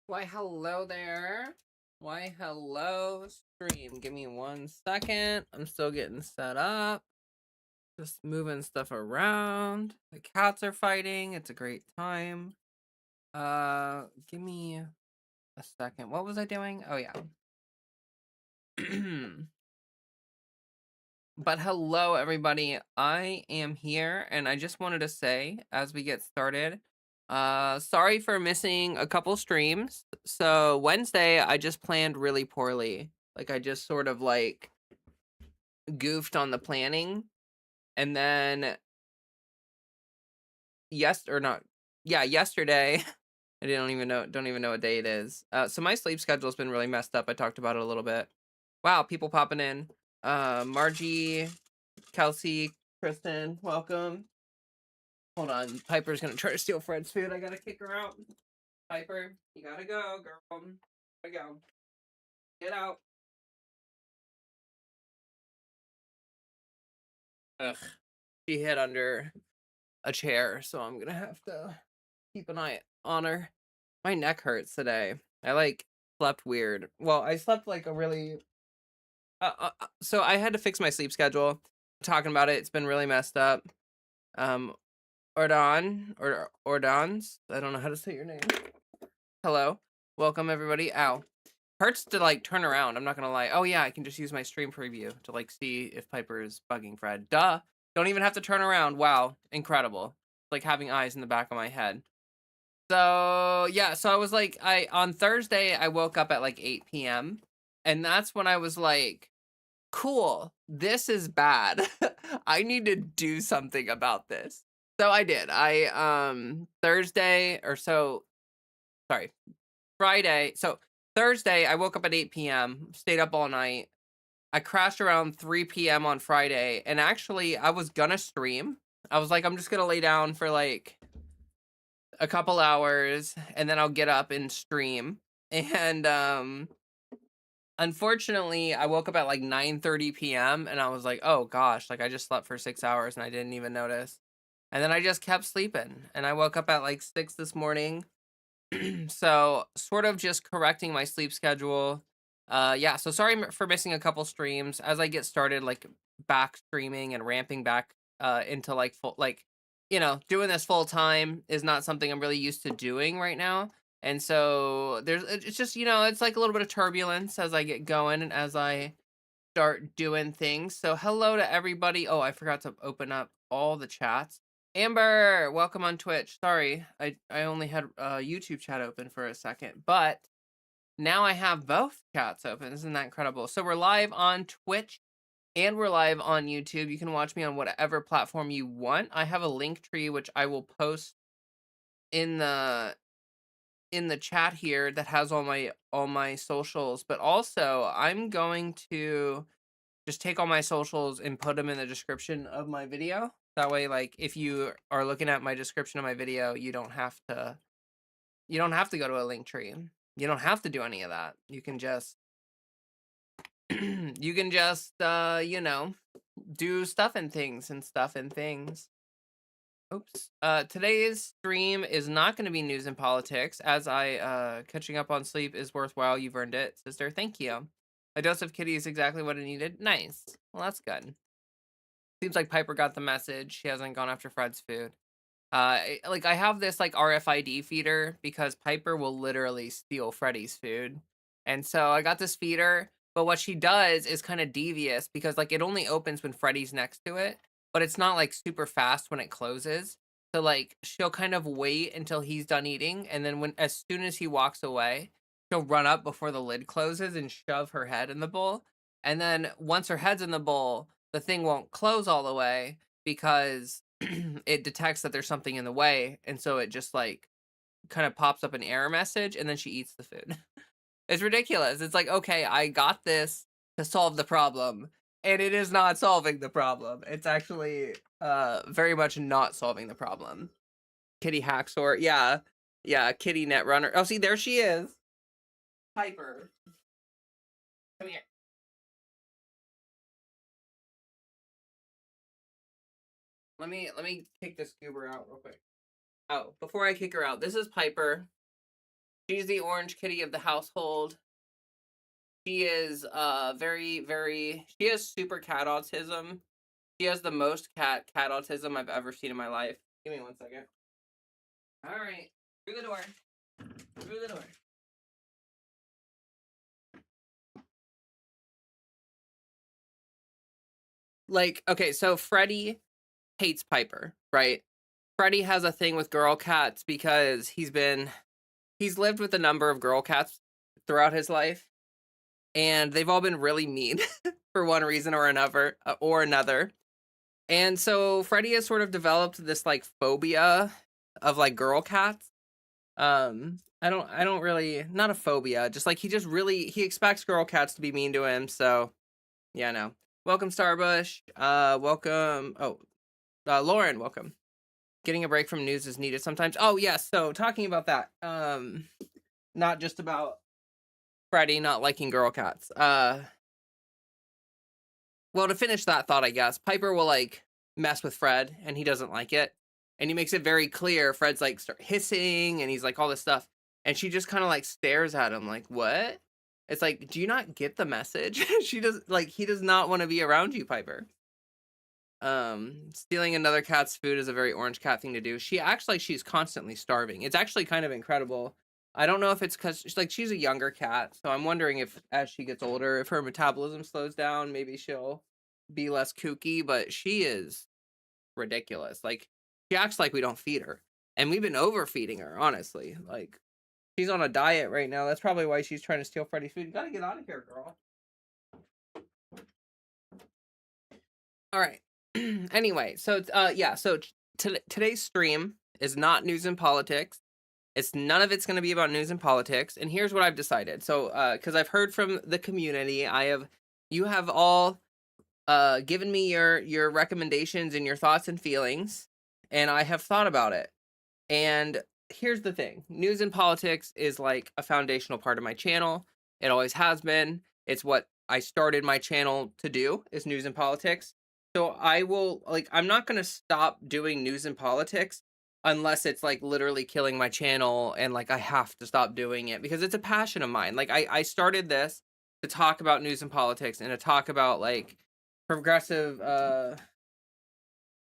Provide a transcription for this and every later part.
Why, hello there. Why, hello, stream. Give me 1 second. I'm still getting set up. Just moving stuff around. The cats are fighting. It's a great time. Give me a second. What was I doing? Oh, yeah. But hello, everybody. I am here, and I just wanted to say, as we get started, sorry for missing a couple streams. So Wednesday, I just planned really poorly. Like, I just sort of, like, goofed on the planning. And then, yesterday, I don't even know what day it is. So my sleep schedule's been really messed up. I talked about it a little bit. Wow, people popping in. Margie, Kelsey, Kristen, welcome. Hold on, Piper's gonna try to steal Fred's food. I gotta kick her out. Piper, you gotta go, girl. Gotta go. Get out. Ugh. She hid under a chair, so I'm gonna have to keep an eye on her. My neck hurts today. I like slept weird. Well, I slept like a really. So I had to fix my sleep schedule. Talking about it, it's been really messed up. Ordons. I don't know how to say your name. Hello, welcome everybody. Ow, hurts to like turn around. I'm not gonna lie. Oh yeah, I can just use my stream preview to like see if Piper is bugging Fred. Duh. Don't even have to turn around. Wow, incredible. Like having eyes in the back of my head. So yeah, so I was like, on Thursday I woke up at like 8 p.m. and that's when I was like, cool, this is bad. I need to do something about this. So I did. Thursday or so, sorry, Friday. So Thursday, I woke up at 8 p.m., stayed up all night. I crashed around 3 p.m. on Friday, and actually, I was gonna stream. I was like, I'm just gonna lay down for like a couple hours, and then I'll get up and stream. And unfortunately, I woke up at like 9:30 p.m. and I was like, oh gosh, like I just slept for 6 hours and I didn't even notice. And then I just kept sleeping, and I woke up at like 6 this morning. So sort of just correcting my sleep schedule. Yeah, so sorry for missing a couple streams. As I get started like back streaming and ramping back into like full, like, doing this full time is not something I'm really used to doing right now. And so it's just, it's like a little bit of turbulence as I get going and as I start doing things. So hello to everybody. Oh, I forgot to open up all the chats. Amber, welcome on Twitch. Sorry, I only had YouTube chat open for a second, but now I have both chats open. Isn't that incredible? So we're live on Twitch and we're live on YouTube. You can watch me on whatever platform you want. I have a link tree which I will post in the chat here that has all my socials, but also I'm going to just take all my socials and put them in the description of my video. That way, like, if you are looking at my description of my video, you don't have to go to a link tree. You don't have to do any of that. You can just do stuff and things. Oops. Today's stream is not going to be news and politics, as catching up on sleep is worthwhile. You've earned it, sister. Thank you. A dose of kitty is exactly what it needed. Nice. Well, that's good. Seems like Piper got the message. She hasn't gone after Fred's food. I have this like RFID feeder because Piper will literally steal Freddy's food. And so I got this feeder, but what she does is kind of devious because like it only opens when Freddy's next to it, but it's not like super fast when it closes. So like she'll kind of wait until he's done eating, and then as soon as he walks away, she'll run up before the lid closes and shove her head in the bowl. And then once her head's in the bowl, the thing won't close all the way because it detects that there's something in the way, and so it just like kind of pops up an error message, and then she eats the food. It's ridiculous. It's like, okay, I got this to solve the problem, and it is not solving the problem. It's actually very much not solving the problem. Kitty Hacksaw, yeah, Kitty Netrunner. Oh, see, there she is. Piper, come here. Let me kick this goober out real quick. Oh, before I kick her out, this is Piper. She's the orange kitty of the household. She is she has super cat autism. She has the most cat autism I've ever seen in my life. Give me 1 second. All right, through the door. Through the door. Like, okay, so Freddie hates Piper, right? Freddie has a thing with girl cats because he's lived with a number of girl cats throughout his life, and they've all been really mean for one reason or another. And so Freddie has sort of developed this like phobia of like girl cats. I don't really, not a phobia, just like he expects girl cats to be mean to him. So yeah, no. Welcome, Starbush. Welcome. Oh, Lauren, welcome. Getting a break from news is needed sometimes. Oh yes, so talking about that. Not just about Freddie not liking girl cats. Well, to finish that thought, I guess Piper will like mess with Fred, and he doesn't like it, and he makes it very clear. Fred's like start hissing, and he's like all this stuff, and she just kind of like stares at him like, "What?" It's like, do you not get the message? She does like he does not want to be around you, Piper. Stealing another cat's food is a very orange cat thing to do. She's constantly starving. It's actually kind of incredible. I don't know if it's because she's a younger cat, so I'm wondering if as she gets older, if her metabolism slows down, maybe she'll be less kooky. But she is ridiculous. Like she acts like we don't feed her, and we've been overfeeding her. Honestly, like she's on a diet right now. That's probably why she's trying to steal Freddy's food. You gotta get out of here, girl. All right. Anyway, so yeah, so today's stream is not news and politics. It's none of it's going to be about news and politics. And here's what I've decided. So cuz I've heard from the community, you have all given me your recommendations and your thoughts and feelings, and I have thought about it. And here's the thing. News and politics is like a foundational part of my channel. It always has been. It's what I started my channel to do, is news and politics. So I'm not going to stop doing news and politics unless it's like literally killing my channel and like I have to stop doing it because it's a passion of mine. Like I started this to talk about news and politics and to talk about like progressive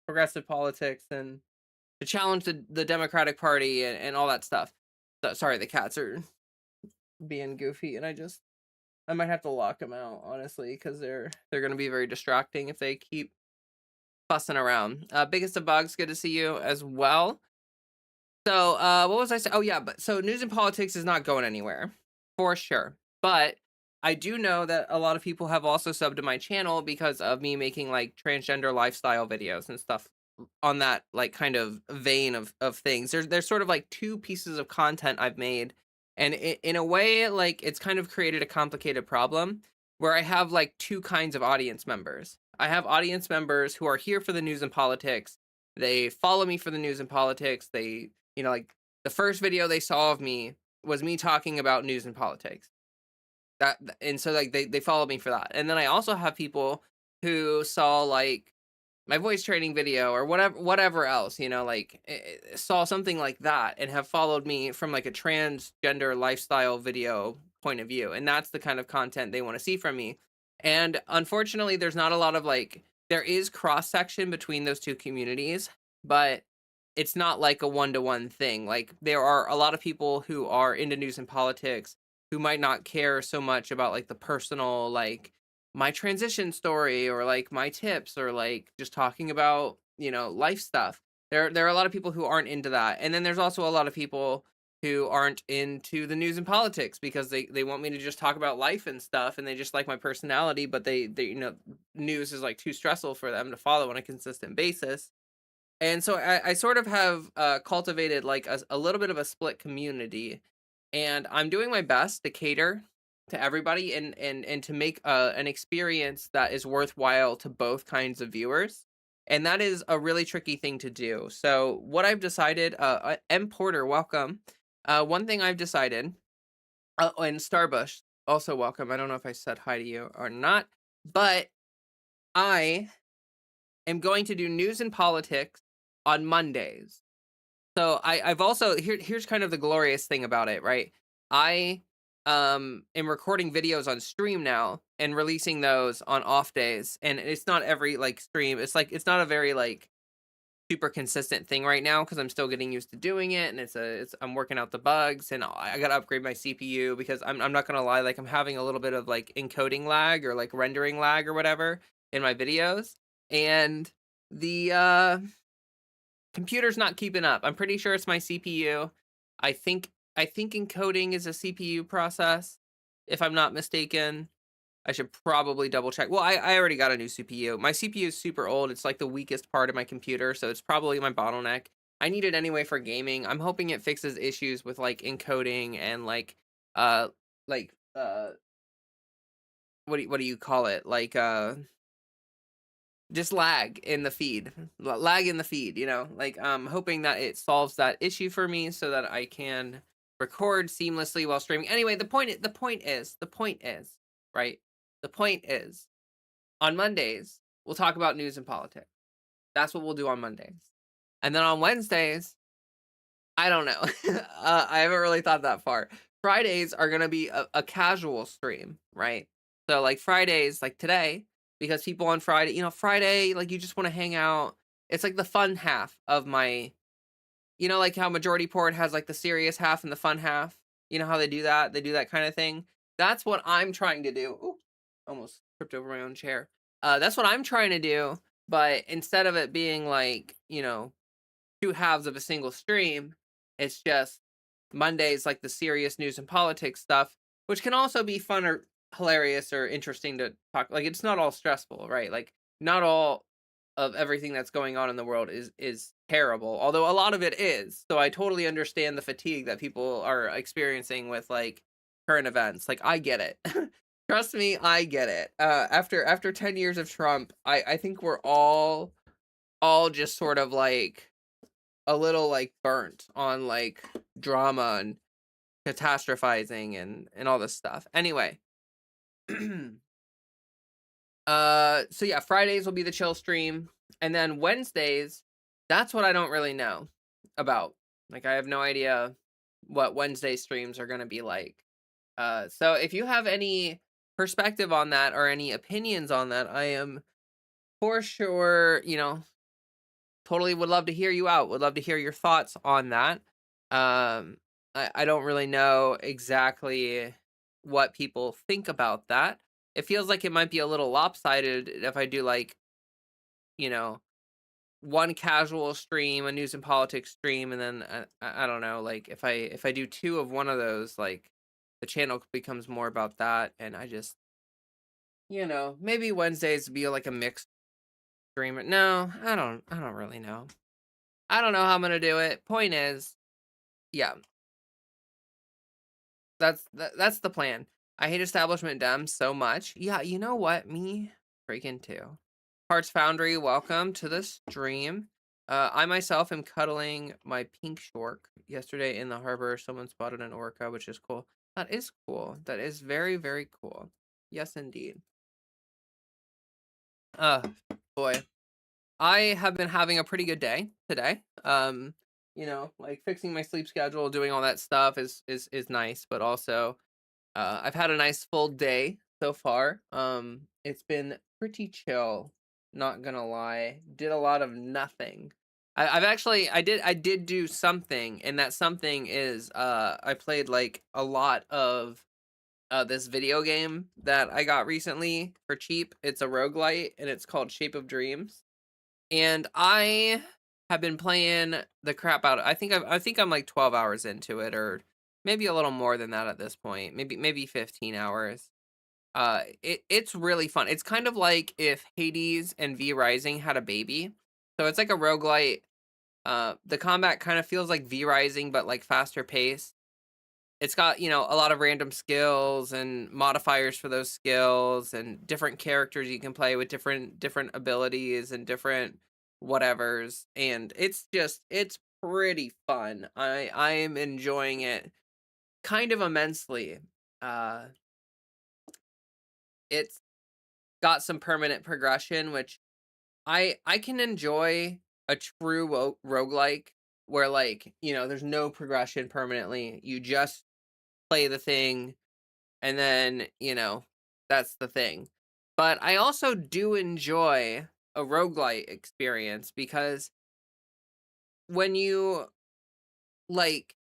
progressive politics and to challenge the Democratic Party and all that stuff. So, sorry, the cats are being goofy, and I might have to lock them out, honestly, because they're going to be very distracting if they keep fussing around. Biggest of bugs, good to see you as well. So, what was I saying? Oh yeah, but so news and politics is not going anywhere, for sure. But I do know that a lot of people have also subbed to my channel because of me making like transgender lifestyle videos and stuff on that like kind of vein of things. There's sort of like two pieces of content I've made, and in a way, like it's kind of created a complicated problem where I have like two kinds of audience members. I have audience members who are here for the news and politics. They follow me for the news and politics. They, like the first video they saw of me was me talking about news and politics. And so like they follow me for that. And then I also have people who saw like my voice training video or whatever else, like saw something like that and have followed me from like a transgender lifestyle video point of view. And that's the kind of content they want to see from me. And unfortunately, there's not a lot of like, there is cross section between those two communities, but it's not like a one-to-one thing. Like there are a lot of people who are into news and politics who might not care so much about like the personal, like my transition story or like my tips or like just talking about, life stuff. There are a lot of people who aren't into that. And then there's also a lot of people who aren't into the news and politics because they want me to just talk about life and stuff and they just like my personality, but they news is like too stressful for them to follow on a consistent basis. And so I sort of have cultivated like a little bit of a split community, and I'm doing my best to cater to everybody and to make an experience that is worthwhile to both kinds of viewers. And that is a really tricky thing to do. So what I've decided, M. Porter, welcome. One thing I've decided, and Starbush, also welcome. I don't know if I said hi to you or not, but I am going to do news and politics on Mondays. So I've also here's kind of the glorious thing about it, right? I am recording videos on stream now and releasing those on off days, and it's not every like stream. It's not a very like super consistent thing right now because I'm still getting used to doing it, and I'm working out the bugs, and I gotta upgrade my CPU because I'm not gonna lie, like I'm having a little bit of like encoding lag or like rendering lag or whatever in my videos, and the computer's not keeping up. I'm pretty sure it's my CPU. I think encoding is a CPU process, if I'm not mistaken. I should probably double check. Well, I already got a new CPU. My CPU is super old. It's like the weakest part of my computer, so it's probably my bottleneck. I need it anyway for gaming. I'm hoping it fixes issues with like encoding and uh like what do you call it? Like just lag in the feed. Lag in the feed, you know? Like hoping that it solves that issue for me so that I can record seamlessly while streaming. Anyway, the point is, right? The point is on Mondays, we'll talk about news and politics. That's what we'll do on Mondays. And then on Wednesdays, I don't know. I haven't really thought that far. Fridays are going to be a casual stream, right? So, like Fridays, like today, because people on Friday, Friday, like you just want to hang out. It's like the fun half of my, like how Majority Port has like the serious half and the fun half. You know how they do that? They do that kind of thing. That's what I'm trying to do. Ooh, almost tripped over my own chair. That's what I'm trying to do. But instead of it being like, two halves of a single stream, it's just Mondays like the serious news and politics stuff, which can also be fun or hilarious or interesting to talk. Like it's not all stressful, right? Like not all of everything that's going on in the world is terrible, although a lot of it is. So I totally understand the fatigue that people are experiencing with like current events. Like I get it. Trust me, I get it. After 10 years of Trump, I think we're all just sort of like a little like burnt on like drama and catastrophizing and all this stuff. Anyway, so yeah, Fridays will be the chill stream, and then Wednesdays, that's what I don't really know about. Like I have no idea what Wednesday streams are going to be like. So if you have any perspective on that or any opinions on that, I am for sure, totally would love to hear you out. Would love to hear your thoughts on that. I don't really know exactly what people think about that. It feels like it might be a little lopsided if I do like, you know, one casual stream, a news and politics stream, and then I don't know, like if I do two of one of those, like the channel becomes more about that, and I just, maybe Wednesdays be like a mixed stream. No, I don't really know. I don't know how I'm gonna do it. Point is, yeah, that's the plan. I hate establishment Dems so much. Yeah, you know what? Me freaking too. Parts Foundry, welcome to the stream. I myself am cuddling my pink shork. Yesterday in the harbor, someone spotted an orca, which is cool. That is cool. That is very, very cool. Yes, indeed. Uh, boy. I have been having a pretty good day today. Like fixing my sleep schedule, doing all that stuff is nice, but also I've had a nice full day so far. It's been pretty chill, not gonna lie. Did a lot of nothing. I did do something, and that something is I played like a lot of this video game that I got recently for cheap. It's a roguelite and it's called Shape of Dreams. And I have been playing the crap out. I think I'm like 12 hours into it, or maybe a little more than that at this point. Maybe 15 hours. It's really fun. It's kind of like if Hades and V Rising had a baby. So it's like a roguelite. The combat kind of feels like V Rising, but like faster paced. It's got, a lot of random skills and modifiers for those skills and different characters you can play with different abilities and different whatevers. And it's pretty fun. I am enjoying it kind of immensely. Uh it's got some permanent progression, which I can enjoy a true roguelike where like, there's no progression permanently. You just play the thing, and then, that's the thing. But I also do enjoy a roguelite experience because when you like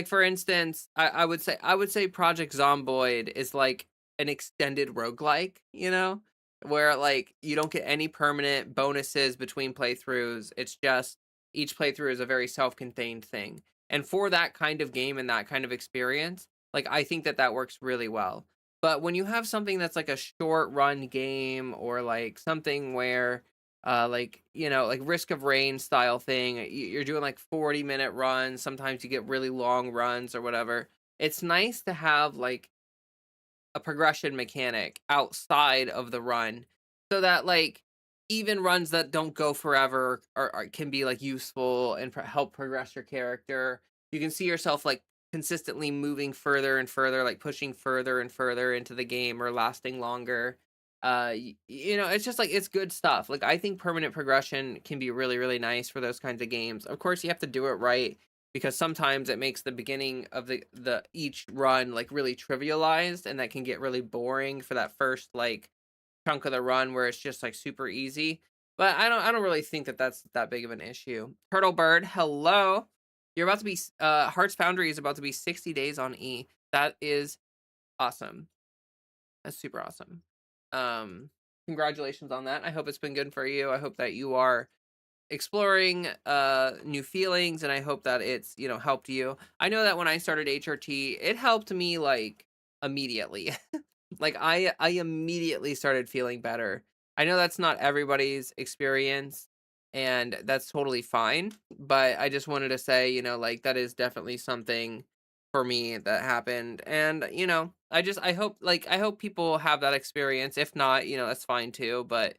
for instance, I would say Project Zomboid is like an extended roguelike, where like you don't get any permanent bonuses between playthroughs. It's just each playthrough is a very self-contained thing. And for that kind of game and that kind of experience, like I think that that works really well. But when you have something that's like a short run game or like something where like like Risk of Rain style thing, you're doing like 40-minute runs, sometimes you get really long runs or whatever. It's nice to have like a progression mechanic outside of the run so that like even runs that don't go forever can be like useful and help progress your character. You can see yourself like consistently moving further and further, like pushing further and further into the game or lasting longer. It's just like it's good stuff. Like I think permanent progression can be really really nice for those kinds of games. Of course you have to do it right because sometimes it makes the beginning of the each run like really trivialized, and that can get really boring for that first like chunk of the run where it's just like super easy. But I don't really think that that's that big of an issue. Turtle Bird, hello. You're about to be Hearts Foundry is about to be 60 days on E. That is awesome. That's super awesome. Um Congratulations on that. I hope it's been good for you. I hope that you are exploring new feelings, and I hope that it's helped you. I know that when I started HRT it helped me like immediately. Like I immediately started feeling better. I know that's not everybody's experience, and that's totally fine, but I just wanted to say, like that is definitely something for me that happened. And I hope people have that experience. If not, that's fine too. But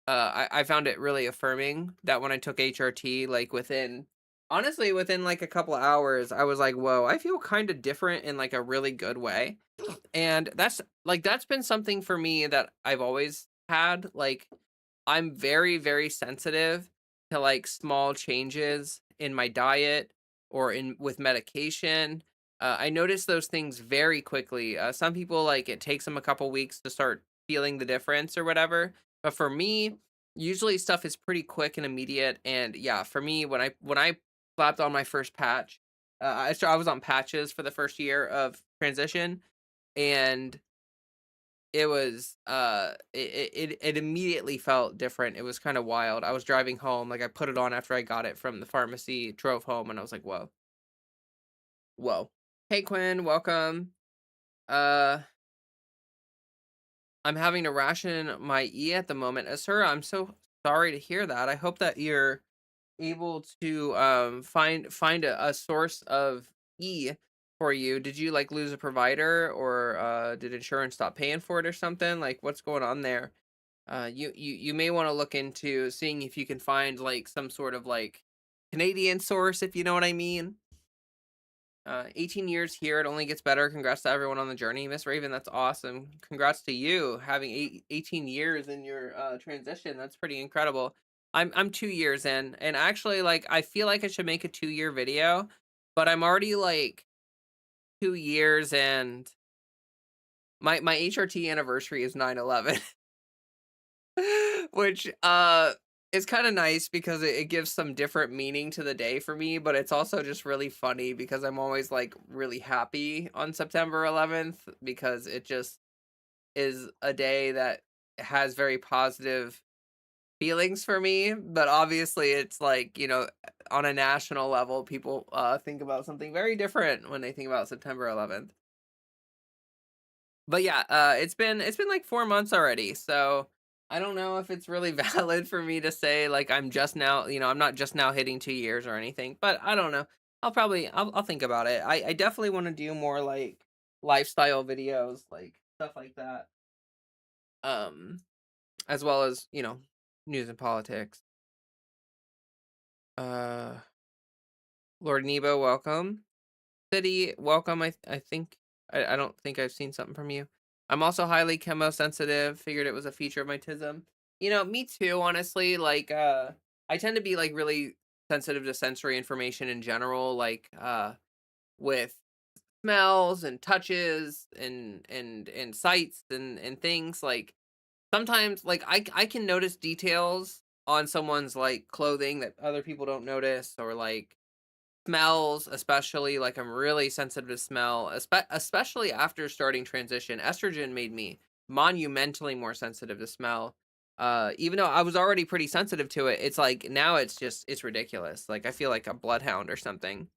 I found it really affirming that when I took HRT, like within like a couple of hours, I was like, whoa, I feel kind of different in like a really good way. And that's been something for me that I've always had. Like I'm very, very sensitive to like small changes in my diet or in with medication. I notice those things very quickly. Some people like it takes them a couple weeks to start feeling the difference or whatever. But for me, usually stuff is pretty quick and immediate. And yeah, for me, when I slapped on my first patch, I was on patches for the first year of transition, and it was, it immediately felt different. It was kinda wild. I was driving home, like, I put it on after I got it from the pharmacy, drove home, and I was like, "Whoa, whoa." Hey, Quinn, welcome. Uh, I'm having to ration my E at the moment. Sir, I'm so sorry to hear that. I hope that you're able to, find a source of E for you. Did you, like, lose a provider, or, did insurance stop paying for it or something? Like, what's going on there? You may want to look into seeing if you can find like some sort of like Canadian source, if you know what I mean. 18 years here, it only gets better. Congrats to everyone on the journey, Miss Raven. That's awesome. Congrats to you having 18 years in your transition. That's pretty incredible. I'm 2 years in, and actually, like I feel like I should make a 2 year video, but I'm already like 2 years, and my HRT anniversary is 9/11. Which is kind of nice because it gives some different meaning to the day for me, but it's also just really funny because I'm always like really happy on September 11th because it just is a day that has very positive feelings for me. But obviously it's like, on a national level, people think about something very different when they think about September 11th. But yeah, it's been like 4 months already, so I don't know if it's really valid for me to say, like, I'm just now, I'm not just now hitting 2 years or anything, but I don't know. I'll think about it. I definitely wanna do more, like, lifestyle videos, like, stuff like that, um, as well as, news and politics. Uh, Lord Nebo, welcome. City, welcome. I think I don't think I've seen something from you. I'm also highly chemosensitive. Figured it was a feature of my tism. Me too, honestly. Like I tend to be like really sensitive to sensory information in general, like with smells and touches and sights and things. Like sometimes like I can notice details on someone's like clothing that other people don't notice, or like smells, especially. Like I'm really sensitive to smell, especially after starting transition. Estrogen made me monumentally more sensitive to smell. Even though I was already pretty sensitive to it, it's like now it's ridiculous. Like I feel like a bloodhound or something.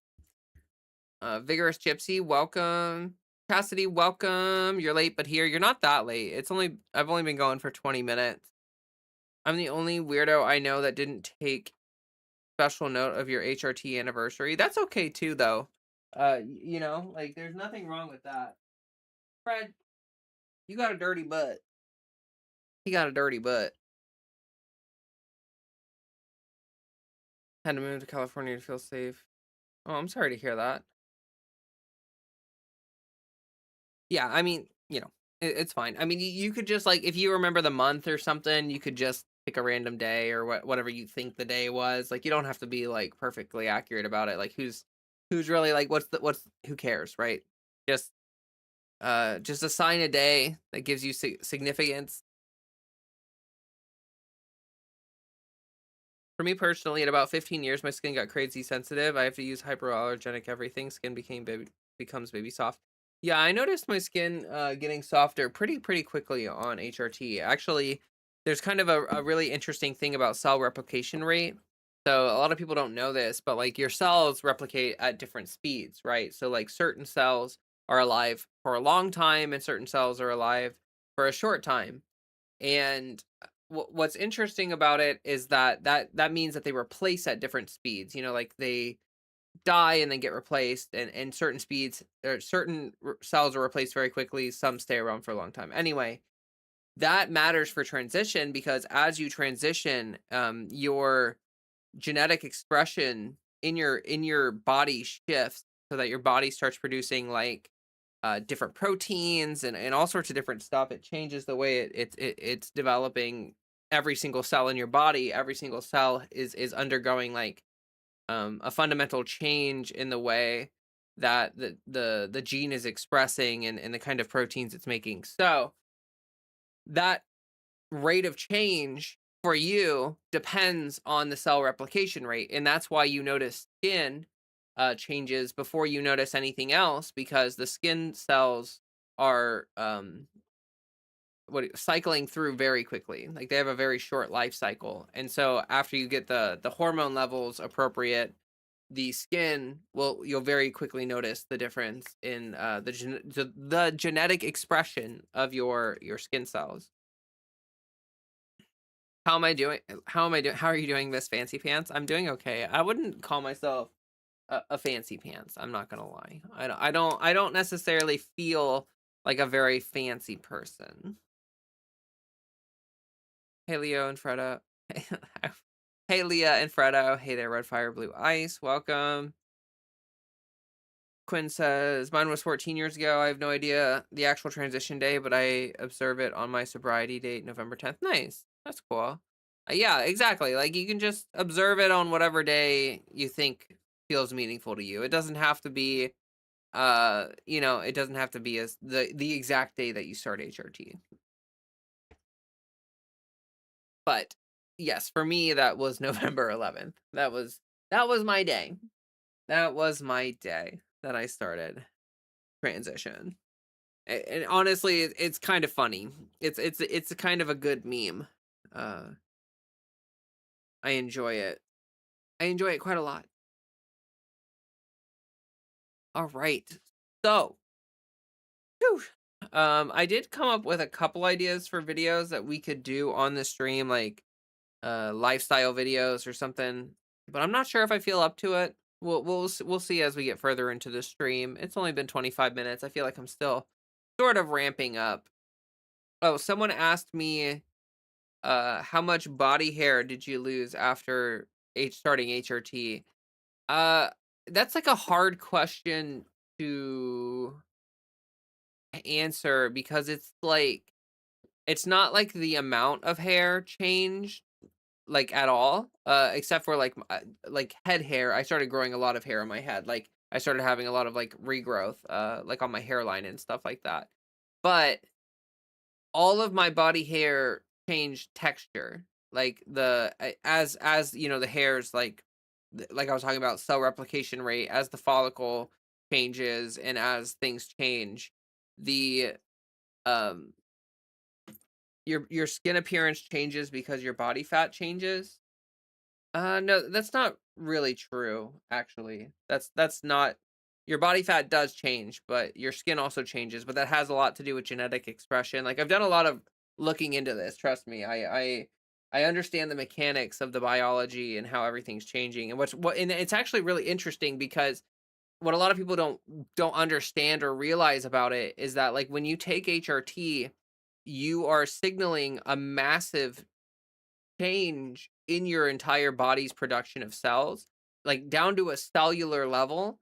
Vigorous Gypsy, welcome. Cassidy, welcome. You're late, but here you're not that late. I've only been going for 20 minutes. I'm the only weirdo I know that didn't take special note of your HRT anniversary. That's okay too, though. You know, like there's nothing wrong with that. Fred, you got a dirty butt. He got a dirty butt. Had to move to California to feel safe. Oh, I'm sorry to hear that. Yeah, I mean, you know, it's fine. I mean, you could just like if you remember the month or something, you could just pick a random day or whatever you think the day was. Like you don't have to be like perfectly accurate about it. Like who's really like what's who cares, right? Just just assign a day that gives you significance. For me personally, at about 15 years, my skin got crazy sensitive. I have to use hypoallergenic everything. Skin becomes baby soft. Yeah, I noticed my skin getting softer pretty quickly on HRT. Actually, there's kind of a really interesting thing about cell replication rate. So a lot of people don't know this, but like your cells replicate at different speeds, right? So like certain cells are alive for a long time, and certain cells are alive for a short time. And what's interesting about it is that means that they replace at different speeds. You know, like they die and then get replaced, and certain speeds or certain cells are replaced very quickly. Some stay around for a long time. Anyway, that matters for transition because as you transition, your genetic expression in your body shifts so that your body starts producing like different proteins and all sorts of different stuff. It changes the way it's developing every single cell in your body. Every single cell is undergoing like a fundamental change in the way that the gene is expressing and the kind of proteins it's making. So that rate of change for you depends on the cell replication rate, and that's why you notice skin changes before you notice anything else, because the skin cells are cycling through very quickly. Like they have a very short life cycle, and so after you get the hormone levels appropriate, the skin you'll very quickly notice the difference in the genetic expression of your skin cells. How am I doing? How am I doing? How are you doing, Miss Fancy Pants? I'm doing okay. I wouldn't call myself a fancy pants. I'm not gonna lie. I don't necessarily feel like a very fancy person. Hey Leo and Fredo. Hey Leah and Fredo. Hey there, Red Fire Blue Ice. Welcome. Quinn says, mine was 14 years ago. I have no idea the actual transition day, but I observe it on my sobriety date, November 10th. Nice. That's cool. Yeah, exactly. Like you can just observe it on whatever day you think feels meaningful to you. It doesn't have to be it doesn't have to be as the exact day that you start HRT. But yes, for me that was November 11th. That was my day. That was my day that I started transition. And honestly, it's kind of funny. It's a kind of a good meme. Uh, I enjoy it. I enjoy it quite a lot. All right. So, whew, I did come up with a couple ideas for videos that we could do on the stream, like lifestyle videos or something. But I'm not sure if I feel up to it. We'll see as we get further into the stream. It's only been 25 minutes. I feel like I'm still sort of ramping up. Oh, someone asked me how much body hair did you lose after starting HRT? Uh, that's like a hard question to answer because it's not like the amount of hair changed like at all, except for like head hair. I started growing a lot of hair on my head. Like I started having a lot of like regrowth, like on my hairline and stuff like that. But all of my body hair changed texture. Like as you know, the hairs like I was talking about cell replication rate, as the follicle changes and as things change, the um your skin appearance changes because your body fat changes. No, that's not really true, actually. That's not, your body fat does change, but your skin also changes, but that has a lot to do with genetic expression. Like, I've done a lot of looking into this, trust me. I understand the mechanics of the biology and how everything's changing. And and it's actually really interesting because what a lot of people don't understand or realize about it is that, like, when you take HRT, you are signaling a massive change in your entire body's production of cells, like down to a cellular level.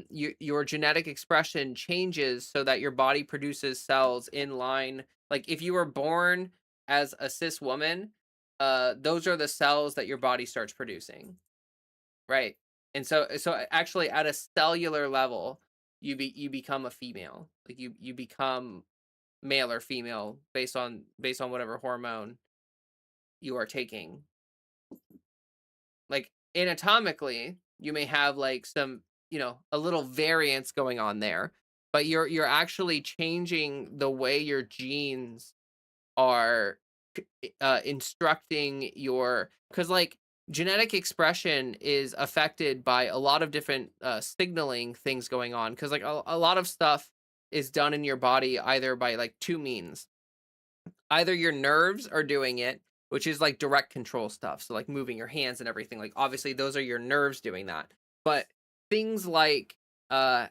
Your genetic expression changes so that your body produces cells in line. Like, if you were born as a cis woman, those are the cells that your body starts producing, right? And so actually at a cellular level, you become a female. Like, you become male or female based on whatever hormone you are taking. Like, anatomically, you may have like some, a little variance going on there, but you're actually changing the way your genes are instructing your, because like genetic expression is affected by a lot of different signaling things going on, because like a lot of stuff is done in your body either by like two means. Either your nerves are doing it, which is like direct control stuff, so like moving your hands and everything, like obviously those are your nerves doing that. But things like uh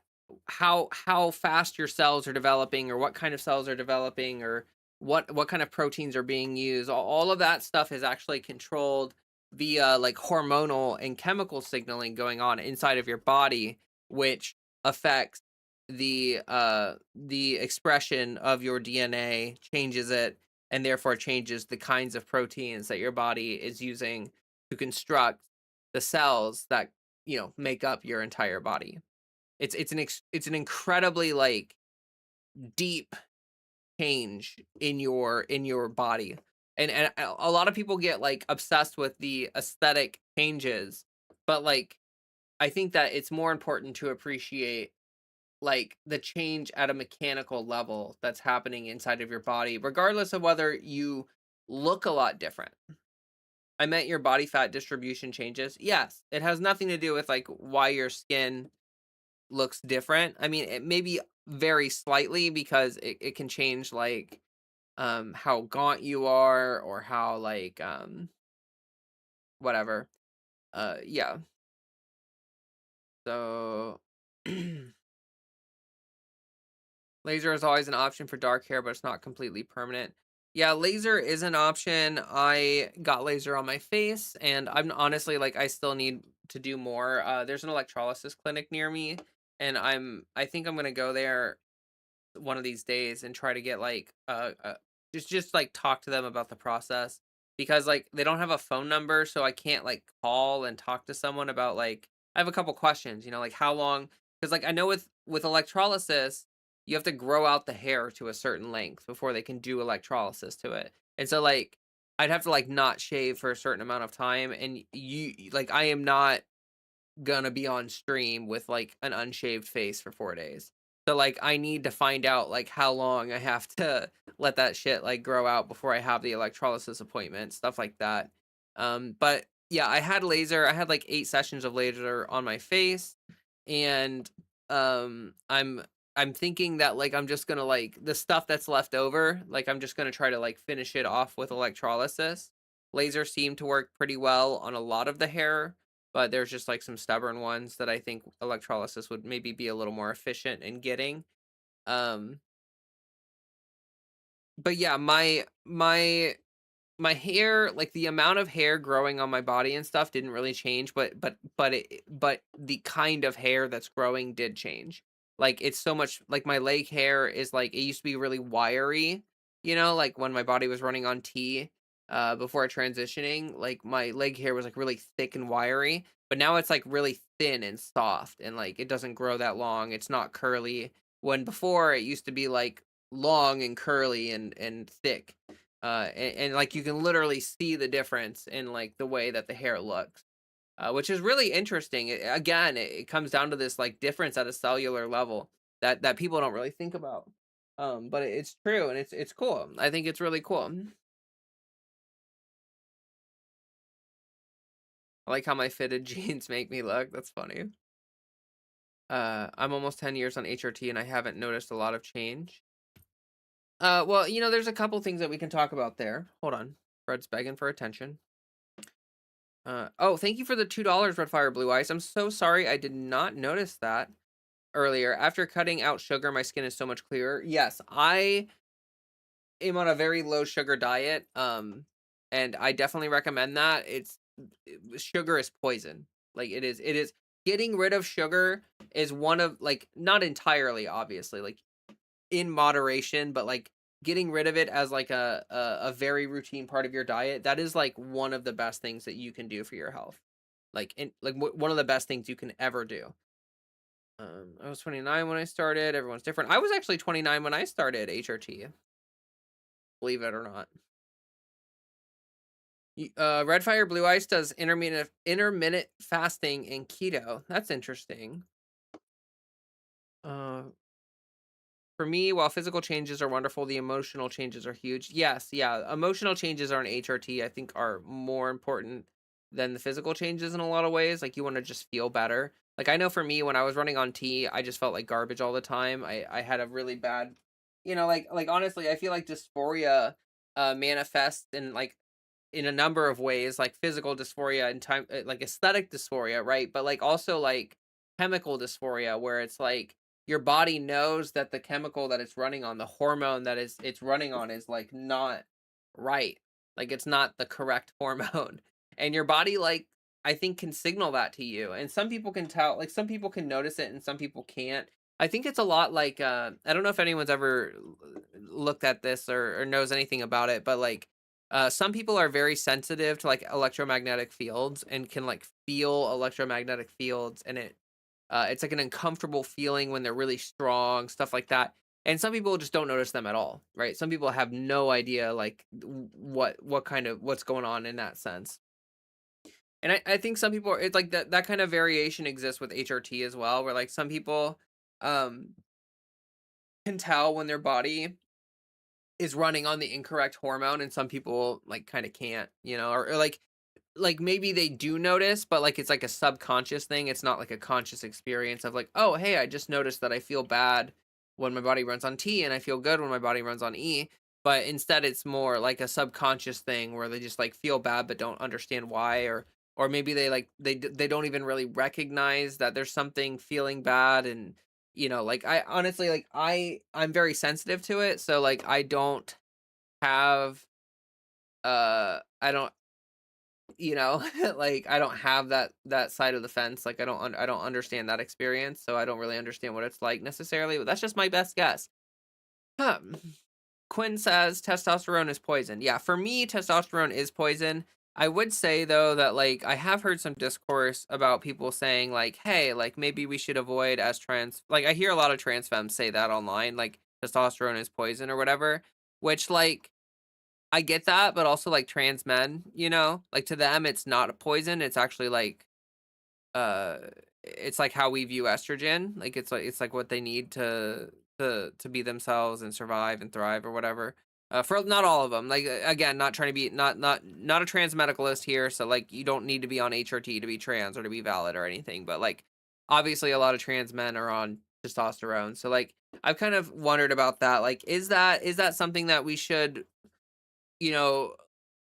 how fast your cells are developing, or what kind of cells are developing, or what kind of proteins are being used, all of that stuff is actually controlled via like hormonal and chemical signaling going on inside of your body, which affects the expression of your DNA, changes it, and therefore changes the kinds of proteins that your body is using to construct the cells that, make up your entire body. It's an incredibly like deep change in your body. And a lot of people get like obsessed with the aesthetic changes, but like I think that it's more important to appreciate like the change at a mechanical level that's happening inside of your body, regardless of whether you look a lot different. I meant your body fat distribution changes. Yes, it has nothing to do with like why your skin looks different. I mean, it may be very slightly because it can change like how gaunt you are, or how like whatever. Yeah. So laser is always an option for dark hair, but it's not completely permanent. Yeah, laser is an option. I got laser on my face, and I'm honestly like, I still need to do more. There's an electrolysis clinic near me, and I think I'm gonna go there one of these days and try to get like just like talk to them about the process, because like they don't have a phone number, so I can't like call and talk to someone about like, I have a couple questions, like how long, because like I know with electrolysis you have to grow out the hair to a certain length before they can do electrolysis to it. And so like I'd have to like not shave for a certain amount of time, and like I am not gonna be on stream with like an unshaved face for 4 days. So like I need to find out like how long I have to let that shit like grow out before I have the electrolysis appointment, stuff like that. But yeah, I had laser. I had like 8 sessions of laser on my face, and I'm thinking that like I'm just gonna like the stuff that's left over, like I'm just gonna try to like finish it off with electrolysis. Laser seemed to work pretty well on a lot of the hair, but there's just like some stubborn ones that I think electrolysis would maybe be a little more efficient in getting. Um, but yeah, my hair, like the amount of hair growing on my body and stuff didn't really change, but the kind of hair that's growing did change. Like, it's so much like my leg hair is like, it used to be really wiry, like when my body was running on T. before transitioning, like my leg hair was like really thick and wiry, but now it's like really thin and soft and like it doesn't grow that long. It's not curly. When before it used to be like long and curly and thick. And like you can literally see the difference in like the way that the hair looks. Which is really interesting. Again, it comes down to this like difference at a cellular level that people don't really think about. But it's true and it's cool. I think it's really cool. I like how my fitted jeans make me look. That's funny. I'm almost 10 years on HRT and I haven't noticed a lot of change. Well, there's a couple things that we can talk about there. Hold on. Fred's begging for attention. Oh, thank you for the $2 Red Fire Blue Ice. I'm so sorry I did not notice that earlier. After cutting out sugar, my skin is so much clearer. Yes, I am on a very low sugar diet. And I definitely recommend that. Sugar is poison. Like it is getting rid of sugar is one of like not entirely obviously, like in moderation, but like getting rid of it as like a very routine part of your diet, that is like one of the best things that you can do for your health. One of the best things you can ever do. I was 29 when I started. Everyone's different. I was actually 29 when I started HRT, believe it or not. Red Fire Blue Ice does intermittent fasting and keto. That's interesting. Uh, for me, while physical changes are wonderful, the emotional changes are huge. Yes, yeah, emotional changes on HRT I think are more important than the physical changes in a lot of ways. Like you want to just feel better. Like I know for me, when I was running on T, I just felt like garbage all the time. I had a really bad, like honestly, I feel like dysphoria manifests in a number of ways, like physical dysphoria and time, like aesthetic dysphoria, right? But like also like chemical dysphoria, where it's like your body knows that the chemical that it's running on, the hormone that it's running on, is like not right. Like it's not the correct hormone, and your body like I think can signal that to you. And some people can tell, like some people can notice it, and some people can't. I think it's a lot like I don't know if anyone's ever looked at this or knows anything about it, but like some people are very sensitive to like electromagnetic fields and can like feel electromagnetic fields, and it's like an uncomfortable feeling when they're really strong, stuff like that. And some people just don't notice them at all, right? Some people have no idea like what kind of what's going on in that sense. And I think some people it's like that kind of variation exists with HRT as well, where like some people um can tell when their body is running on the incorrect hormone and some people like kind of can't, or like maybe they do notice, but like it's like a subconscious thing. It's not like a conscious experience of like, oh, hey, I just noticed that I feel bad when my body runs on T and I feel good when my body runs on E. But instead it's more like a subconscious thing where they just like feel bad but don't understand why, or maybe they like they don't even really recognize that there's something feeling bad. And like I honestly like I'm very sensitive to it, so like I don't have I don't like I don't have that side of the fence. Like I don't understand that experience, so I don't really understand what it's like necessarily, but that's just my best guess. Huh. Quinn says testosterone is poison. Yeah, for me testosterone is poison. I would say though that like I have heard some discourse about people saying like, hey, like maybe we should avoid as trans, like I hear a lot of trans femmes say that online, like testosterone is poison or whatever, which like I get that, but also like trans men, like to them it's not a poison. It's actually like uh it's like how we view estrogen. Like it's like what they need to be themselves and survive and thrive or whatever. For not all of them. Like again, not trying to be not a trans medicalist here, so like you don't need to be on HRT to be trans or to be valid or anything, but like obviously a lot of trans men are on testosterone. So like I've kind of wondered about that. Like is that something that we should you know,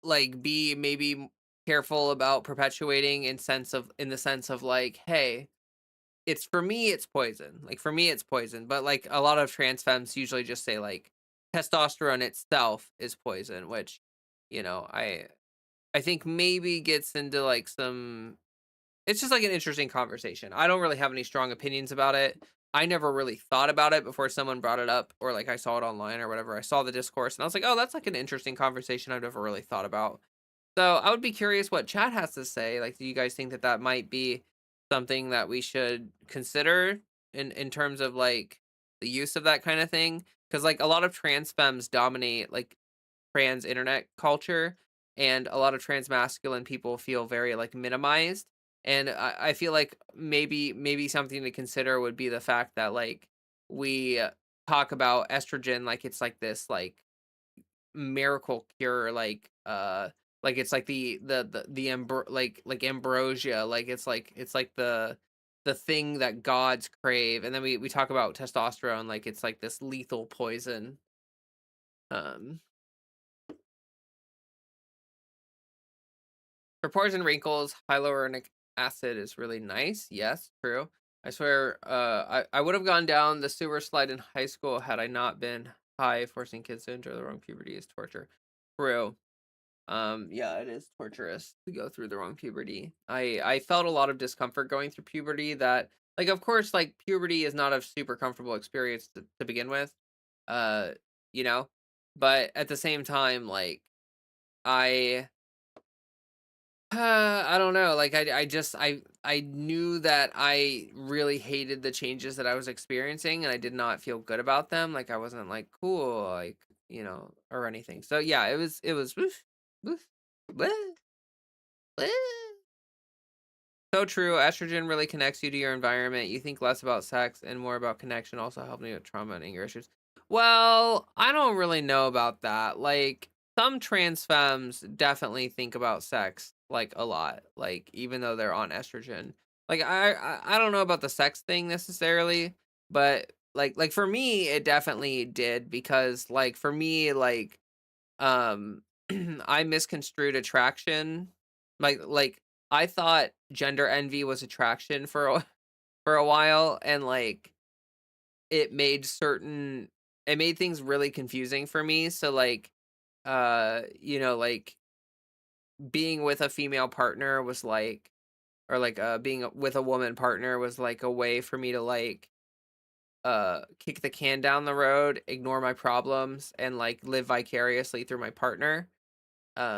like be maybe careful about perpetuating in the sense of like, hey, it's for me it's poison. Like for me it's poison. But like a lot of trans femmes usually just say like testosterone itself is poison, which, I think maybe gets into like some it's just like an interesting conversation. I don't really have any strong opinions about it. I never really thought about it before someone brought it up, or like I saw it online or whatever. I saw the discourse and I was like, oh, that's like an interesting conversation I've never really thought about. So I would be curious what chat has to say. Like, do you guys think that that might be something that we should consider in terms of like the use of that kind of thing? Because like a lot of trans femmes dominate like trans internet culture, and a lot of trans masculine people feel very like minimized. And I feel like maybe something to consider would be the fact that like we talk about estrogen like it's like this like miracle cure, like it's like like ambrosia, like it's like the thing that gods crave. And then we talk about testosterone like it's like this lethal poison. um For pores and wrinkles, hyaluronic acid is really nice. Yes, true. I swear, I would have gone down the sewer slide in high school had I not been high. Forcing kids to enter the wrong puberty is torture. True. Yeah, it is torturous to go through the wrong puberty. I felt a lot of discomfort going through puberty. That like, of course, like puberty is not a super comfortable experience to begin with. Uh, you know, but at the same time, like I I don't know. Like I knew that I really hated the changes that I was experiencing, and I did not feel good about them. Like I wasn't like cool, like or anything. So yeah, it was woof, woof, bleh, bleh. So true. Estrogen really connects you to your environment. You think less about sex and more about connection, also helping you with trauma and anger issues. Well, I don't really know about that. Like, some trans femmes definitely think about sex like a lot, like even though they're on estrogen. Like I don't know about the sex thing necessarily, but like for me it definitely did, because like for me like um I misconstrued attraction. Like I thought gender envy was attraction for for a while, and like it made certain it made things really confusing for me. So like like being with a female partner was like, or like being with a woman partner was like a way for me to like kick the can down the road, ignore my problems, and like live vicariously through my partner.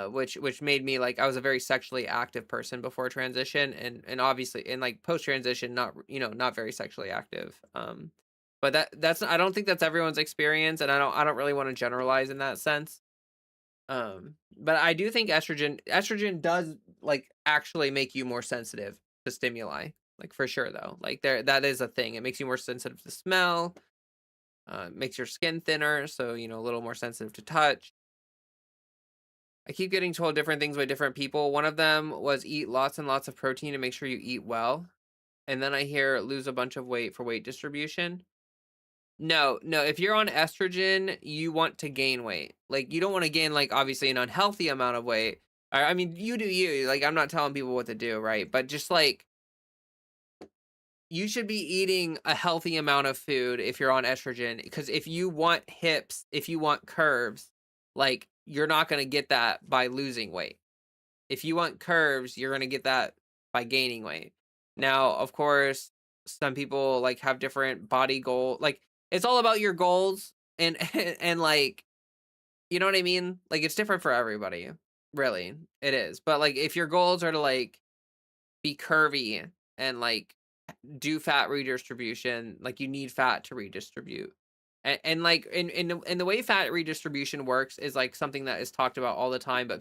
Which made me like, I was a very sexually active person before transition, and obviously in like post transition not, not very sexually active. But that's, I don't think that's everyone's experience, and I don't really want to generalize in that sense. But I do think estrogen does like actually make you more sensitive to stimuli, like for sure though. Like that is a thing. It makes you more sensitive to smell, makes your skin thinner, so a little more sensitive to touch. I keep getting told different things by different people. One of them was eat lots and lots of protein and make sure you eat well. And then I hear lose a bunch of weight for weight distribution. No, no, if you're on estrogen, you want to gain weight. Like, you don't want to gain, like, obviously an unhealthy amount of weight. I mean, you do you. Like, I'm not telling people what to do, right? But just like, you should be eating a healthy amount of food if you're on estrogen. Because if you want hips, if you want curves, like, you're not going to get that by losing weight. If you want curves, you're gonna get that by gaining weight. Now, of course, some people like have different body goal. Like, it's all about your goals, and and like, you know what I mean? Like, it's different for everybody. Really, it is. But like, if your goals are to like be curvy and like do fat redistribution, like you need fat to redistribute. And like in the way fat redistribution works is like something that is talked about all the time, but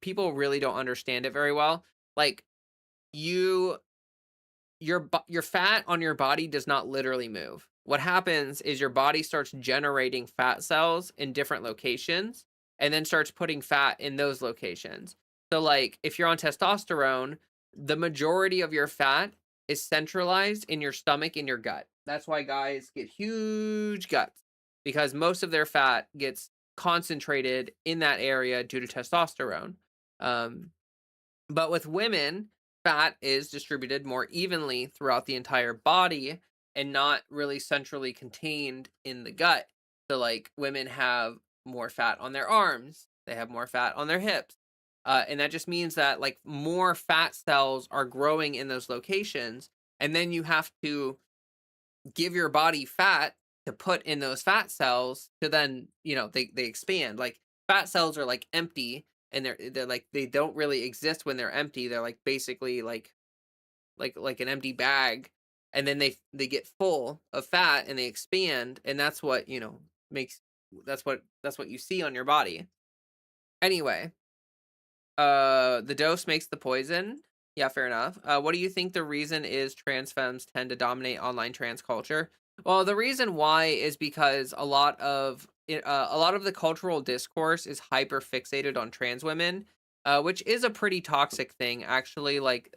people really don't understand it very well. Like, you your fat on your body does not literally move. What happens is your body starts generating fat cells in different locations, and then starts putting fat in those locations. So like if you're on testosterone, the majority of your fat is centralized in your stomach, in your gut. That's why guys get huge guts, because most of their fat gets concentrated in that area due to testosterone. Um, but with women, fat is distributed more evenly throughout the entire body and not really centrally contained in the gut. So, like, women have more fat on their arms, they have more fat on their hips. And that just means that, like, more fat cells are growing in those locations. And then you have to give your body fat to put in those fat cells to then, they expand. Like fat cells are like empty, and they're like they don't really exist when they're empty. They're like basically like an empty bag, and then they get full of fat and they expand, and that's what, makes that's what you see on your body. Anyway, the dose makes the poison. Yeah, fair enough. What do you think the reason is trans femmes tend to dominate online trans culture? Well, the reason why is because a lot of the cultural discourse is hyper fixated on trans women, which is a pretty toxic thing, actually. Like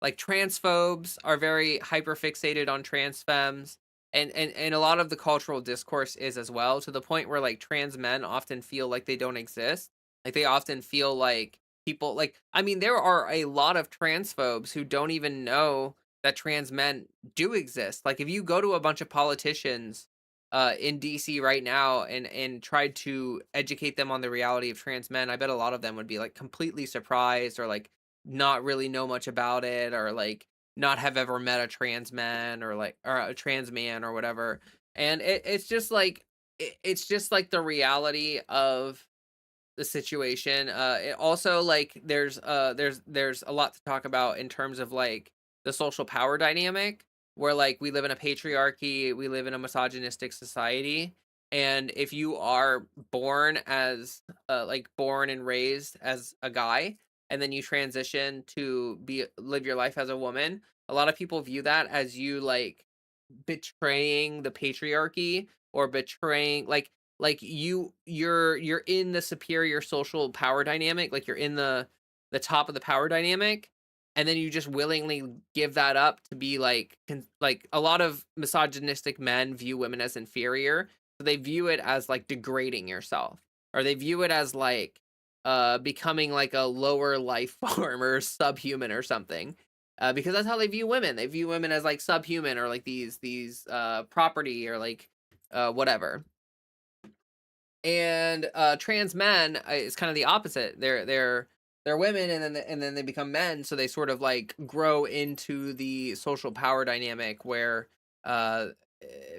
transphobes are very hyper fixated on trans femmes, and a lot of the cultural discourse is as well, to the point where like trans men often feel like they don't exist. Like they often feel like people like I mean there are a lot of transphobes who don't even know that trans men do exist. Like if you go to a bunch of politicians in DC right now and tried to educate them on the reality of trans men, I bet a lot of them would be like completely surprised, or like not really know much about it, or like not have ever met a trans man, or a trans man or whatever. And it's just like the reality of the situation. It also like there's a lot to talk about in terms of like the social power dynamic, where like we live in a patriarchy, we live in a misogynistic society, and if you are born and raised as a guy, and then you transition to be live your life as a woman, a lot of people view that as you like betraying the patriarchy, or betraying like you're in the superior social power dynamic, like you're in the top of the power dynamic, and then you just willingly give that up to be like a lot of misogynistic men view women as inferior, so they view it as like degrading yourself, or they view it as like becoming like a lower life form or subhuman or something, because that's how they view women. They view women as like subhuman, or like these property, or like whatever. And trans men is kind of the opposite. They're women, and then they become men, so they sort of like grow into the social power dynamic where uh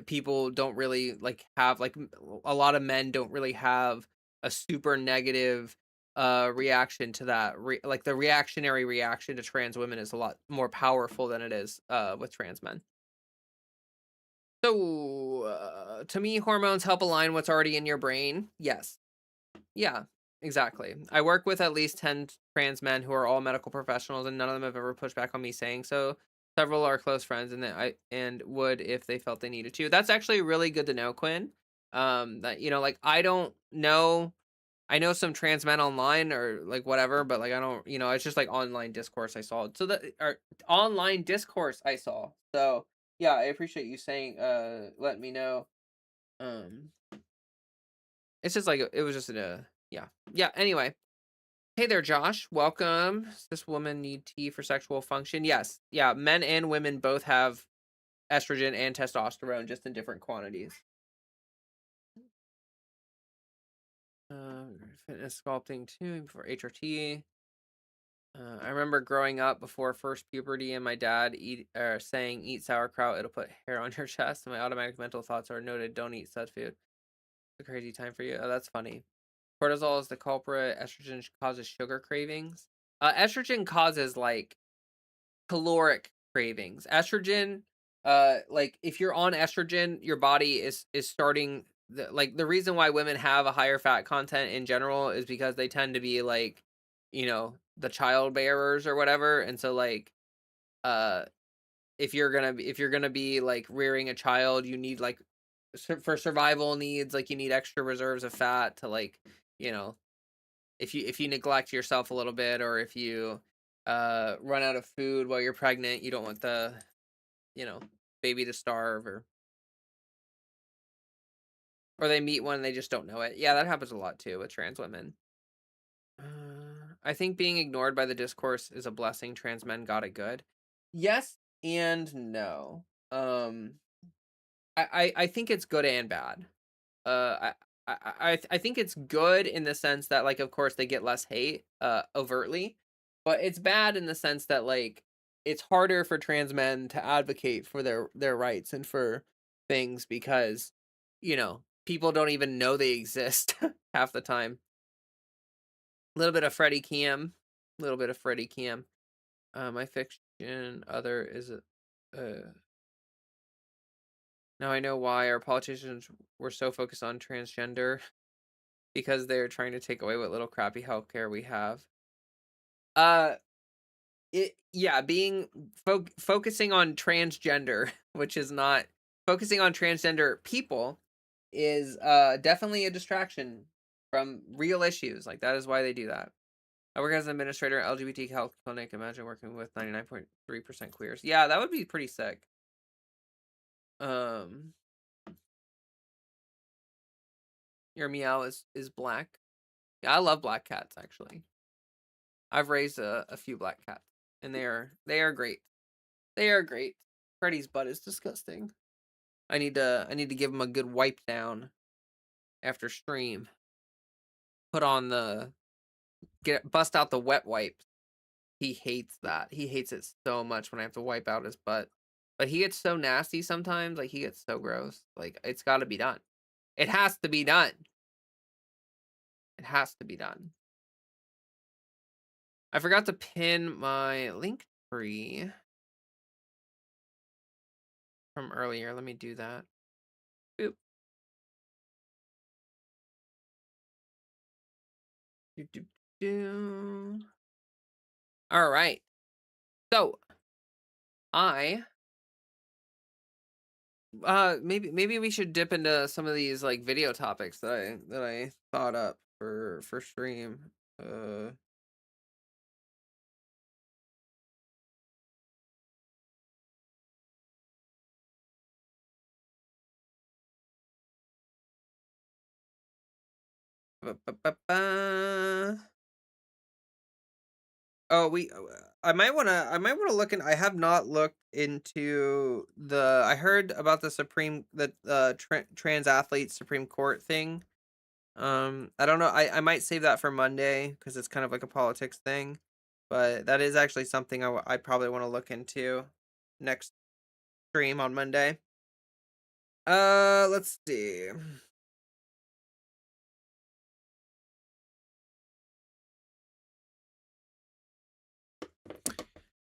people don't really like have like a lot of men don't really have a super negative reaction to that. Like the reactionary reaction to trans women is a lot more powerful than it is with trans men. So, to me, hormones help align what's already in your brain. Yes. Yeah, exactly. I work with at least 10 trans men who are all medical professionals, and none of them have ever pushed back on me saying so. Several are close friends, and would if they felt they needed to. That's actually really good to know, Quinn. That like I know some trans men online, or like whatever, but like I don't, it's just like online discourse I saw. So that or online discourse I saw. So yeah, I appreciate you saying letting me know. Um it's just like it was just a yeah. Yeah, anyway. Hey there, Josh. Welcome. Does this woman need tea for sexual function? Yes. Yeah, men and women both have estrogen and testosterone, just in different quantities. Fitness sculpting too for HRT. I remember growing up before first puberty, and my dad saying, "Eat sauerkraut; it'll put hair on your chest." And my automatic mental thoughts are noted: "Don't eat such food." It's a crazy time for you. Oh, that's funny. Cortisol is the culprit. Estrogen causes sugar cravings. Estrogen causes like caloric cravings. Estrogen, like if you're on estrogen, your body is starting the reason why women have a higher fat content in general is because they tend to be like, the child bearers or whatever, and so like, uh, if you're gonna be like rearing a child, you need like for survival needs, like you need extra reserves of fat to like, you know, if you neglect yourself a little bit, or if you run out of food while you're pregnant, you don't want the you know baby to starve, or they meet one and they just don't know it. Yeah, that happens a lot too with trans women. I think being ignored by the discourse is a blessing. Trans men got it good. Yes and no. um I think it's good and bad. I think it's good in the sense that, like, of course, they get less hate overtly, but it's bad in the sense that, like, it's harder for trans men to advocate for their rights and for things because, people don't even know they exist half the time. A little bit of Freddie Kim, a little bit of Freddie Kim. My fiction other is now I know why our politicians were so focused on transgender because they're trying to take away what little crappy healthcare we have. Uh, being focusing on transgender, which is not focusing on transgender people, is definitely a distraction from real issues. Like that is why they do that. I work as an administrator at LGBT health clinic. Imagine working with 99.3% queers. Yeah, that would be pretty sick. Um, your meow is black. Yeah, I love black cats actually. I've raised a few black cats, and they are great. They are great. Freddy's butt is disgusting. I need to give him a good wipe down after stream. Put on the bust out the wet wipes. He hates that. He hates it so much when I have to wipe out his butt. But he gets so nasty sometimes. Like he gets so gross. Like it's got to be done. It has to be done. It has to be done. I forgot to pin my link tree from earlier. Let me do that. Boop. Do, do, do. All right. So I maybe we should dip into some of these like video topics that I thought up for stream. Uh Oh, I might wanna look in. I have not looked into I heard about the trans athlete Supreme Court thing. I don't know. I might save that for Monday because it's kind of like a politics thing, but that is actually something I probably want to look into next stream on Monday. Let's see.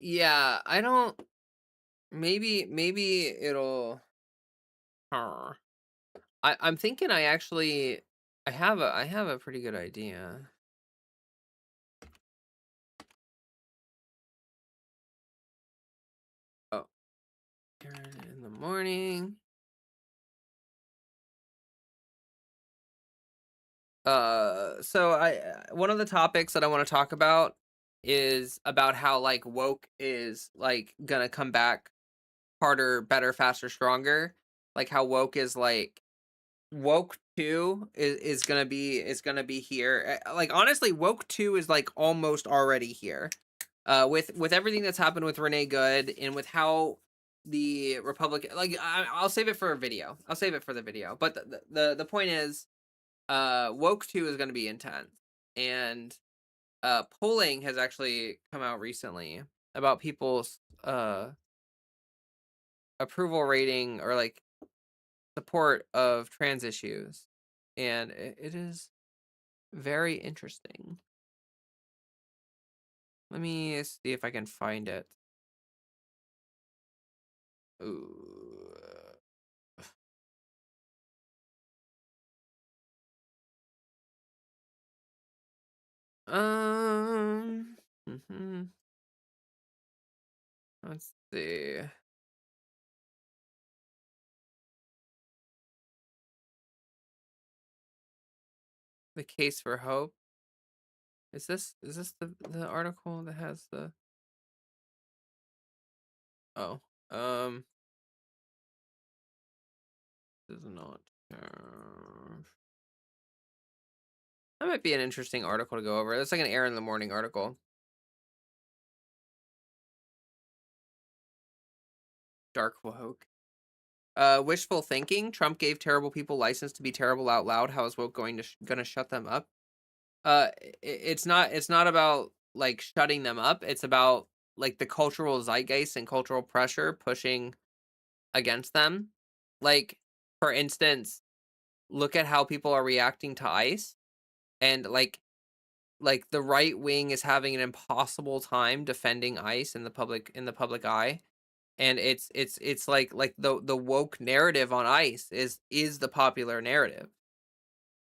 Yeah, I don't. Maybe it'll. Huh. I'm thinking I have a pretty good idea. Oh, in the morning. So one of the topics that I want to talk about is about how like woke is like gonna come back harder, better, faster, stronger. Like how woke is like woke 2 is gonna be here. Like honestly, woke 2 is like almost already here. With everything that's happened with Renee Good and with how the Republican I'll save it for a video. I'll save it for the video. But the point is woke 2 is going to be intense, and polling has actually come out recently about people's approval rating or like support of trans issues, and it is very interesting. Let me see if I can find it. Ooh. Mhm. Let's see. The case for hope. Is this the article that has the Oh. Does not. That might be an interesting article to go over. It's like an Air in the Morning article. Dark woke. Wishful thinking. Trump gave terrible people license to be terrible out loud. How is woke gonna shut them up? It's not about like shutting them up. It's about like the cultural zeitgeist and cultural pressure pushing against them. Like, for instance, look at how people are reacting to ICE, and like the right wing is having an impossible time defending ICE in the public eye. And it's like the woke narrative on ICE is the popular narrative.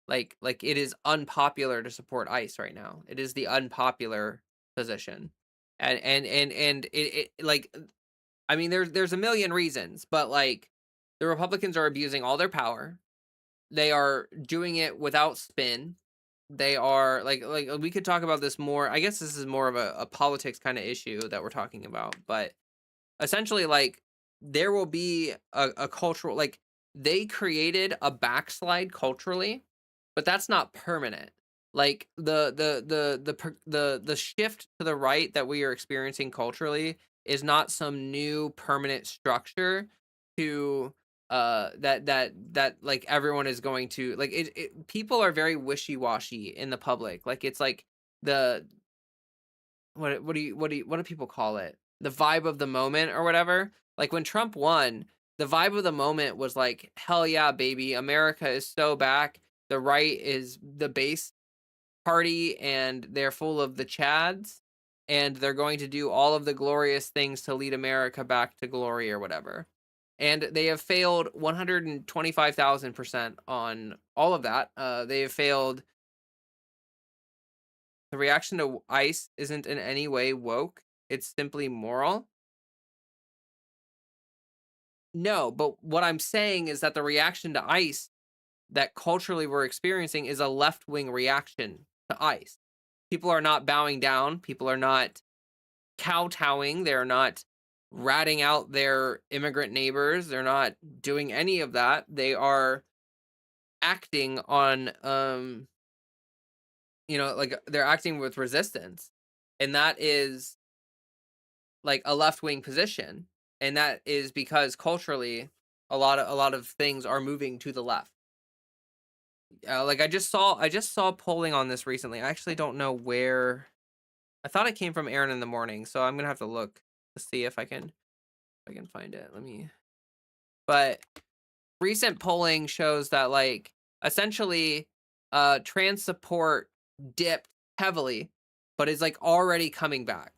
Like it is unpopular to support ICE right now. It is the unpopular position. And like, I mean, there's a million reasons, but like the Republicans are abusing all their power. They are doing it without spin. They are like we could talk about this more. I guess this is more of a politics kind of issue that we're talking about, but essentially, like, there will be a cultural, like, they created a backslide culturally, but that's not permanent. Like the shift to the right that we are experiencing culturally is not some new permanent structure to that like everyone is going to like people are very wishy-washy in the public. Like, it's like the what do people call it? The vibe of the moment or whatever. Like, when Trump won, the vibe of the moment was like, hell yeah, baby, America is so back. The right is the base party, and they're full of the chads, and they're going to do all of the glorious things to lead America back to glory or whatever. And they have failed 125,000% on all of that. They have failed. The reaction to ICE isn't in any way woke. It's simply moral. No, but what I'm saying is that the reaction to ICE that culturally we're experiencing is a left-wing reaction to ICE. People are not bowing down. People are not kowtowing. They're not ratting out their immigrant neighbors. They're not doing any of that. They are acting on, like, they're acting with resistance. And that is like a left-wing position. And that is because culturally a lot of things are moving to the left. Like, I just saw polling on this recently. I actually don't know where. I thought it came from Aaron in the morning, so I'm gonna have to look to see if I can find it. Let me. But recent polling shows that, like, essentially trans support dipped heavily, but is like already coming back.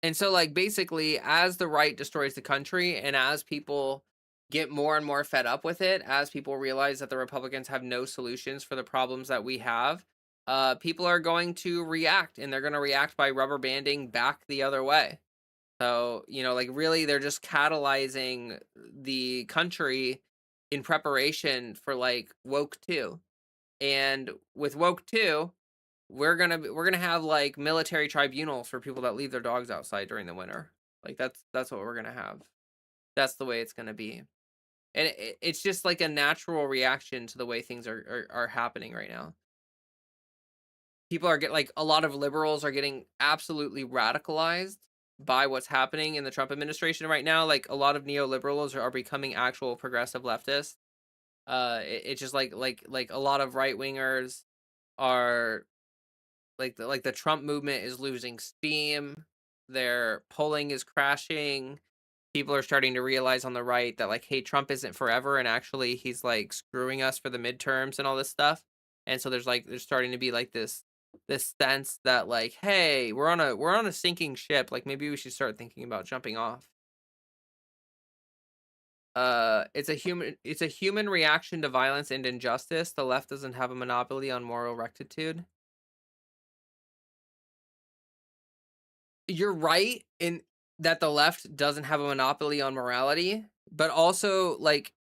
And so, like, basically, as the right destroys the country and as people get more and more fed up with it, as people realize that the Republicans have no solutions for the problems that we have, people are going to react, and they're going to react by rubber banding back the other way. So, like, really, they're just catalyzing the country in preparation for, like, woke 2. And with woke 2, we're gonna have, like, military tribunals for people that leave their dogs outside during the winter. Like, that's what we're gonna have. That's the way it's gonna be. And it's just like a natural reaction to the way things are happening right now. People are like, a lot of liberals are getting absolutely radicalized by what's happening in the Trump administration right now. Like, a lot of neoliberals are becoming actual progressive leftists. It's just like a lot of right wingers are like the Trump movement is losing steam. Their polling is crashing. People are starting to realize on the right that, like, hey, Trump isn't forever, and actually he's like screwing us for the midterms and all this stuff. And so there's starting to be like this sense that, like, hey, we're on a sinking ship. Like, maybe we should start thinking about jumping off. It's a human reaction to violence and injustice. The left doesn't have a monopoly on moral rectitude. You're right in that the left doesn't have a monopoly on morality, but also, like,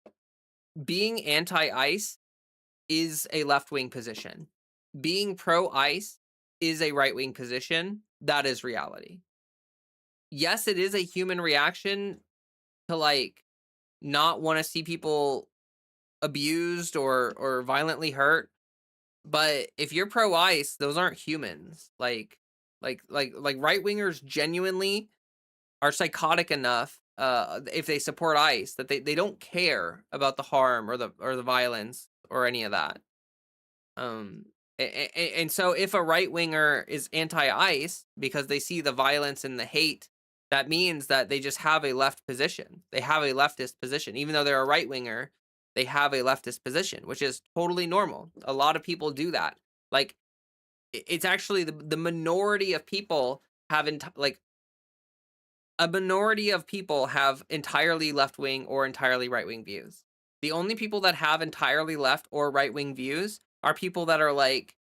being anti-ICE is a left-wing position. Being pro-ICE is a right-wing position. That is reality. Yes, it is a human reaction to, like, not want to see people abused or violently hurt, but if you're pro-ICE, those aren't humans. Like, Like right wingers genuinely are psychotic enough, if they support ICE, that they don't care about the harm or the violence or any of that. Um, and so if a right winger is anti-ICE because they see the violence and the hate, that means that they just have a left position. They have a leftist position, even though they're a right winger. They have a leftist position, which is totally normal. A lot of people do that. Like it's actually the minority of people have like a minority of people have entirely left wing or entirely right wing views. The only people that have entirely left or right wing views are people that are like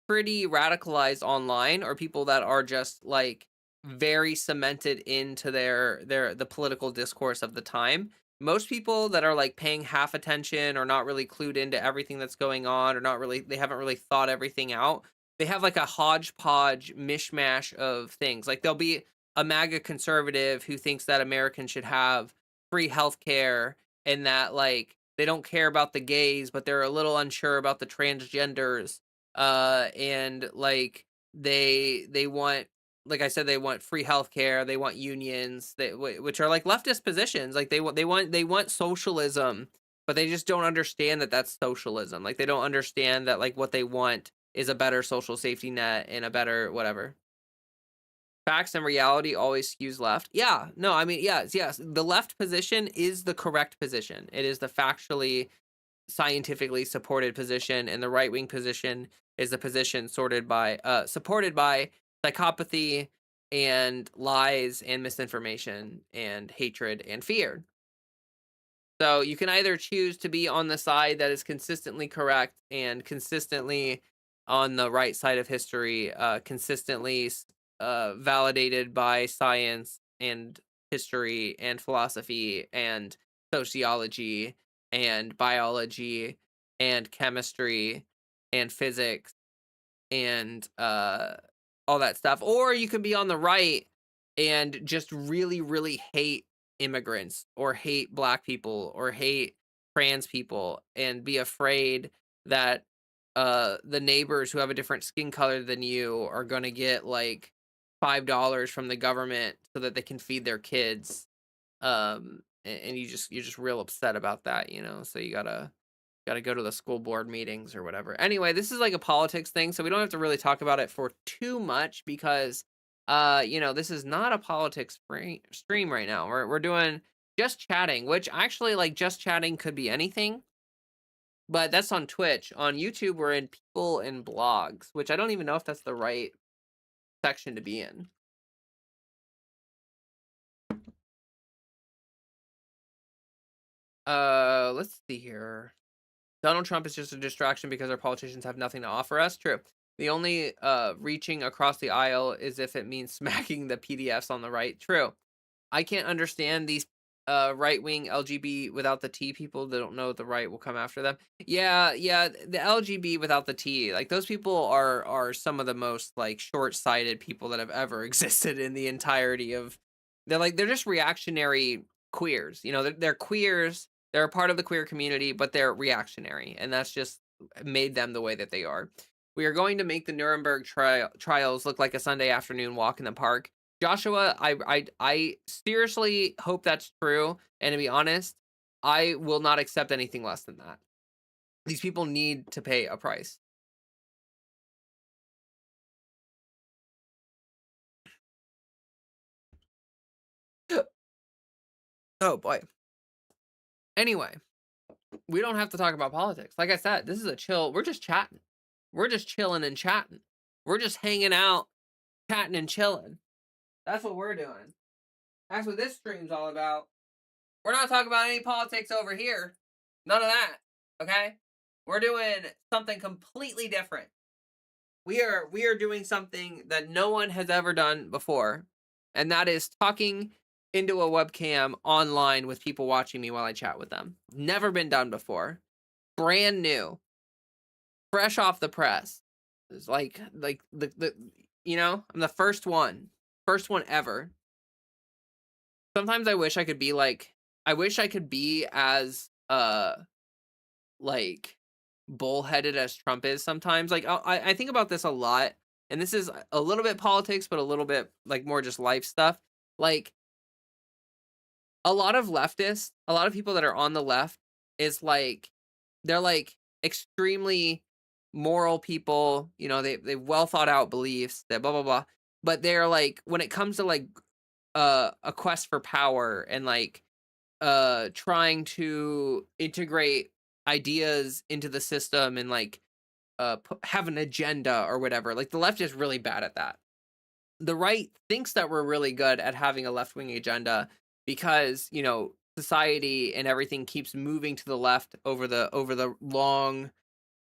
pretty radicalized online, or people that are just like very cemented into the political discourse of the time. Most people that are like paying half attention or not really clued into everything that's going on, or not really, they haven't really thought everything out. They have like a hodgepodge mishmash of things. Like there'll be a MAGA conservative who thinks that Americans should have free healthcare, and that like they don't care about the gays, but they're a little unsure about the transgenders, and like they want, like I said, they want free healthcare, they want unions, which are like leftist positions. Like they want socialism, but they just don't understand that that's socialism. Like they don't understand that like what they want is a better social safety net and a better whatever. Facts and reality always skews left. Yeah, no, I mean, yes. The left position is the correct position. It is the factually, scientifically supported position, and the right wing position is the position supported by psychopathy and lies and misinformation and hatred and fear. So you can either choose to be on the side that is consistently correct and consistently on the right side of history, consistently validated by science and history and philosophy and sociology and biology and chemistry and physics and all that stuff. Or you can be on the right and just really, really hate immigrants or hate black people or hate trans people and be afraid that the neighbors who have a different skin color than you are going to get like $5 from the government so that they can feed their kids. And you're just real upset about that, so you gotta go to the school board meetings or whatever. Anyway, this is like a politics thing, so we don't have to really talk about it for too much, because this is not a politics stream right now. We're doing just chatting, which actually, like, just chatting could be anything, but that's on Twitch. On YouTube, we're in people and blogs, which I don't even know if that's the right section to be in. Let's see here. Donald Trump is just a distraction because our politicians have nothing to offer us. True. The only reaching across the aisle is if it means smacking the PDFs on the right. True. I can't understand these right-wing LGB without the T people that don't know the right will come after them. Yeah, the LGB without the T, like those people are some of the most like short-sighted people that have ever existed in the entirety of. They're just reactionary queers. They're queers. They're a part of the queer community, but they're reactionary, and that's just made them the way that they are. We are going to make the Nuremberg trials look like a Sunday afternoon walk in the park. Joshua, I seriously hope that's true, and to be honest, I will not accept anything less than that. These people need to pay a price. Oh boy. Anyway, we don't have to talk about politics. Like I said, this is a chill. We're just chatting. We're just chilling and chatting. We're just hanging out, chatting and chilling. That's what we're doing. That's what this stream's all about. We're not talking about any politics over here. None of that. Okay? We're doing something completely different. We are doing something that no one has ever done before, and that is talking into a webcam online with people watching me while I chat with them. Never been done before. Brand new. Fresh off the press. It's like the I'm the first one. First one ever. Sometimes I wish I could be as like bullheaded as Trump is sometimes. Like I think about this a lot. and this is a little bit politics, but a little bit like more just life stuff. Like a lot of leftists, a lot of people that are on the left is like they're like extremely moral people, you know, they well thought out beliefs, that blah blah blah. But they're like when it comes to like a quest for power and like trying to integrate ideas into the system and like have an agenda or whatever. Like the left is really bad at that. The right thinks that we're really good at having a left-wing agenda because, you know, society and everything keeps moving to the left over the long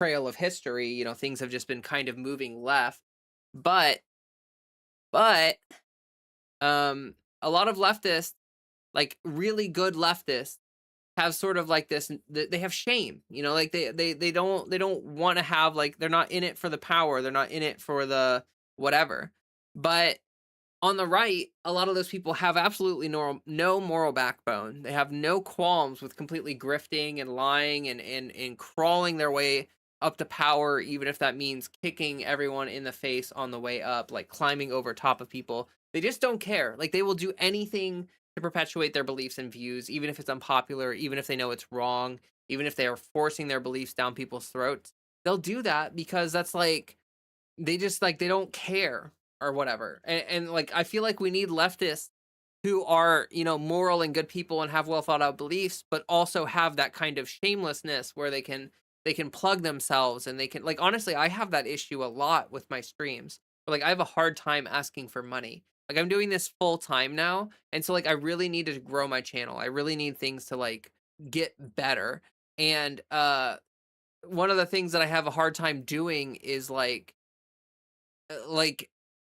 trail of history. You know, things have just been kind of moving left. But but a lot of leftists, like really good leftists, have sort of like this they have shame, you know, like they don't want to have like they're not in it for the power, they're not in it for the whatever. But on the right, a lot of those people have absolutely no moral backbone. They have no qualms with completely grifting and lying and crawling their way up to power, even if that means kicking everyone in the face on the way up, like climbing over top of people. They just don't care. Like they will do anything to perpetuate their beliefs and views, even if it's unpopular, even if they know it's wrong, even if they are forcing their beliefs down people's throats. They'll do that because that's like they just like they don't care or whatever. And like I feel like we need leftists who are, you know, moral and good people and have well thought out beliefs, but also have that kind of shamelessness where they can plug themselves and they can like honestly, I have that issue a lot with my streams. Like I have a hard time asking for money. Like I'm doing this full time now, and so like I really need to grow my channel. I really need things to like get better. And one of the things that I have a hard time doing is like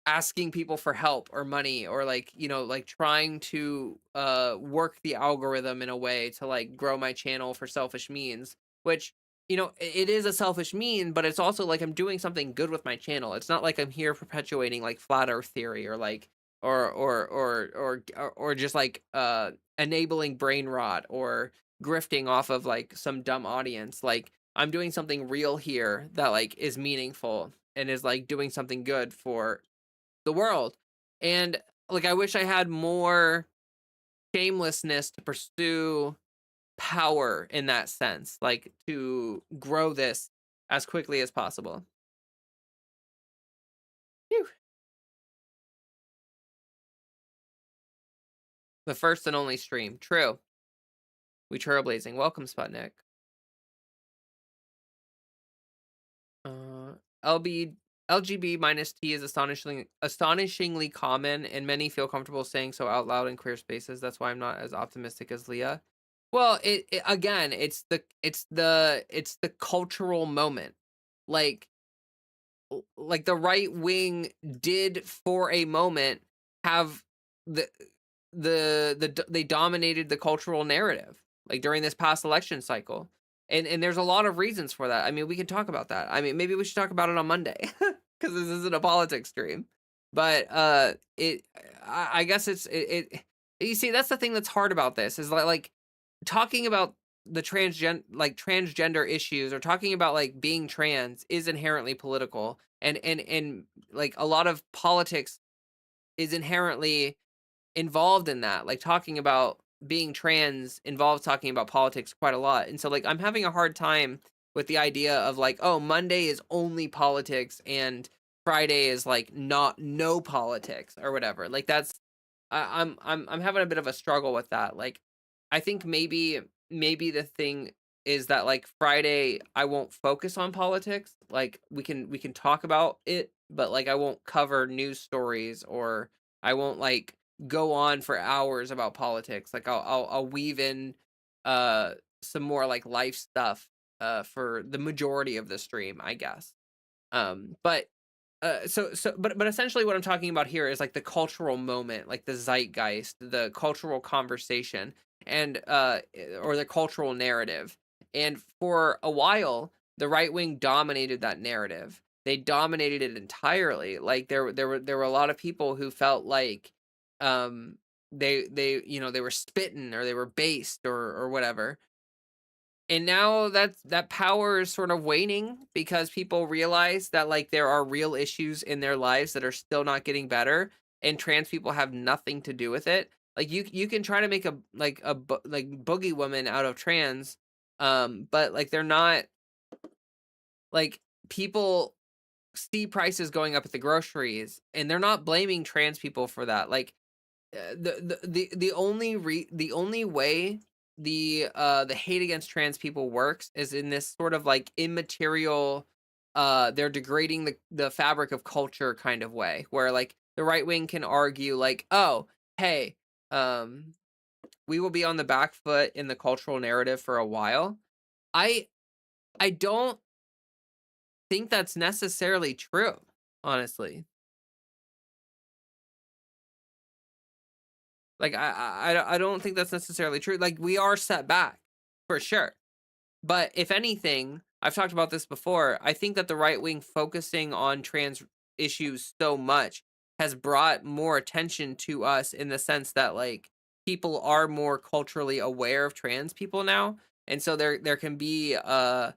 asking people for help or money or like, you know, like trying to work the algorithm in a way to like grow my channel for selfish means, which, you know, it is a selfish mean, but it's also like I'm doing something good with my channel. It's not like I'm here perpetuating like flat earth theory or like or just like enabling brain rot or grifting off of like some dumb audience. Like I'm doing something real here that like is meaningful and is like doing something good for the world. And like I wish I had more shamelessness to pursue power in that sense, like to grow this as quickly as possible. Phew. The first and only stream. True. We trailblazing. Welcome, Sputnik. Uh, LB LGB minus T is astonishingly common, and many feel comfortable saying so out loud in queer spaces. That's why I'm not as optimistic as Leah. Well, it again, it's the cultural moment. Like like the right wing did for a moment have the they dominated the cultural narrative like during this past election cycle, and there's a lot of reasons for that. I mean, we can talk about that. I mean, maybe we should talk about it on Monday because this isn't a politics stream. But I guess you see, that's the thing that's hard about this is like talking about the transgender issues or talking about like being trans is inherently political, and like a lot of politics is inherently involved in that. Like talking about being trans involves talking about politics quite a lot. And so like I'm having a hard time with the idea of like, oh, Monday is only politics and Friday is like not no politics or whatever. Like that's I'm having a bit of a struggle with that. Like I think maybe the thing is that like Friday I won't focus on politics. Like we can talk about it, but like I won't cover news stories or I won't like go on for hours about politics. Like I'll weave in uh some more like life stuff for the majority of the stream, I guess. But but essentially what I'm talking about here is like the cultural moment, like the zeitgeist, the cultural conversation, and or the cultural narrative. And for a while, the right wing dominated that narrative. They dominated it entirely. Like there were a lot of people who felt like they you know they were spitting or they were based or whatever. And now that power is sort of waning because people realize that like there are real issues in their lives that are still not getting better, and trans people have nothing to do with it. Like you can try to make a like boogie woman out of trans, but like they're not like people see prices going up at the groceries and they're not blaming trans people for that. Like the only way the hate against trans people works is in this sort of like immaterial, they're degrading the fabric of culture kind of way, where like the right wing can argue like, oh, hey, um we will be on the back foot in the cultural narrative for a while. I i don't think that's necessarily true, honestly. Like I don't think that's necessarily true. Like we are set back for sure. But if anything, I've talked about this before. I think that the right wing focusing on trans issues so much has brought more attention to us in the sense that like people are more culturally aware of trans people now. And so there can be uh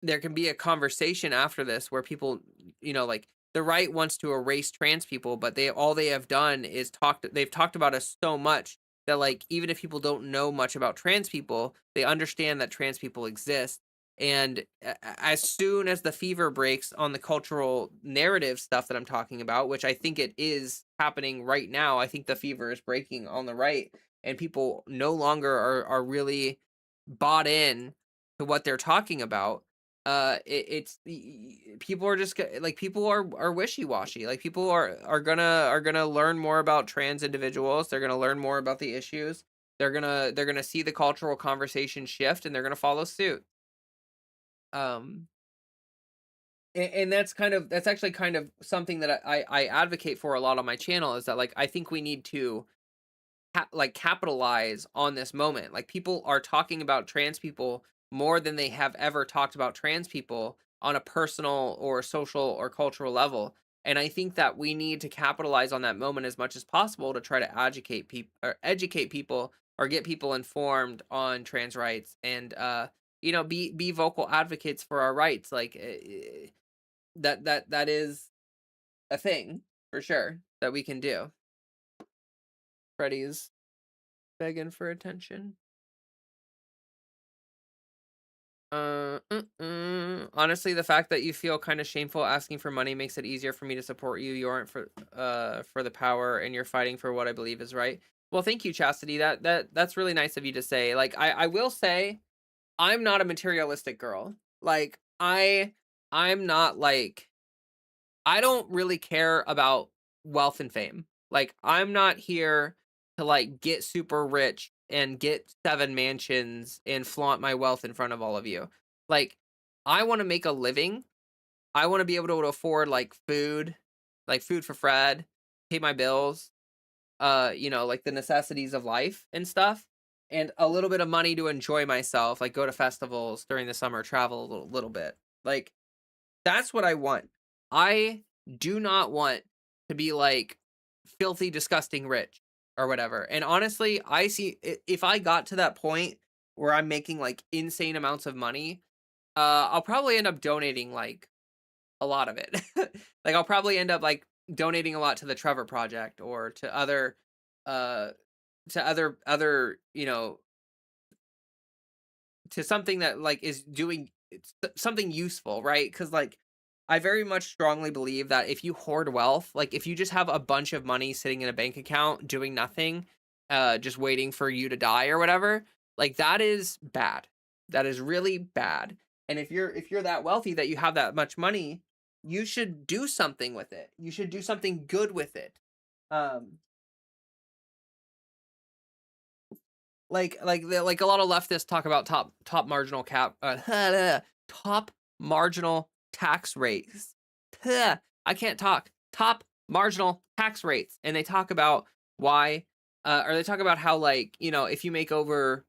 there can be a conversation after this where people, like the right wants to erase trans people, but they have done is they've talked about us so much that like even if people don't know much about trans people, they understand that trans people exist. And as soon as the fever breaks on the cultural narrative stuff that I'm talking about, which I think it is happening right now, I think the fever is breaking on the right, and people no longer are really bought in to what they're talking about. People are just like people are wishy-washy. Like people are gonna learn more about trans individuals, they're gonna learn more about the issues, they're gonna see the cultural conversation shift, and they're gonna follow suit. um and that's actually kind of something that I advocate for a lot on my channel, is that like I think we need to like capitalize on this moment. Like people are talking about trans people more than they have ever talked about trans people on a personal or social or cultural level. And I think that we need to capitalize on that moment as much as possible to try to educate people or get people informed on trans rights, and be vocal advocates for our rights. Like that is a thing for sure that we can do. Freddie's begging for attention. Honestly, the fact that you feel kind of shameful asking for money makes it easier for me to support you. You aren't for the power, and you're fighting for what I believe is right. Well, thank you, Chastity. That's really nice of you to say. Like I will say I'm not a materialistic girl. Like I'm not like I don't really care about wealth and fame. Like, I'm not here to like get super rich and get 7 mansions and flaunt my wealth in front of all of you. Like, I want to make a living. I want to be able to afford like food for Fred, pay my bills, like the necessities of life and stuff, and a little bit of money to enjoy myself, like go to festivals during the summer, travel a little bit. Like, that's what I want. I do not want to be like filthy, disgusting rich or whatever. And honestly, if I got to that point where I'm making like insane amounts of money, I'll probably end up donating like a lot of it. Like I'll probably end up like donating a lot to the Trevor Project or uh to other to something that like is doing something useful, right? Because like I very much strongly believe that if you hoard wealth, like if you just have a bunch of money sitting in a bank account doing nothing, just waiting for you to die or whatever, like that is bad. That is really bad. And if you're that wealthy that you have that much money, you should do something with it. You should do something good with it. Um, like a lot of leftists talk about top marginal top marginal tax rates. I can't talk. Top marginal tax rates, and they talk about why, or they talk about how like if you make over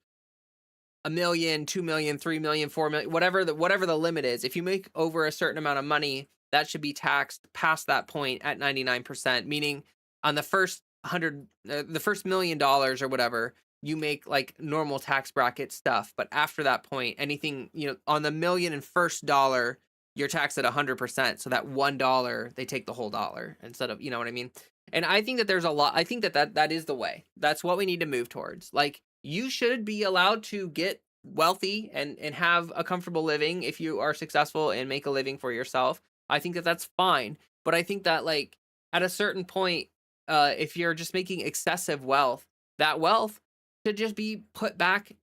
1 million, 2 million, 3 million, 4 million, whatever the limit is, if you make over a certain amount of money, that should be taxed past that point at 99%. Meaning, on the first $100, the first $1 million or whatever, you make like normal tax bracket stuff. But after that point, anything, on the million and first dollar, you're taxed at 100%. So that $1, they take the whole dollar instead of, you know what I mean? And I think that there's a lot, I think that is the way. That's what we need to move towards. Like, you should be allowed to get wealthy and have a comfortable living if you are successful and make a living for yourself. I think that that's fine. But I think that, like, at a certain point, if you're just making excessive wealth, that wealth should just be put back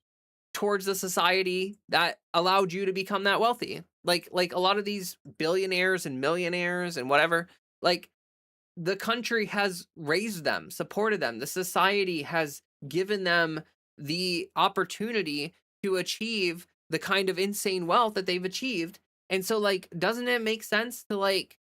towards the society that allowed you to become that wealthy. Like a lot of these billionaires and millionaires and whatever, like, the country has raised them, supported them. The society has given them the opportunity to achieve the kind of insane wealth that they've achieved. And so, like, doesn't it make sense to, like,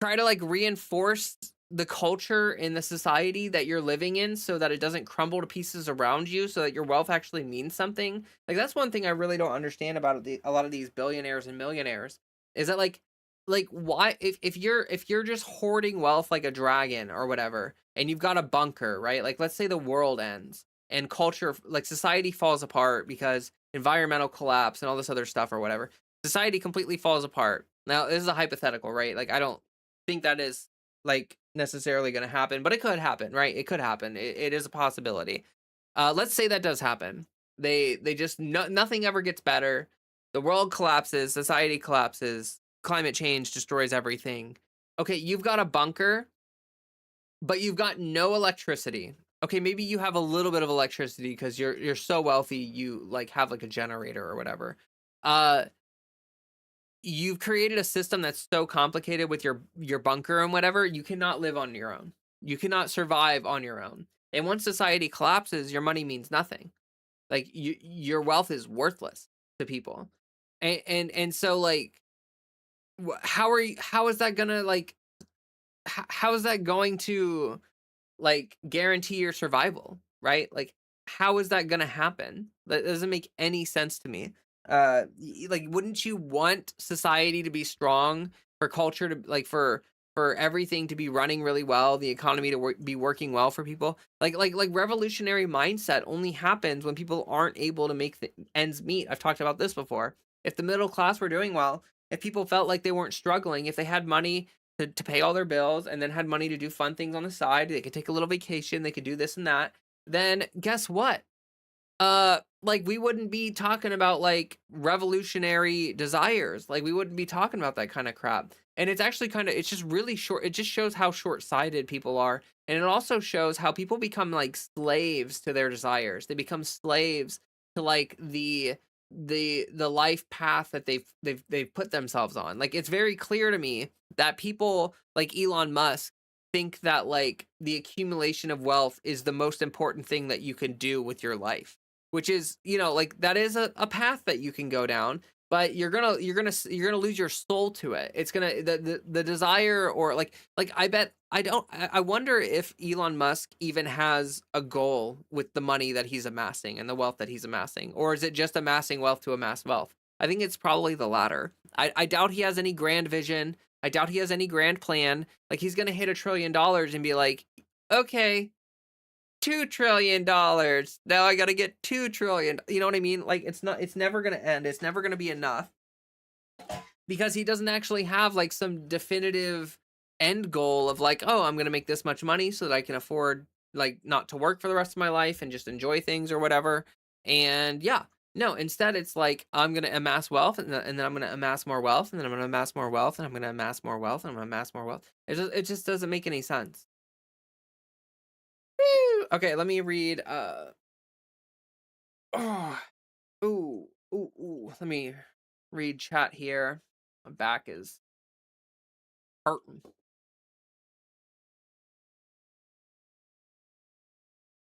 try to, like, reinforce the culture in the society that you're living in so that it doesn't crumble to pieces around you, so that your wealth actually means something? Like, that's one thing I really don't understand about a lot of these billionaires and millionaires, is that, like, why, if you're just hoarding wealth like a dragon or whatever, and you've got a bunker, right? Like, let's say the world ends and culture, like, society falls apart because environmental collapse and all this other stuff or whatever. Society completely falls apart. Now, this is a hypothetical, right? Like, I don't think that is, like, necessarily going to happen, but it could happen, right? It could happen. It is a possibility. Let's say that does happen. They just, nothing ever gets better. The world collapses, society collapses, climate change destroys everything. Okay, you've got a bunker, but you've got no electricity. Okay, maybe you have a little bit of electricity because you're so wealthy, you, like, have like a generator or whatever. Uh you've created a system that's so complicated with your bunker and whatever, you cannot live on your own. You cannot survive on your own. And once society collapses, your money means nothing. Like, your wealth is worthless to people. And so, like, how is that gonna, like, how is that going to, like, guarantee your survival, right? Like, how is that gonna happen? That doesn't make any sense to me. Like, wouldn't you want society to be strong, for culture to, like, for everything to be running really well, the economy to be working well for people? Like revolutionary mindset only happens when people aren't able to make the ends meet. I've talked about this before. If the middle class were doing well, if people felt like they weren't struggling, if they had money to pay all their bills and then had money to do fun things on the side, they could take a little vacation, they could do this and that, then guess what? Like, we wouldn't be talking about, like, revolutionary desires. Like, we wouldn't be talking about that kind of crap. And it's actually kind of, it's just really short. It just shows how short-sighted people are. And it also shows how people become, like, slaves to their desires. They become slaves to, like, the life path that they've put themselves on. Like, it's very clear to me that people like Elon Musk think that, like, the accumulation of wealth is the most important thing that you can do with your life, which is, like, that is a path that you can go down, but you're gonna lose your soul to it. It's gonna, the desire, or like I wonder if Elon Musk even has a goal with the money that he's amassing and the wealth that he's amassing, or is it just amassing wealth to amass wealth? I think it's probably the latter. I doubt he has any grand vision. I doubt he has any grand plan. Like, he's gonna hit $1 trillion and be like, okay, $2 trillion. Now I gotta get 2 trillion. You know what I mean? Like, it's never gonna end. It's never gonna be enough, because he doesn't actually have, like, some definitive end goal of, like, oh, I'm gonna make this much money so that I can afford, like, not to work for the rest of my life and just enjoy things or whatever. And yeah, no, instead it's like, I'm gonna amass wealth, and then I'm gonna amass more wealth, and then I'm gonna amass more wealth, and I'm gonna amass more wealth, and I'm gonna amass more wealth. It just doesn't make any sense. Woo! Okay, let me read. Oh, ooh. Let me read chat here. My back is hurting.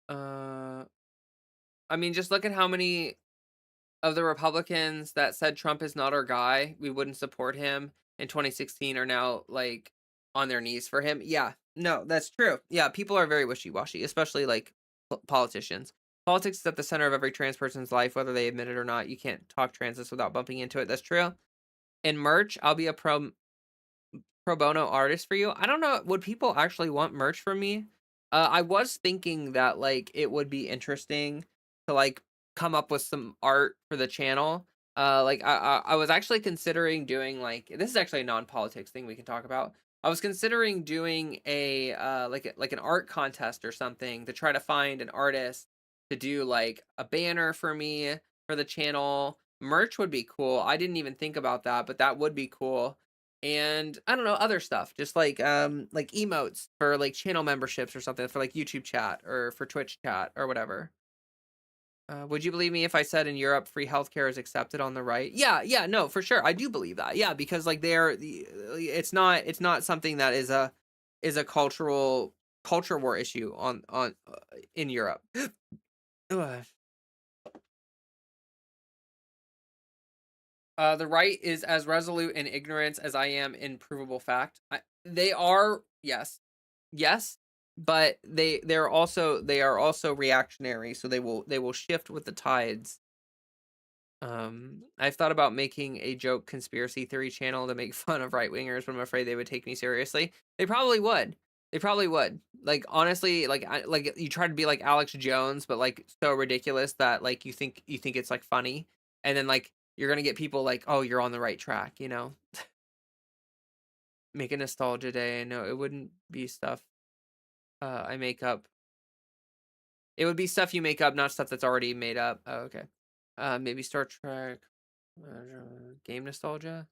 Uh, I mean, just look at how many of the Republicans that said Trump is not our guy, we wouldn't support him in 2016, are now, like, on their knees for him. Yeah, no, that's true. Yeah, people are very wishy-washy, especially, like, politicians. Politics is at the center of every trans person's life, whether they admit it or not. You can't talk transness without bumping into it. That's true. In merch, I'll be a pro bono artist for you. I don't know. Would people actually want merch from me? I was thinking that, like, it would be interesting to, like, come up with some art for the channel. Like, I was actually considering doing, like, this is actually a non-politics thing we can talk about. I was considering doing a, like an art contest or something to try to find an artist to do, like, a banner for me for the channel. Merch would be cool. I didn't even think about that, but that would be cool. And I don't know, other stuff, just like emotes for like channel memberships or something for like YouTube chat or for Twitch chat or whatever. Would you believe me if I said in Europe free healthcare is accepted on the right? Yeah, yeah, no, for sure. I do believe that. Yeah, because like it's not something that is a culture war issue on in Europe. Ugh. The right is as resolute in ignorance as I am in provable fact. They are, yes, yes, but they are also reactionary, so they will shift with the tides. I've thought about making a joke conspiracy theory channel to make fun of right wingers, but I'm afraid they would take me seriously. They probably would. They probably would. Like honestly, like you try to be like Alex Jones, but like so ridiculous that like you think it's like funny, and then like you're gonna get people like, oh, you're on the right track, you know. Make a nostalgia day. No, it wouldn't be stuff I make up. It would be stuff you make up, not stuff that's already made up. Oh, okay. Maybe Star Trek, game nostalgia.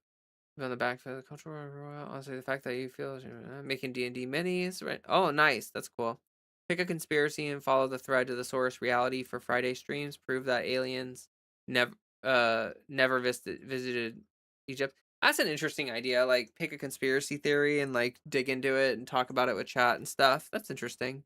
On the back for the cultural royale. Honestly, the fact that you feel making D&D minis, right? Oh, nice. That's cool. Pick a conspiracy and follow the thread to the source reality for Friday streams. Prove that aliens never never visited Egypt. That's an interesting idea. Like pick a conspiracy theory and like dig into it and talk about it with chat and stuff. That's interesting.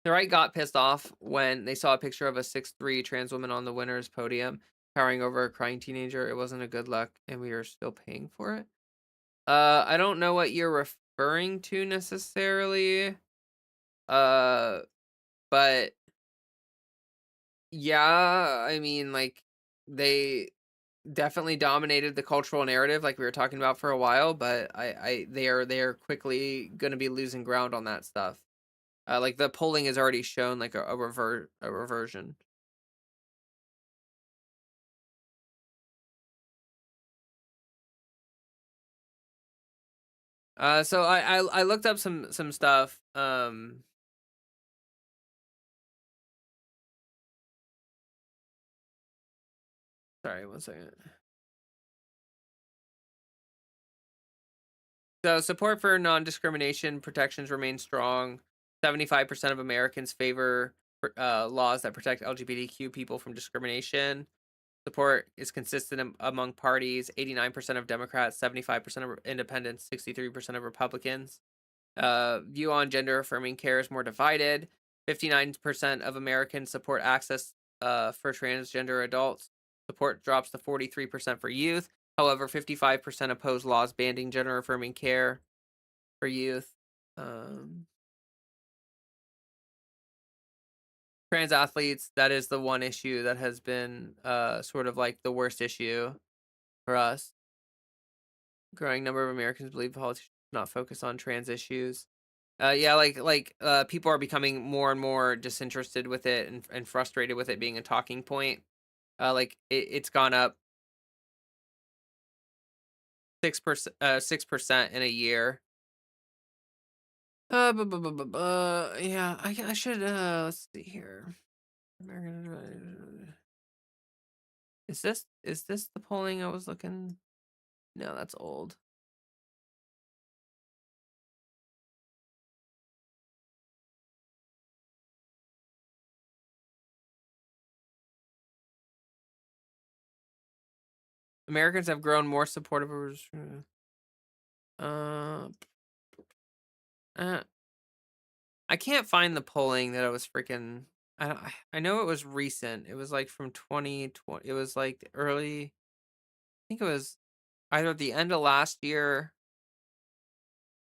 The right got pissed off when they saw a picture of a 6'3" trans woman on the winner's podium towering over a crying teenager. It wasn't a good look, and we are still paying for it. I don't know what you're referring to necessarily. Uh, but yeah, I mean, like they definitely dominated the cultural narrative, like we were talking about for a while. But they are quickly going to be losing ground on that stuff. Like the polling has already shown like a reversion. So I looked up some stuff. Sorry, one second. So support for non-discrimination protections remains strong. 75% of Americans favor laws that protect LGBTQ people from discrimination. Support is consistent among parties. 89% of Democrats, 75% of independents, 63% of Republicans. View on gender affirming care is more divided. 59% of Americans support access for transgender adults. Support drops to 43% for youth. However, 55% oppose laws banning gender affirming care for youth. Um, Trans athletes, that is the one issue that has been sort of like the worst issue for us. Growing number of Americans believe politicians should not focus on trans issues. Yeah, people are becoming more and more disinterested with it and frustrated with it being a talking point. Like it's gone up 6% in a year. Yeah, I should let's see here. Is this the polling I was looking? No, that's old. Americans have grown more supportive of uh, uh I can't find the polling that I was freaking. I know it was recent. It was like from 2020. It was like early. I think it was either the end of last year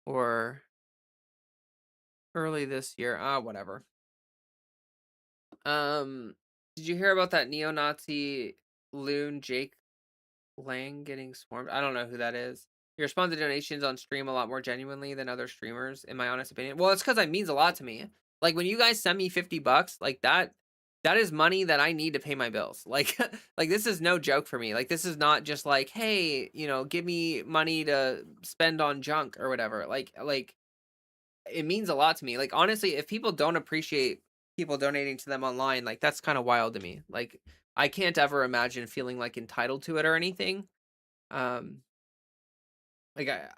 or early this year. Whatever. Did you hear about that neo-Nazi loon Jake Lang getting swarmed? I don't know who that is. You respond to donations on stream a lot more genuinely than other streamers, in my honest opinion. Well, it's because it means a lot to me. Like when you guys send me $50, like that is money that I need to pay my bills. Like like this is no joke for me. Like this is not just like, hey, give me money to spend on junk or whatever. Like it means a lot to me. Like honestly, if people don't appreciate people donating to them online, like that's kind of wild to me. Like I can't ever imagine feeling like entitled to it or anything. Um like I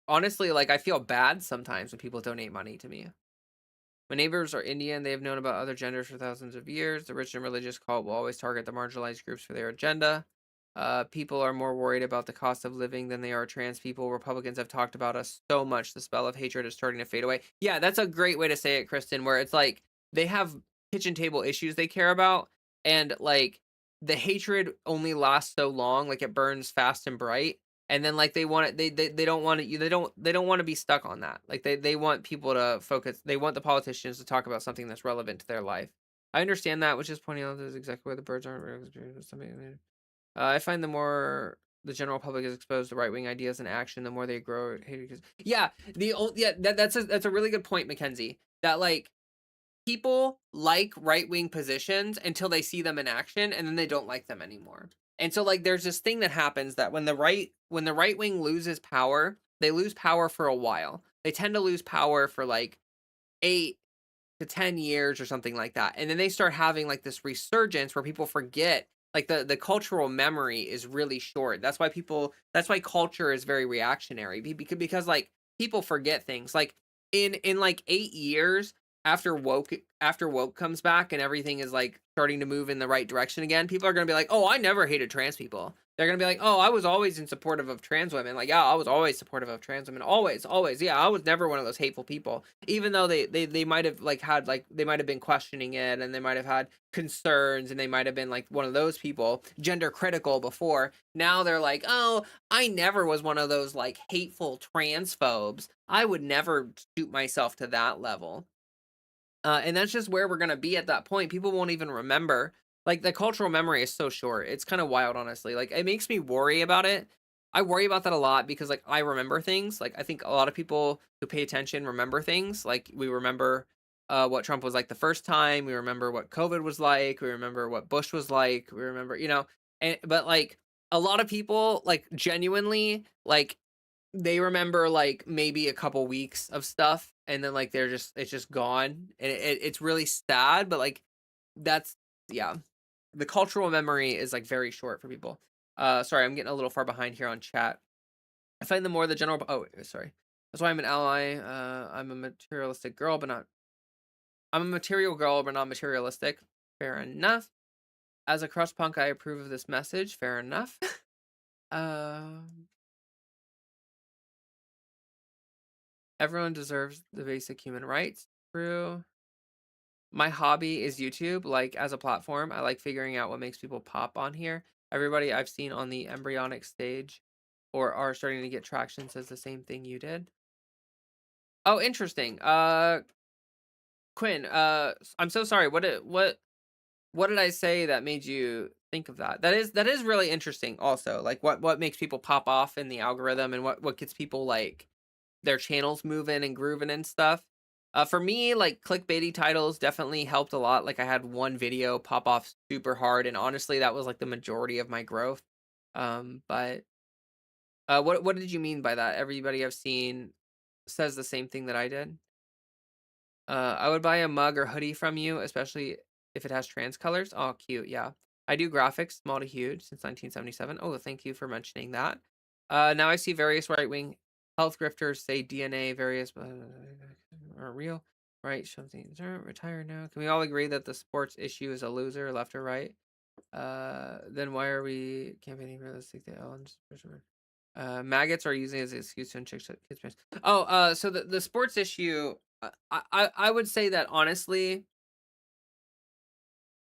honestly, like I feel bad sometimes when people donate money to me. My neighbors are Indian. They have known about other genders for thousands of years. The rich and religious cult will always target the marginalized groups for their agenda. People are more worried about the cost of living than they are trans people. Republicans have talked about us so much. The spell of hatred is starting to fade away. Yeah, that's a great way to say it, Kristen, where it's like they have kitchen table issues they care about. And like the hatred only lasts so long. Like it burns fast and bright, and then like they want it, they don't want it, they don't want to be stuck on that. Like they want people to focus, they want the politicians to talk about something that's relevant to their life. I understand that, which is pointing out that is exactly where the birds aren't something. I find the more the general public is exposed to right-wing ideas and action, the more they grow hatred. Yeah, that's a really good point, Mackenzie, that like people like right-wing positions until they see them in action, and then they don't like them anymore. And so like there's this thing that happens that when the right wing loses power, they lose power for a while. They tend to lose power for like 8 to 10 years or something like that. And then they start having like this resurgence where people forget, like the cultural memory is really short. That's why culture is very reactionary, because like people forget things. Like in like 8 years after woke comes back and everything is like starting to move in the right direction again, people are going to be like, oh, I never hated trans people. They're going to be like, oh, I was always in supportive of trans women. Like, yeah, I was always supportive of trans women. Always. Yeah, I was never one of those hateful people. Even though they might have like had like they might have been questioning it, and they might have had concerns, and they might have been like one of those people, gender critical before. Now they're like, oh, I never was one of those like hateful transphobes. I would never shoot myself to that level. And that's just where we're gonna be at that point. People won't even remember. Like the cultural memory is so short. It's kind of wild, honestly. Like it makes me worry about it. I worry about that a lot because like I remember things. Like I think a lot of people who pay attention remember things. Like we remember what Trump was like the first time. We remember what COVID was like. We remember what Bush was like. We remember, but like a lot of people like genuinely like they remember like maybe a couple weeks of stuff, and then like it's just gone, and it's really sad, but like that's yeah, the cultural memory is like very short for people. Sorry, I'm getting a little far behind here on chat. I find the more the general, oh sorry, that's why I'm an ally. I'm a materialistic girl but not I'm a material girl but not materialistic. Fair enough. As a crust punk, I approve of this message. Fair enough. um Everyone deserves the basic human rights. True. My hobby is YouTube. Like as a platform, I like figuring out what makes people pop on here. Everybody I've seen on the embryonic stage or are starting to get traction says the same thing you did. Oh, interesting. Quinn, I'm so sorry. What did I say that made you think of that? That is really interesting also. Like what makes people pop off in the algorithm, and what gets people like their channels moving and grooving and stuff. For me, like clickbaity titles definitely helped a lot. Like I had one video pop off super hard, and honestly, that was like the majority of my growth. But what did you mean by that? Everybody I've seen says the same thing that I did. I would buy a mug or hoodie from you, especially if it has trans colors. Oh, cute. Yeah. I do graphics, small to huge, since 1977. Oh, thank you for mentioning that. Now I see various right-wing health grifters say DNA, various are real. Right, something retire now. Can we all agree that the sports issue is a loser, left or right? Then why are we campaigning for this? Take the L and maggots are using it as an excuse to inject kids' parents. Oh, so the sports issue, I would say that honestly,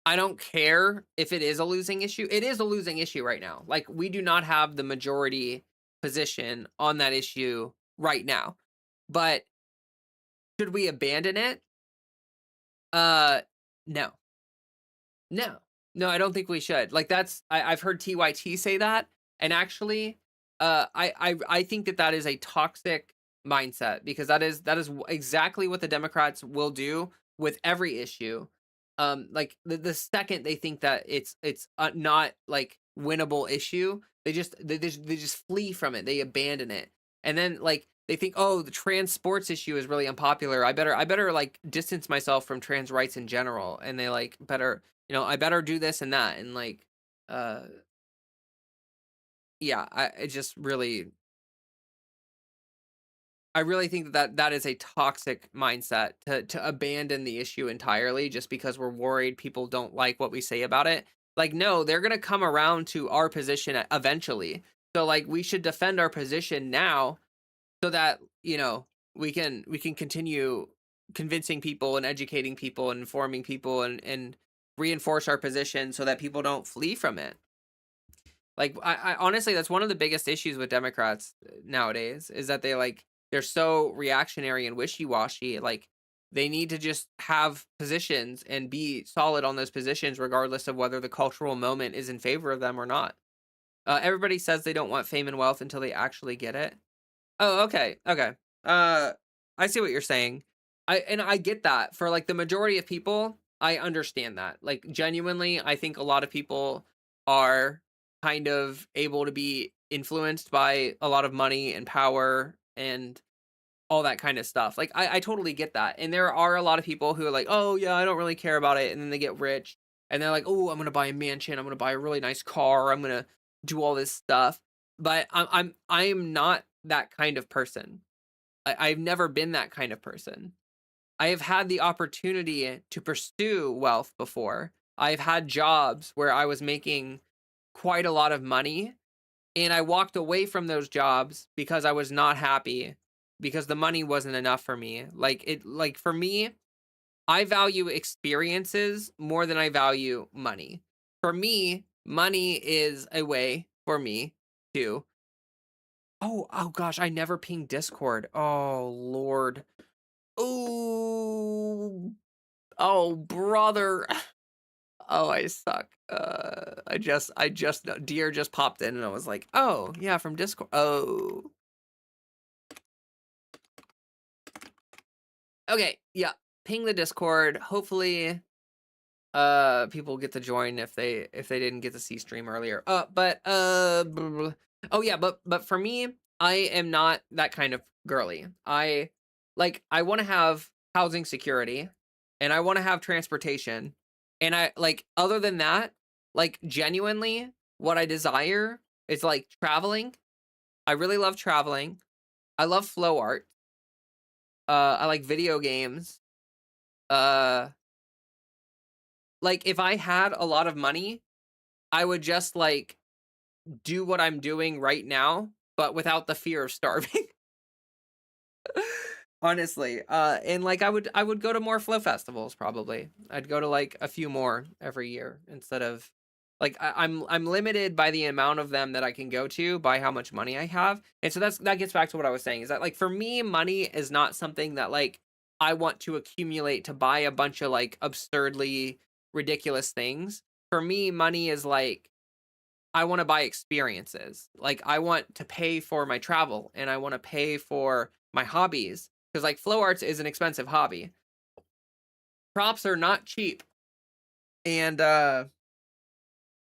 I don't care if it is a losing issue. It is a losing issue right now. Like we do not have the majority position on that issue right now. But should we abandon it? No. No. No, I don't think we should. Like I've heard TYT say that, and actually I think that that is a toxic mindset, because that is exactly what the Democrats will do with every issue. Like the second they think that it's not like winnable issue, they just flee from it. They abandon it, and then like they think, oh, the trans sports issue is really unpopular. I better like distance myself from trans rights in general, and they like better, I better do this and that, and like uh yeah, it just really, I really think that is a toxic mindset to abandon the issue entirely just because we're worried people don't like what we say about it. Like, no, they're gonna come around to our position eventually. So like we should defend our position now so that, we can continue convincing people and educating people and informing people and reinforce our position so that people don't flee from it. Like I honestly, that's one of the biggest issues with Democrats nowadays, is that they're so reactionary and wishy-washy. Like they need to just have positions and be solid on those positions regardless of whether the cultural moment is in favor of them or not. Everybody says they don't want fame and wealth until they actually get it. Oh, okay, okay. Uh, I see what you're saying. I get that. For like the majority of people, I understand that. Like genuinely, I think a lot of people are kind of able to be influenced by a lot of money and power and all that kind of stuff. Like I totally get that. And there are a lot of people who are like, "Oh, yeah, I don't really care about it." And then they get rich and they're like, "Oh, I'm going to buy a mansion. I'm going to buy a really nice car. I'm going to do all this stuff." But I am not that kind of person. I've never been that kind of person. I have had the opportunity to pursue wealth before. I've had jobs where I was making quite a lot of money, and I walked away from those jobs because I was not happy, because the money wasn't enough for me. Like for me, I value experiences more than I value money. For me, money is a way for me to, oh gosh, I never pinged Discord. Oh Lord. Oh, oh brother. Oh, I suck. I just deer just popped in and I was like, "Oh, yeah, from Discord." Oh. Okay, yeah. Ping the Discord. Hopefully people get to join if they didn't get to see stream earlier. But oh yeah, but for me, I am not that kind of girly. I want to have housing security and I want to have transportation. And I like, other than that, like genuinely what I desire is like traveling. I really love traveling. I love flow art. I like video games. Uh like if I had a lot of money, I would just like do what I'm doing right now, but without the fear of starving. Honestly. And like I would go to more flow festivals probably. I'd go to like a few more every year instead of like I'm limited by the amount of them that I can go to by how much money I have. And so that gets back to what I was saying, is that like for me, money is not something that like I want to accumulate to buy a bunch of like absurdly ridiculous things. For me, money is like I want to buy experiences. Like I want to pay for my travel and I want to pay for my hobbies, because like flow arts is an expensive hobby. Props are not cheap. And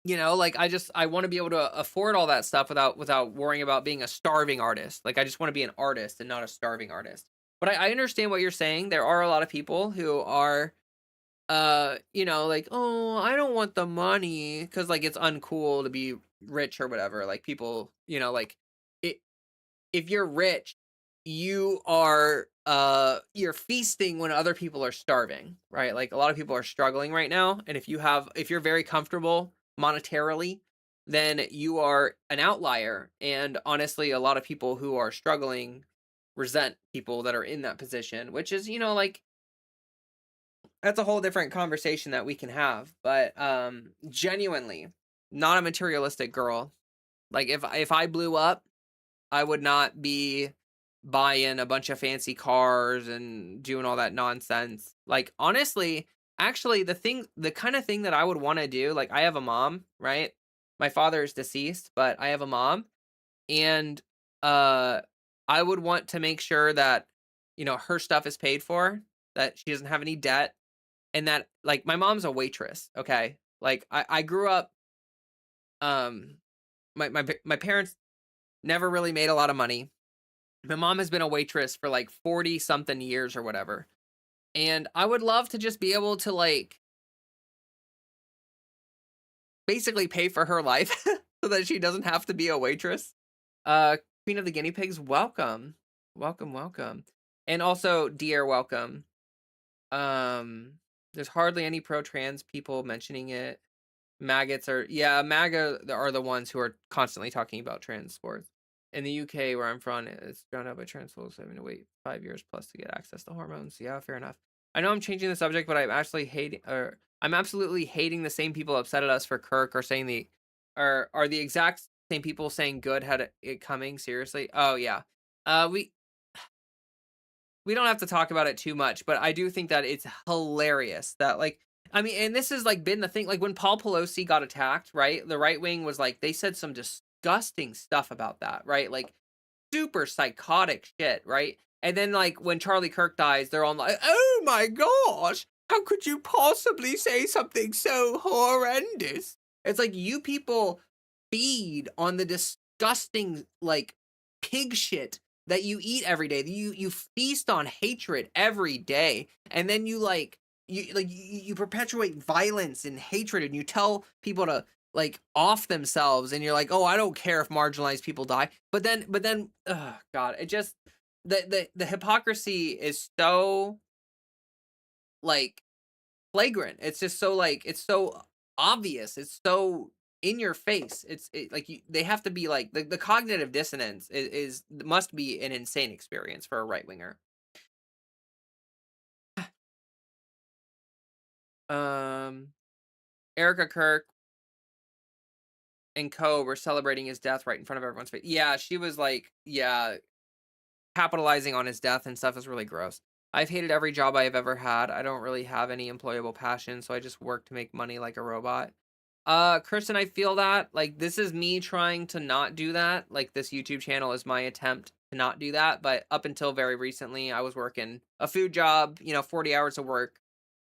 like I want to be able to afford all that stuff without worrying about being a starving artist. Like I just want to be an artist and not a starving artist. But I understand what you're saying. There are a lot of people who are like, "Oh, I don't want the money," because like it's uncool to be rich or whatever. Like people, like it, if you're rich, you're feasting when other people are starving, right? Like a lot of people are struggling right now, and if you're very comfortable monetarily, then you are an outlier. And honestly, a lot of people who are struggling resent people that are in that position, which is, like that's a whole different conversation that we can have. But genuinely, not a materialistic girl. Like if I blew up, I would not be buying a bunch of fancy cars and doing all that nonsense. Like honestly, actually the kind of thing that I would want to do, like I have a mom, right? My father is deceased, but I have a mom, and uh I would want to make sure that, her stuff is paid for, that she doesn't have any debt, and that, like, my mom's a waitress, okay? Like, I grew up, um my parents never really made a lot of money. My mom has been a waitress for like 40 something years or whatever. And I would love to just be able to, like, basically pay for her life so that she doesn't have to be a waitress. Uh Queen of the Guinea Pigs, welcome. Welcome, welcome. And also, dear, welcome. Um there's hardly any pro trans people mentioning it. Maggots are, yeah, MAGA are the ones who are constantly talking about trans sports. In the UK, where I'm from, it's drowned out by trans folks having to wait 5 years plus to get access to hormones. Yeah, fair enough. I know I'm changing the subject, but I'm absolutely hating the same people upset at us for Kirk, or saying are the exact same people saying good had it coming. Seriously. Oh yeah. We don't have to talk about it too much, but I do think that it's hilarious that, like, I mean, and this has, like, been the thing, like, when Paul Pelosi got attacked, right? The right wing was like, they said some disgusting stuff about that, right? Like, super psychotic shit, right? And then, like, when Charlie Kirk dies, they're all like, "Oh my gosh, how could you possibly say something so horrendous?" It's like, you people feed on the disgusting, like, pig shit that you eat every day. You feast on hatred every day, and then you perpetuate violence and hatred, and you tell people to, like, off themselves, and you're like, "Oh, I don't care if marginalized people die." But then, oh god, it just, the hypocrisy is so, like, flagrant. It's just so, like, it's so obvious. It's so in your face. Like, they have to be like, the cognitive dissonance is must be an insane experience for a right winger. Um, Erica Kirk and co were celebrating his death right in front of everyone's face. Yeah, she was like, yeah, capitalizing on his death and stuff is really gross. I've hated every job I have ever had. I don't really have any employable passion, so I just work to make money like a robot. Kristen, I feel that. Like, this is me trying to not do that. Like, this YouTube channel is my attempt to not do that. But up until very recently, I was working a food job, 40 hours of work,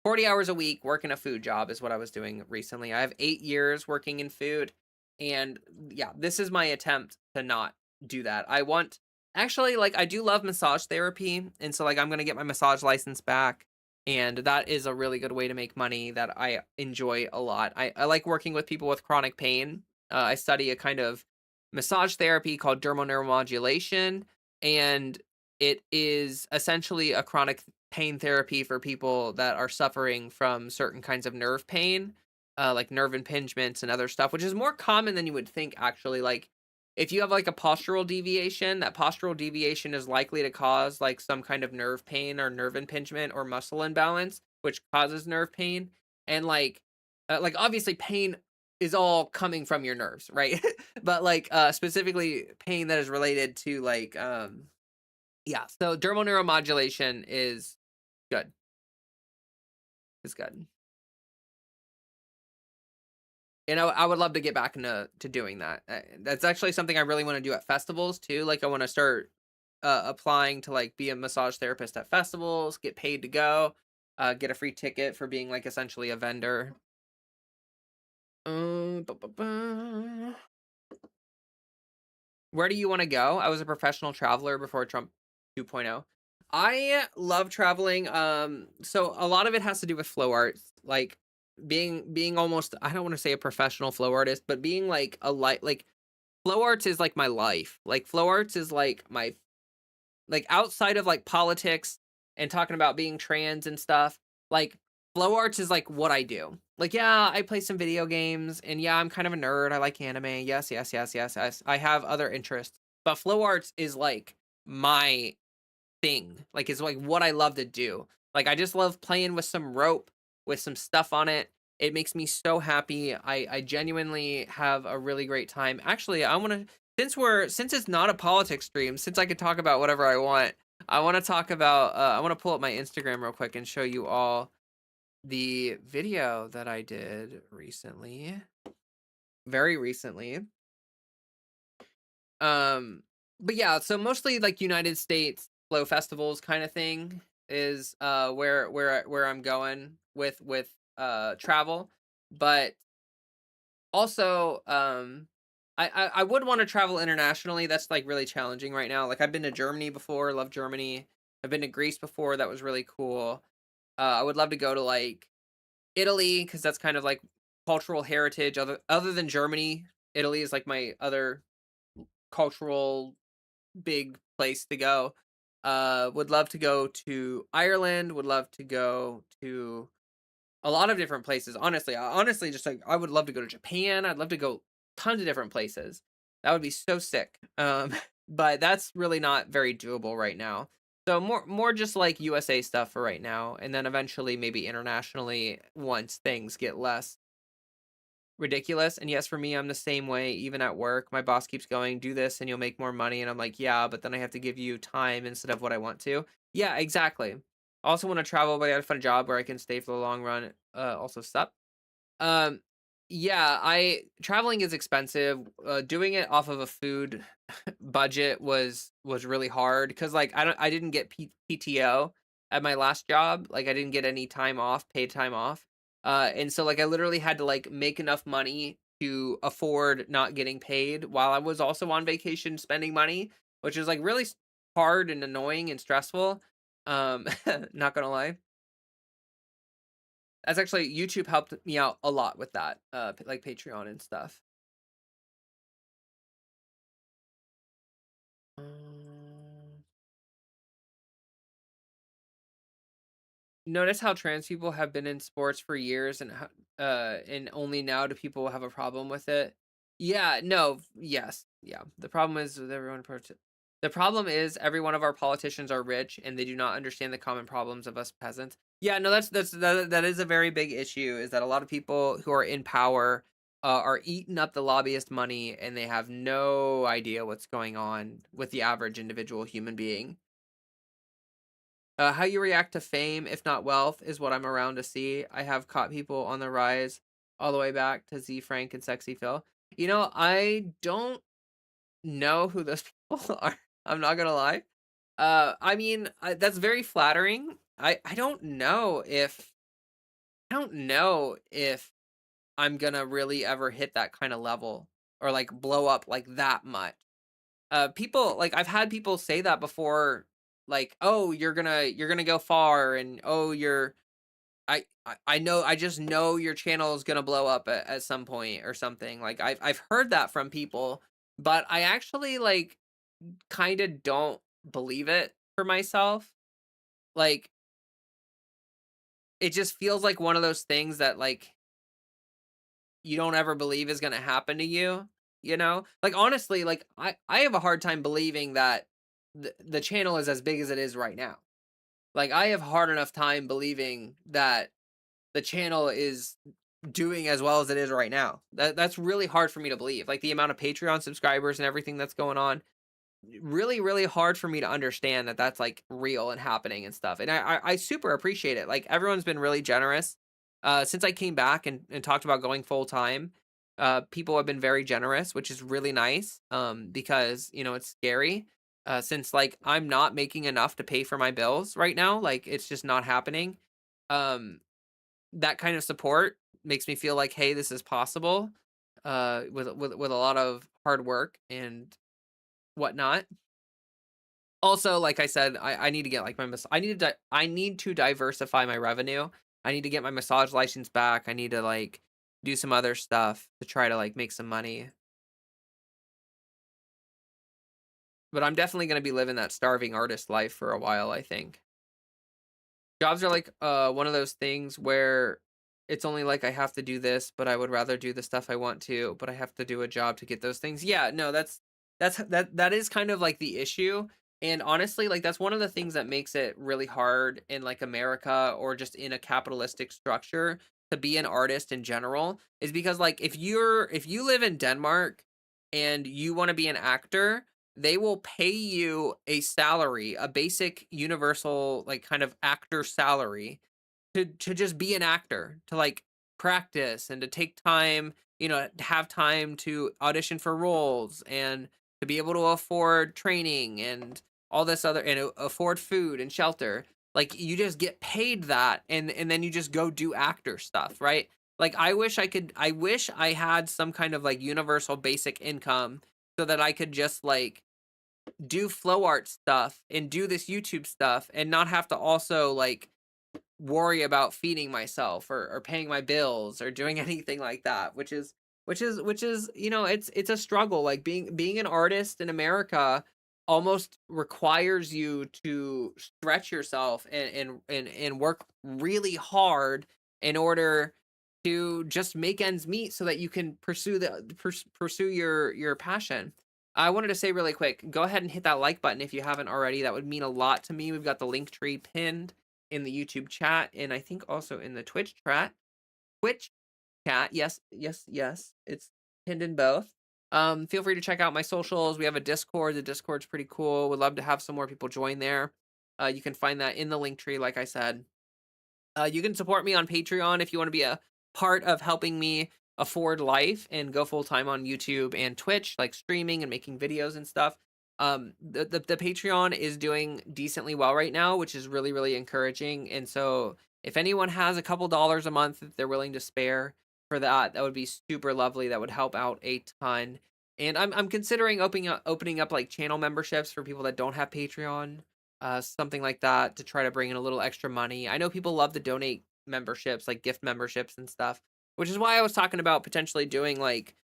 40 hours a week working a food job is what I was doing recently. I have 8 years working in food. And yeah, this is my attempt to not do that. I want, actually, like, I do love massage therapy. And so, like, I'm going to get my massage license back. And that is a really good way to make money that I enjoy a lot. I like working with people with chronic pain. I study a kind of massage therapy called dermal neuromodulation. And it is essentially a chronic pain therapy for people that are suffering from certain kinds of nerve pain, like nerve impingements and other stuff, which is more common than you would think, actually. Like, if you have, like, a postural deviation, that postural deviation is likely to cause, like, some kind of nerve pain or nerve impingement or muscle imbalance, which causes nerve pain. And, like, obviously, pain is all coming from your nerves, right? But, like, specifically pain that is related to, like, yeah, so dermal neuromodulation is good. Is good. And I would love to get back into doing that. That's actually something I really want to do at festivals too. Like, I want to start applying to, like, be a massage therapist at festivals, get paid to go, get a free ticket for being, like, essentially a vendor. Ba, ba, ba. Where do you want to go? I was a professional traveler before Trump 2.0. I love traveling. So a lot of it has to do with flow arts, like being almost, I don't want to say a professional flow artist, but being like a light, like, flow arts is like my life. Like, flow arts is like my, like, outside of, like, politics and talking about being trans and stuff, like, flow arts is like what I do. Like, yeah, I play some video games, and yeah, I'm kind of a nerd. I like anime. Yes, yes, yes, yes, yes. I have other interests, but flow arts is like my thing. Like, it's like what I love to do. Like, I just love playing with some rope with some stuff on it. It makes me so happy. I genuinely have a really great time. Actually, I want to, since it's not a politics stream, since I could talk about whatever I want, I want to talk about I want to pull up my Instagram real quick and show you all the video that I did recently. Very recently. Um, but yeah, so mostly like United States flow festivals kind of thing is where I'm going with travel. But also, I would want to travel internationally. That's like really challenging right now. Like I've been to Germany before, love Germany. I've been to Greece before, that was really cool. I would love to go to like Italy because that's kind of like cultural heritage. Other than Germany, Italy is like my other cultural big place to go. Would love to go to Ireland. Would love to go to a lot of different places. Honestly, honestly, just like I would love to go to Japan. I'd love to go tons of different places. That would be so sick. But that's really not very doable right now. So more just like USA stuff for right now, and then eventually maybe internationally once things get less ridiculous. And yes, for me, I'm the same way. Even at work, my boss keeps going, "Do this, and you'll make more money." And I'm like, "Yeah, but then I have to give you time instead of what I want to." Yeah, exactly. I also want to travel, but I gotta find a job where I can stay for the long run. Also, sup. Um, yeah, I traveling is expensive. Doing it off of a food budget was really hard because like I didn't get PTO at my last job. Like I didn't get any time off, paid time off. And so like I literally had to like make enough money to afford not getting paid while I was also on vacation spending money, which is like really hard and annoying and stressful. Not gonna lie. That's actually YouTube helped me out a lot with that, like Patreon and stuff. Um, Notice how trans people have been in sports for years and only now do people have a problem with it. Yeah, no, yes, yeah. The problem is with everyone. The problem is every one of our politicians are rich and they do not understand the common problems of us peasants. Yeah, no, that is a very big issue. Is that a lot of people who are in power are eating up the lobbyist money and they have no idea what's going on with the average individual human being. How you react to fame, if not wealth, is what I'm around to see. I have caught people on the rise all the way back to Z Frank and Sexy Phil. I don't know who those people are. I'm not gonna lie. I mean, that's very flattering. I don't know if I'm gonna really ever hit that kind of level or like blow up like that much. People like I've had people say that before, like, "Oh, you're gonna go far," and "Oh, I know I just know your channel is gonna blow up at some point or something." Like I've heard that from people, but I actually like kind of don't believe it for myself. Like it just feels like one of those things that like you don't ever believe is gonna happen to you. Like honestly, like I have a hard time believing that the channel is as big as it is right now. Like I have hard enough time believing that the channel is doing as well as it is right now. That's really hard for me to believe. Like the amount of Patreon subscribers and everything that's going on, really, really hard for me to understand that that's like real and happening and stuff. And I super appreciate it. Like everyone's been really generous. Since I came back and talked about going full time, people have been very generous, which is really nice. Because it's scary. Since like I'm not making enough to pay for my bills right now, like it's just not happening. Um, that kind of support makes me feel like, hey, this is possible. With a lot of hard work and whatnot. Also, like I said, I need to get like I need to diversify my revenue. I need to get my massage license back. I need to like do some other stuff to try to like make some money. But I'm definitely going to be living that starving artist life for a while, I think. Jobs are like one of those things where it's only like I have to do this, but I would rather do the stuff I want to, but I have to do a job to get those things. Yeah, no, that is kind of like the issue. And honestly, like that's one of the things that makes it really hard in like America or just in a capitalistic structure to be an artist in general is because like if you live in Denmark and you want to be an actor, they will pay you a salary, a basic universal like kind of actor salary to just be an actor, to like practice and to take time, to have time to audition for roles and to be able to afford training and all this other and afford food and shelter. Like you just get paid that and then you just go do actor stuff, right? Like I wish I had some kind of like universal basic income so that I could just like do flow art stuff and do this YouTube stuff and not have to also like worry about feeding myself or paying my bills or doing anything like that, which is you know, it's a struggle. Like being an artist in America almost requires you to stretch yourself and work really hard in order to just make ends meet so that you can pursue your passion. I wanted to say really quick, go ahead and hit that like button if you haven't already. That would mean a lot to me. We've got the link tree pinned in the YouTube chat, and I think also in the Twitch chat. Twitch chat, yes, yes, yes. It's pinned in both. Feel free to check out my socials. We have a Discord. The Discord's pretty cool. Would love to have some more people join there. You can find that in the link tree, like I said. You can support me on Patreon if you want to be a part of helping me afford life and go full time on YouTube and Twitch, like streaming and making videos and stuff. The Patreon is doing decently well right now, which is really, really encouraging. And so if anyone has a couple dollars a month that they're willing to spare for that, that would be super lovely. That would help out a ton. And I'm considering opening up like channel memberships for people that don't have Patreon, something like that, to try to bring in a little extra money. I know people love to donate memberships, like gift memberships and stuff, which is why I was talking about potentially doing like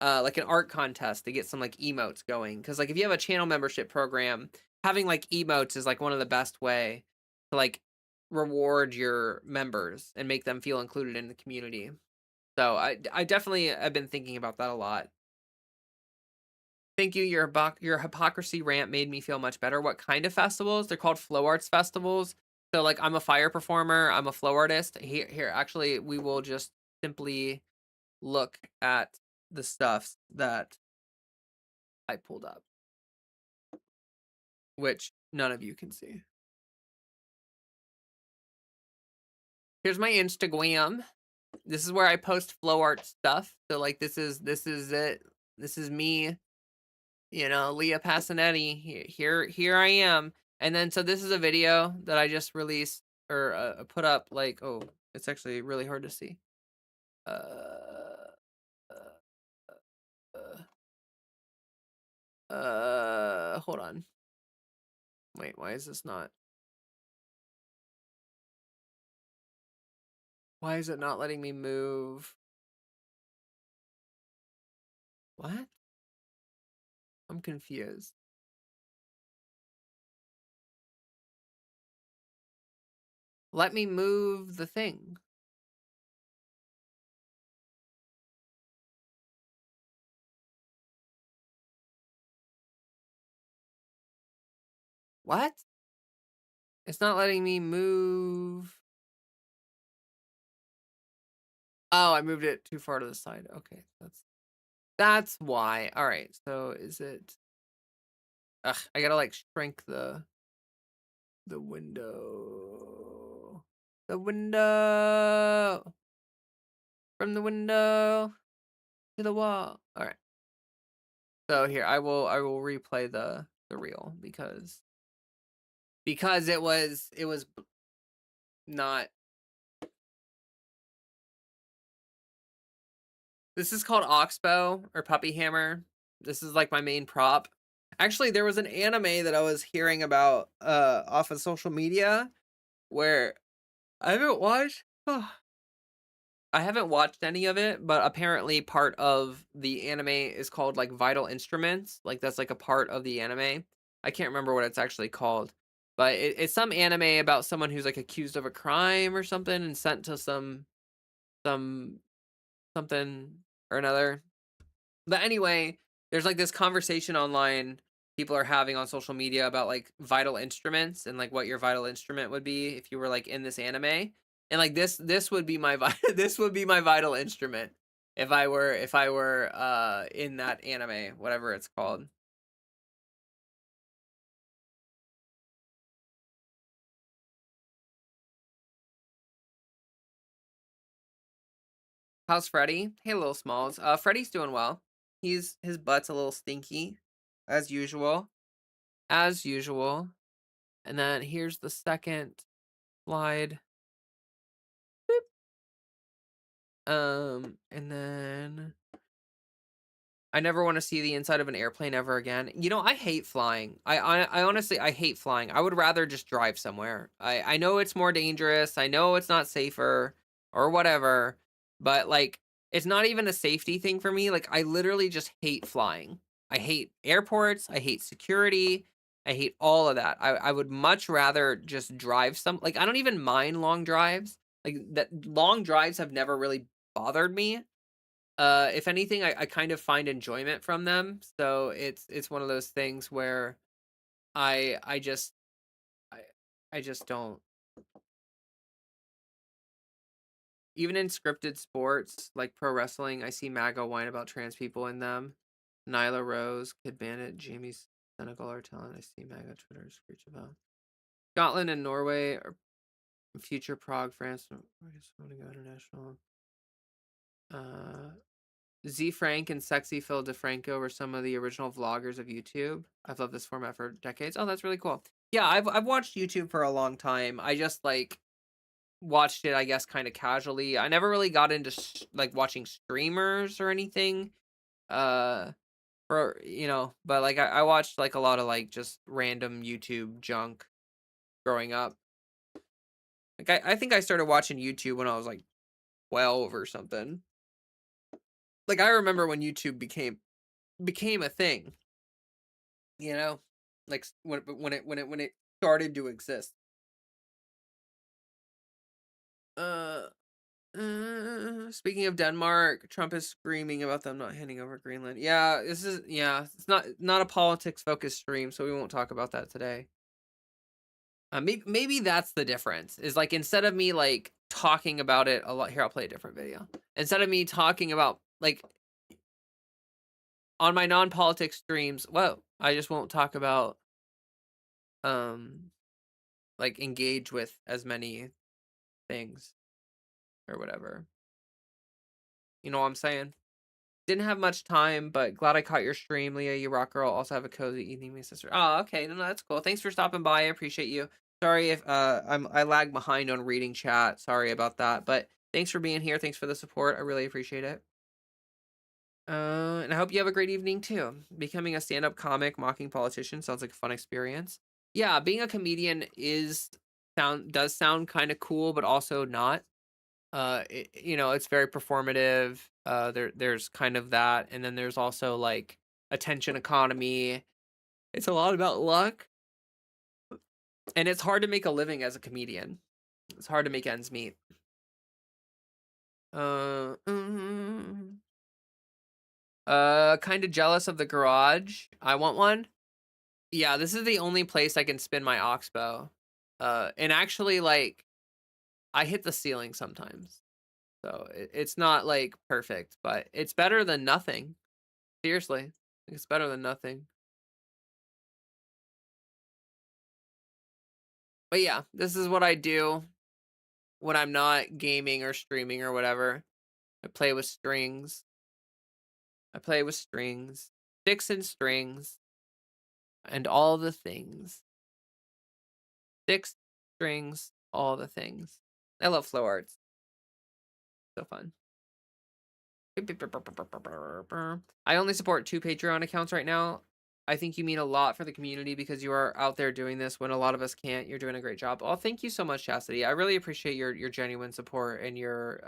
an art contest to get some like emotes going. Because like if you have a channel membership program, having like emotes is like one of the best way to like reward your members and make them feel included in the community. So I definitely have been thinking about that a lot. Thank you. Your hypocrisy rant made me feel much better. What kind of festivals? They're called flow arts festivals. So like I'm a fire performer. I'm a flow artist. Here, actually, we will just simply look at the stuff that I pulled up, which none of you can see. Here's my Instagram. This is where I post flow art stuff. So like this is it. This is me, you know, Leah Passanetti. Here I am. And then so this is a video that I just released or put up. Like, oh, it's actually really hard to see. Uh, hold on. Wait, why is this not? Why is it not letting me move? What? I'm confused. Let me move the thing. What? It's not letting me move. Oh, I moved it too far to the side. Okay, that's why. All right. So is it? Ugh, I gotta like shrink the window. The window from the window to the wall. All right. So here I will replay the reel because it was not. This is called Oxbow or Puppy Hammer. This is like my main prop. Actually, there was an anime that I was hearing about off of social media where I haven't watched. I haven't watched any of it, but apparently part of the anime is called like Vital Instruments. Like that's like a part of the anime. I can't remember what it's actually called, but it's some anime about someone who's like accused of a crime or something and sent to some something or another. But anyway, there's like this conversation online people are having on social media about like vital instruments and like what your vital instrument would be if you were like in this anime. And like this would be my this would be my vital instrument if I were in that anime, whatever it's called. How's Freddy? Hey, little Smalls. Freddy's doing well. His butt's a little stinky. as usual. As usual. And then here's the second slide. And then I never want to see the inside of an airplane ever again. You know, I hate flying. I honestly I hate flying. I would rather just drive somewhere. I know it's more dangerous. I know it's not safer or whatever, but like it's not even a safety thing for me. Like I literally just hate flying. I hate airports. I hate security. I hate all of that. I would much rather just drive like I don't even mind long drives. Like that long drives have never really bothered me. If anything, I kind of find enjoyment from them. So it's one of those things where I just I I just don't. Even in scripted sports like pro wrestling, I see MAGA whine about trans people in them. Nyla Rose, Kid Bandit, Jamie Senegal are talent. I see MAGA Twitter screech about. Scotland and Norway are future Prague, France. I guess I'm gonna go international. Z Frank and Sexy Phil DeFranco were some of the original vloggers of YouTube. I've loved this format for decades. Oh, that's really cool. Yeah, I've watched YouTube for a long time. I just like watched it, I guess, kind of casually. I never really got into like watching streamers or anything. Uh, for but like I watched like a lot of like just random YouTube junk growing up. Like I think I started watching YouTube when I was like 12 or something. Like I remember when YouTube became a thing. You know, like when it started to exist. Uh, Speaking of Denmark, Trump is screaming about them not handing over Greenland. Yeah, it's not a politics focused stream, so we won't talk about that today. Maybe that's the difference. Is like instead of me like talking about it a lot, here I'll play a different video. Instead of me talking about like on my non-politics streams, I just won't talk about um like engage with as many things or whatever. You know what I'm saying? Didn't have much time, but glad I caught your stream, Leah. You rock girl. Also have a cozy evening, my sister. Oh, okay. No, that's cool. Thanks for stopping by. I appreciate you. Sorry if I lag behind on reading chat. Sorry about that. But thanks for being here. Thanks for the support. I really appreciate it. And I hope you have a great evening too. Becoming a stand-up comic mocking politicians sounds like a fun experience. Yeah, being a comedian does sound kind of cool, but also not. It's very performative. There's kind of that, and then there's also like attention economy. It's a lot about luck, and it's hard to make a living as a comedian. It's hard to make ends meet. Uh, mm, kind of jealous of the garage. I want one. Yeah, this is the only place I can spin my oxbow. And actually, like, I hit the ceiling sometimes. So it's not like perfect, but it's better than nothing. Seriously, it's better than nothing. But yeah, this is what I do when I'm not gaming or streaming or whatever. I play with strings. I play with strings, sticks and strings, and all the things. Sticks, strings, all the things. I love flow arts. So fun. I only support 2 Patreon accounts right now. I think you mean a lot for the community because you are out there doing this when a lot of us can't. You're doing a great job. Oh, thank you so much, Chastity. I really appreciate your genuine support and your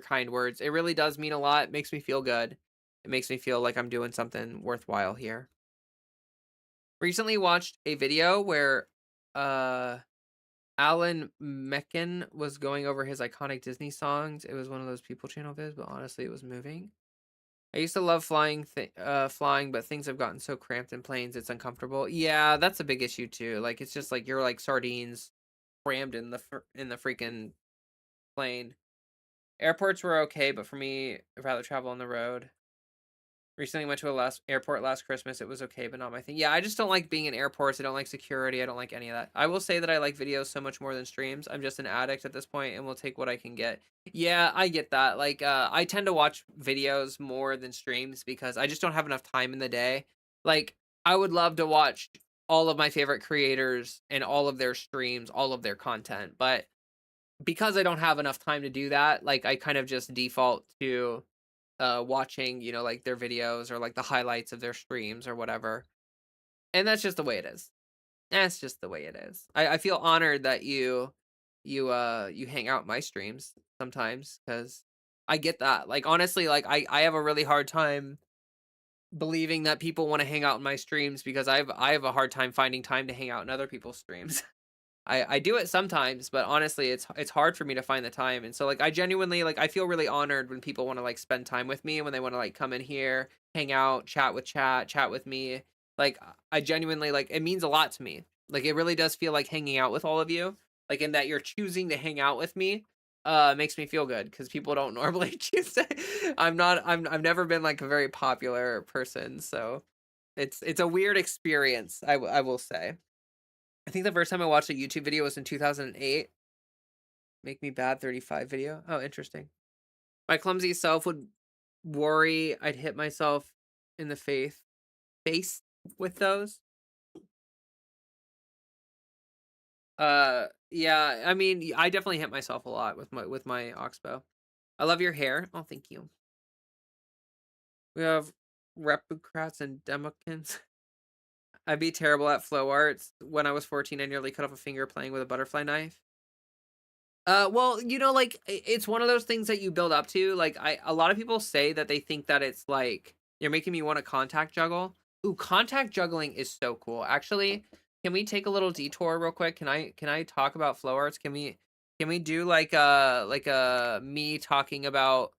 kind words. It really does mean a lot. It makes me feel good. It makes me feel like I'm doing something worthwhile here. Recently watched a video where Alan Menken was going over his iconic Disney songs. It was one of those People Channel vids, but honestly, it was moving. I used to love flying, but things have gotten so cramped in planes, it's uncomfortable. Yeah, that's a big issue too. Like, it's just like you're like sardines crammed in the freaking plane. Airports were okay, but for me, I'd rather travel on the road. Recently went to a airport last Christmas. It was okay, but not my thing. Yeah, I just don't like being in airports. I don't like security. I don't like any of that. I will say that I like videos so much more than streams. I'm just an addict at this point and will take what I can get. Yeah, I get that. Like, I tend to watch videos more than streams because I just don't have enough time in the day. Like, I would love to watch all of my favorite creators and all of their streams, all of their content, but because I don't have enough time to do that, like, I kind of just default to, watching, you know, like, their videos or, like, the highlights of their streams or whatever, and that's just the way it is. That's just the way it is. I feel honored that you hang out my streams sometimes because I get that. Like, honestly, like, I have a really hard time believing that people wanna hang out in my streams because I have a hard time finding time to hang out in other people's streams. I do it sometimes, but honestly, it's hard for me to find the time, and so, like, I genuinely like, I feel really honored when people wanna, like, spend time with me, and when they wanna, like, come in here, hang out, chat with me. Like, I genuinely like, it means a lot to me. Like, it really does feel like hanging out with all of you, like, in that you're choosing to hang out with me, makes me feel good because people don't normally choose to. I've never been, like, a very popular person, so it's a weird experience, I will say. I think the first time I watched a YouTube video was in 2008. Make Me Bad 35 video. Oh, interesting. My clumsy self would worry I'd hit myself in the face with those. Yeah, I mean, I definitely hit myself a lot with my Oxbow. I love your hair. Oh, thank you. We have Repucrats and Demokins. I'd be terrible at flow arts. When I was 14, I nearly cut off a finger playing with a butterfly knife. Well, you know, like, it's one of those things that you build up to. Like, a lot of people say that they think that it's like you're making me want to contact juggle. Ooh, contact juggling is so cool. Actually, can we take a little detour real quick? Can I talk about flow arts? Can we do like a me talking about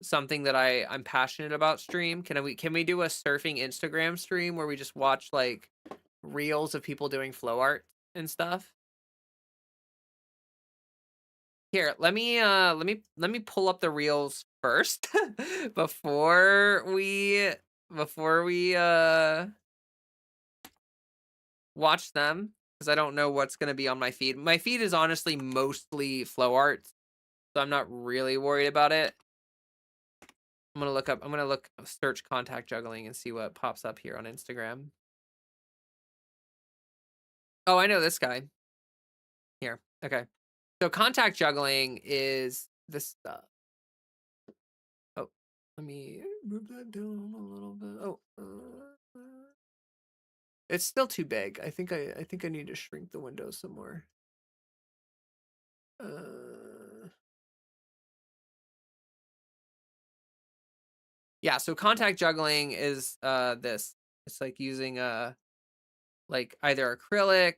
something that I'm passionate about stream? Can we do a surfing Instagram stream where we just watch like reels of people doing flow art and stuff? Here, let me pull up the reels first before we watch them because I don't know what's gonna be on my feed. My feed is honestly mostly flow arts, so I'm not really worried about it. I'm gonna look search contact juggling and see what pops up here on Instagram. Oh, I know this guy. Here. Okay. So contact juggling is this stuff. Oh, let me move that down a little bit. Oh, it's still too big. I think I need to shrink the window some more. Yeah, so contact juggling is this. It's like using like either acrylic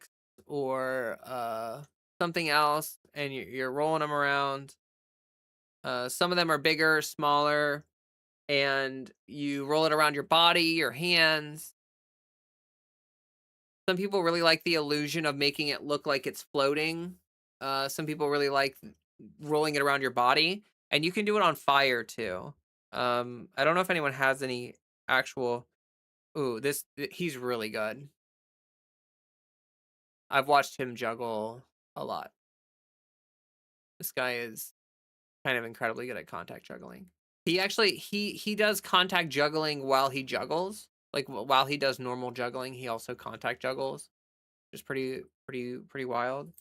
or something else and you're rolling them around. Some of them are bigger, smaller, and you roll it around your body, your hands. Some people really like the illusion of making it look like it's floating. Some people really like rolling it around your body, and you can do it on fire too. I don't know if anyone has any actual. Ooh, he's really good. I've watched him juggle a lot. This guy is kind of incredibly good at contact juggling. He actually he does contact juggling while he juggles. Like while he does normal juggling, he also contact juggles. Just pretty wild.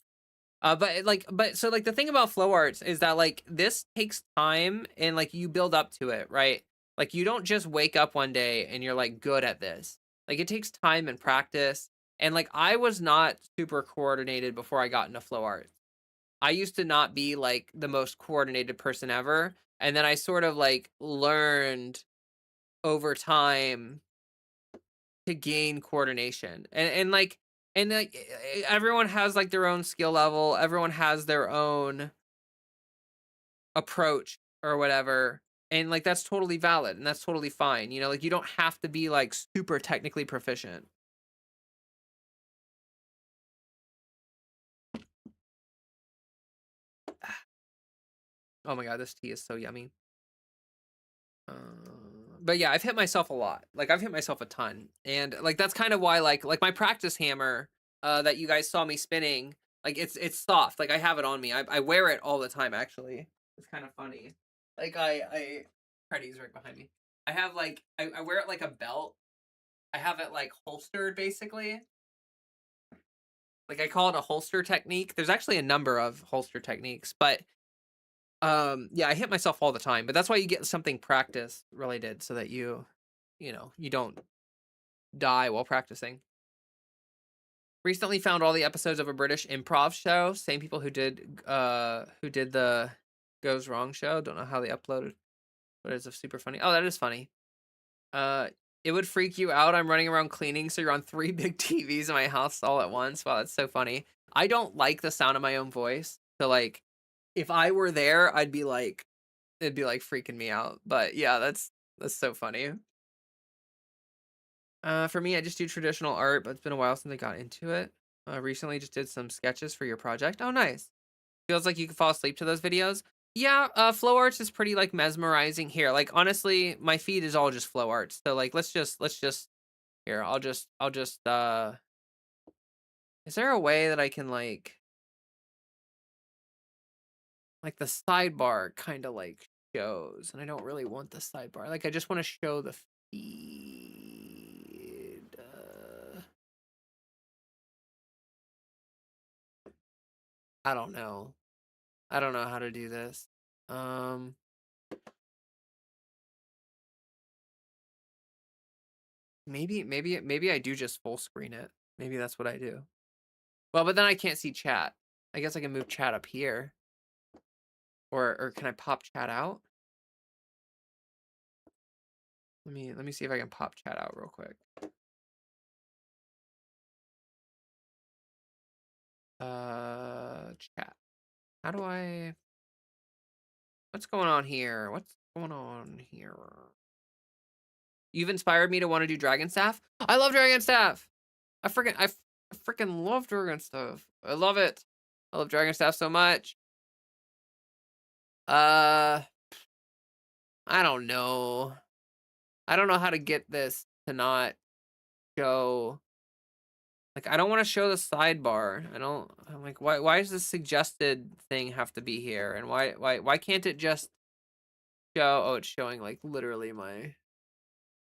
But so like the thing about flow arts is that like this takes time and like you build up to it, right? Like you don't just wake up one day and you're like good at this. Like it takes time and practice. And like I was not super coordinated before I got into flow arts. I used to not be like the most coordinated person ever. And then I sort of like learned over time to gain coordination. And everyone has like their own skill level, everyone has their own approach or whatever, and like that's totally valid and that's totally fine, you know, like you don't have to be like super technically proficient. Oh my god, this tea is so yummy. uh, but yeah, I've hit myself a lot, like I've hit myself a ton, and like that's kind of why like my practice hammer that you guys saw me spinning, like it's soft, like I have it on me, I wear it all the time actually. It's kind of funny. Like I Freddy's right behind me. I have like I wear it like a belt, I have it like holstered basically. Like I call it a holster technique. There's actually a number of holster techniques, but yeah, I hit myself all the time. But that's why you get something practice related so that you don't die while practicing. Recently found all the episodes of a British improv show, same people who did the Goes Wrong show. Don't know how they uploaded, but it's super funny. Oh, that is funny. Uh, it would freak you out. I'm running around cleaning, so you're on 3 big TVs in my house all at once. Wow, that's so funny. I don't like the sound of my own voice. So like if I were there, it'd be like freaking me out. But yeah, that's so funny. For me, I just do traditional art, but it's been a while since I got into it. Recently just did some sketches for your project. Oh, nice. Feels like you could fall asleep to those videos. Yeah, flow arts is pretty like mesmerizing here. Like honestly, my feed is all just flow arts. So like let's just here, I'll just is there a way that I can like the sidebar kind of like shows and I don't really want the sidebar. Like I just want to show the feed. I don't know. I don't know how to do this. Um maybe I do just full screen it. Maybe that's what I do. Well, but then I can't see chat. I guess I can move chat up here. Or can I pop chat out? Let me see if I can pop chat out real quick. Chat. How do I What's going on here? What's going on here? You've inspired me to want to do Dragon Staff. I love Dragon Staff. I freaking love Dragon Staff. I love it. I love Dragon Staff so much. Uh, I don't know. I don't know how to get this to not show. Like, I don't want to show the sidebar. I'm like, why does this suggested thing have to be here? And why can't it just show? Oh, it's showing like literally my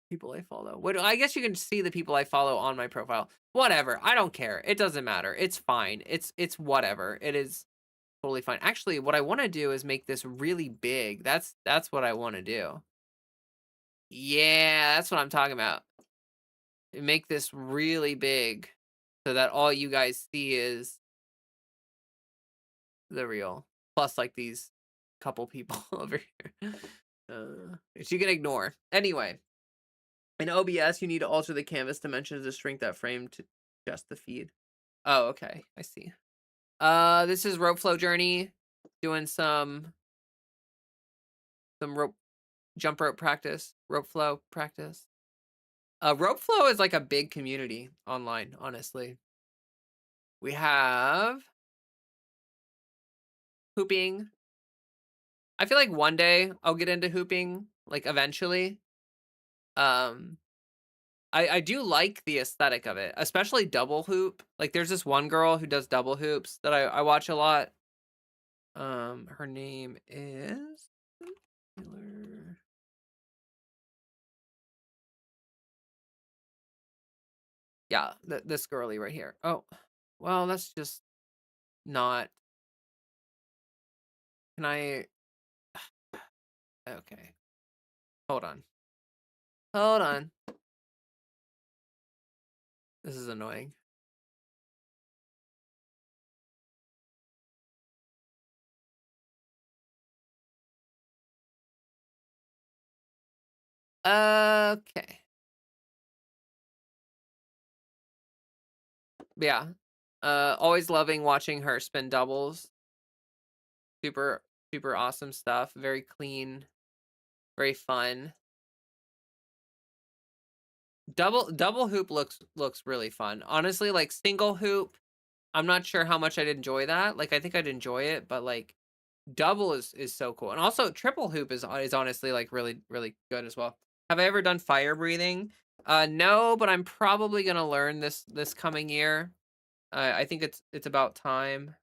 people I follow. What, I guess you can see the people I follow on my profile. Whatever. I don't care. It doesn't matter. It's fine. It's whatever. It is totally fine. Actually, what I want to do is make this really big. That's what I want to do. Yeah, that's what I'm talking about. Make this really big so that all you guys see is the real. Plus like these couple people over here. Which you can ignore. Anyway, in OBS, you need to alter the canvas dimensions to shrink that frame to just the feed. Oh, okay. I see. This is rope flow journey. Doing some rope jump rope practice, rope flow practice. Rope flow is like a big community online, honestly. We have hooping. I feel like one day I'll get into hooping, like eventually. Um, I do like the aesthetic of it, especially double hoop. Like there's this one girl who does double hoops that I watch a lot. Her name is yeah, this girly right here. Oh, well, that's just not. Can I? Okay, hold on. Hold on. This is annoying. Okay. Yeah. Always loving watching her spin doubles. Super, super awesome stuff. Very clean, very fun. Double hoop looks really fun. Honestly, like single hoop, I'm not sure how much I'd enjoy that. Like I think I'd enjoy it, but like double is so cool. And also triple hoop is honestly like really good as well. Have I ever done fire breathing? No, but I'm probably gonna learn this coming year. I think it's about time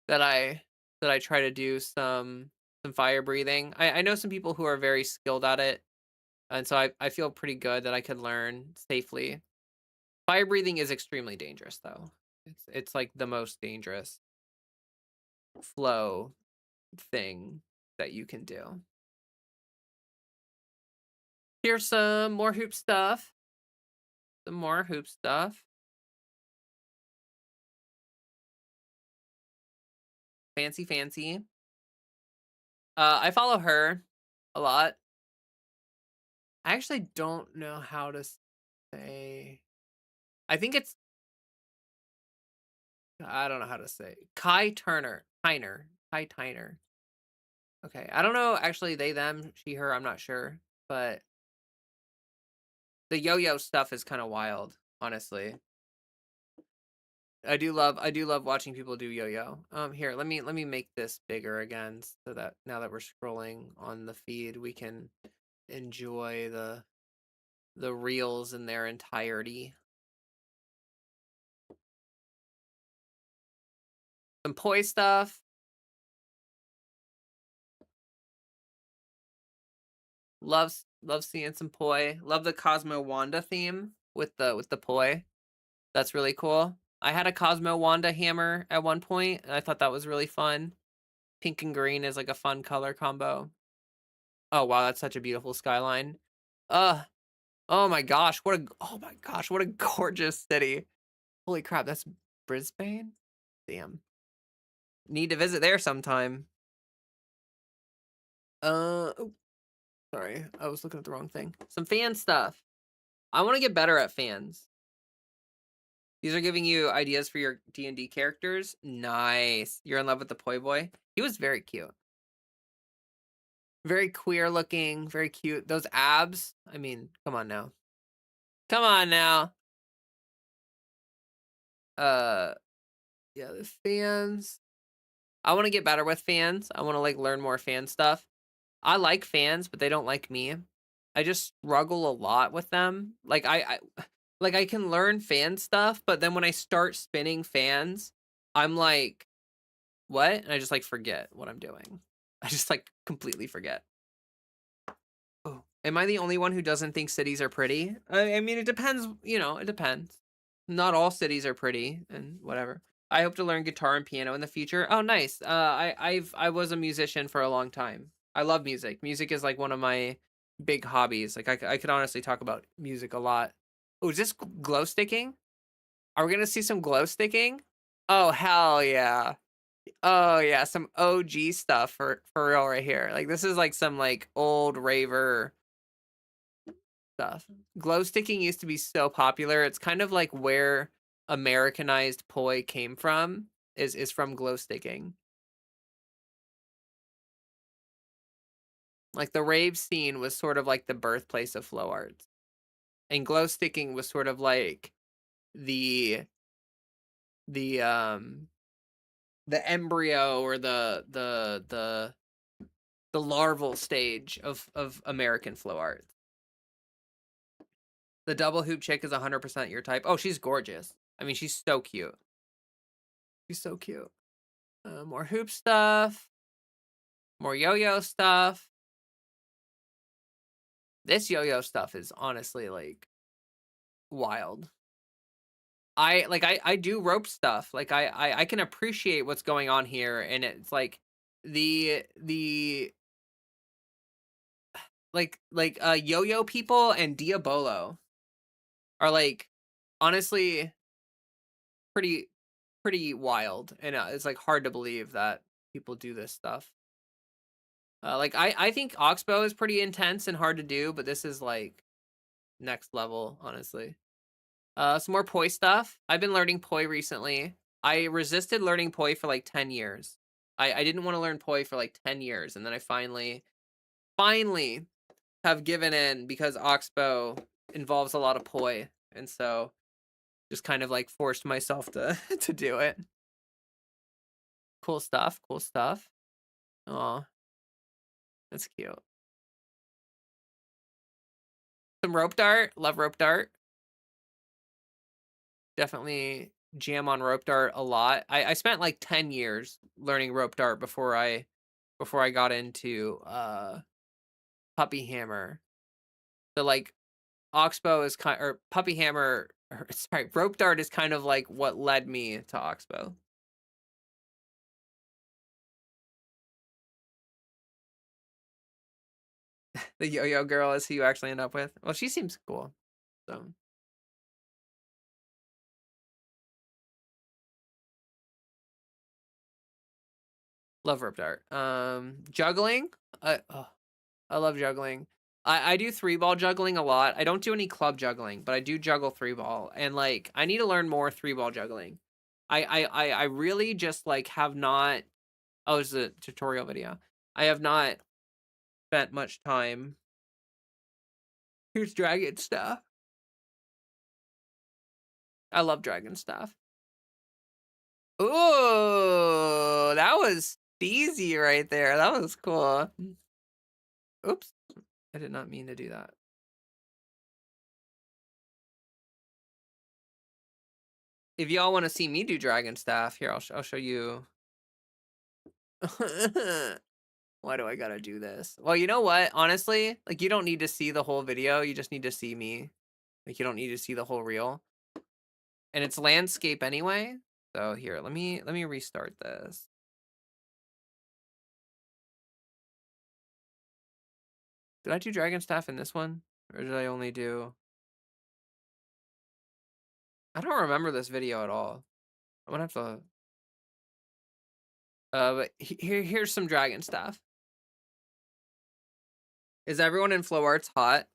that I try to do some fire breathing. I know some people who are very skilled at it. And so I feel pretty good that I could learn safely. Fire breathing is extremely dangerous though. It's like the most dangerous flow thing that you can do. Here's some more hoop stuff. Some more hoop stuff. Fancy, fancy. I follow her a lot. I actually don't know how to say. I think it's. I don't know how to say. Kai Turner. Tyner. Kai Tyner. Okay. I don't know. Actually, they, them, she, her. I'm not sure. But the yo-yo stuff is kind of wild, honestly. I do love watching people do yo-yo. Here, let me make this bigger again so that now that we're scrolling on the feed, we can enjoy the reels in their entirety. Some poi stuff. Love seeing some poi. Love the Cosmo Wanda theme with the poi. That's really cool. I had a Cosmo Wanda hammer at one point, and I thought that was really fun. Pink and green is like a fun color combo. Oh wow, that's such a beautiful skyline. Uh oh my gosh, what a gorgeous city. Holy crap, that's Brisbane? Damn. Need to visit there sometime. Oh, sorry, I was looking at the wrong thing. Some fan stuff. I want to get better at fans. These are giving you ideas for your D&D characters. Nice. You're in love with the poi boy. He was very cute. Very queer looking, very cute. Those abs. I mean, come on now. Come on now. Yeah, the fans. I want to get better with fans. I want to like learn more fan stuff. I like fans, but they don't like me. I just struggle a lot with them. Like like I can learn fan stuff, but then when I start spinning fans, I'm like, what? And I just like forget what I'm doing. I just like completely forget. Oh, am I the only one who doesn't think cities are pretty? I mean, it depends, it depends. Not all cities are pretty and whatever. I hope to learn guitar and piano in the future. Oh, nice. I was a musician for a long time. I love music. Music is like one of my big hobbies. Like I could honestly talk about music a lot. Oh, is this glow sticking? Are we gonna see some glow sticking? Oh, hell yeah. Oh yeah, some OG stuff for real right here. Like this is like some like old raver stuff. Glow sticking used to be so popular. It's kind of like where Americanized poi came from is from glow sticking. Like the rave scene was sort of like the birthplace of flow arts. And glow sticking was sort of like the the um the embryo or the larval stage of American flow art. The double hoop chick is 100% your type. Oh, she's gorgeous. I mean, she's so cute. She's so cute. More hoop stuff. More yo-yo stuff. This yo-yo stuff is honestly like wild. I do rope stuff. Like I can appreciate what's going on here, and it's like the yo-yo people and Diabolo are like honestly pretty pretty wild, and it's like hard to believe that people do this stuff. Like I think Oxbow is pretty intense and hard to do, but this is like next level, honestly. Some more poi stuff. I've been learning poi recently. I resisted learning poi for like 10 years. I didn't want to learn poi for like 10 years, and then I finally have given in because Oxbow involves a lot of poi, and so just kind of like forced myself to to do it. Cool stuff, cool stuff. Oh, that's cute. Some rope dart. Love rope dart. Definitely jam on rope dart a lot. I spent like 10 years learning rope dart before I got into puppy hammer. So like Oxbow is kind, or Puppy Hammer, or, sorry, Rope Dart is kind of like what led me to Oxbow. The yo-yo girl is who you actually end up with. Well, she seems cool. So love Rope Dart. Juggling. Oh, I love juggling. I do 3-ball juggling a lot. I don't do any club juggling, but I do juggle 3-ball, and like I need to learn more 3-ball juggling. I really just like have not. Oh, it's a tutorial video. I have not spent much time. Here's dragon stuff. I love dragon stuff. Ooh, that was easy right there. That was cool. Oops, I did not mean to do that. If y'all want to see me do dragon stuff, here I'll show you. Why do I gotta do this? Well, you know what? Honestly, like you don't need to see the whole video. You just need to see me. Like you don't need to see the whole reel. And it's landscape anyway. So here, let me restart this. Did I do dragon staff in this one? Or did I only do... I don't remember this video at all. I'm gonna have to... but here's some dragon stuff. Is everyone in flow arts hot?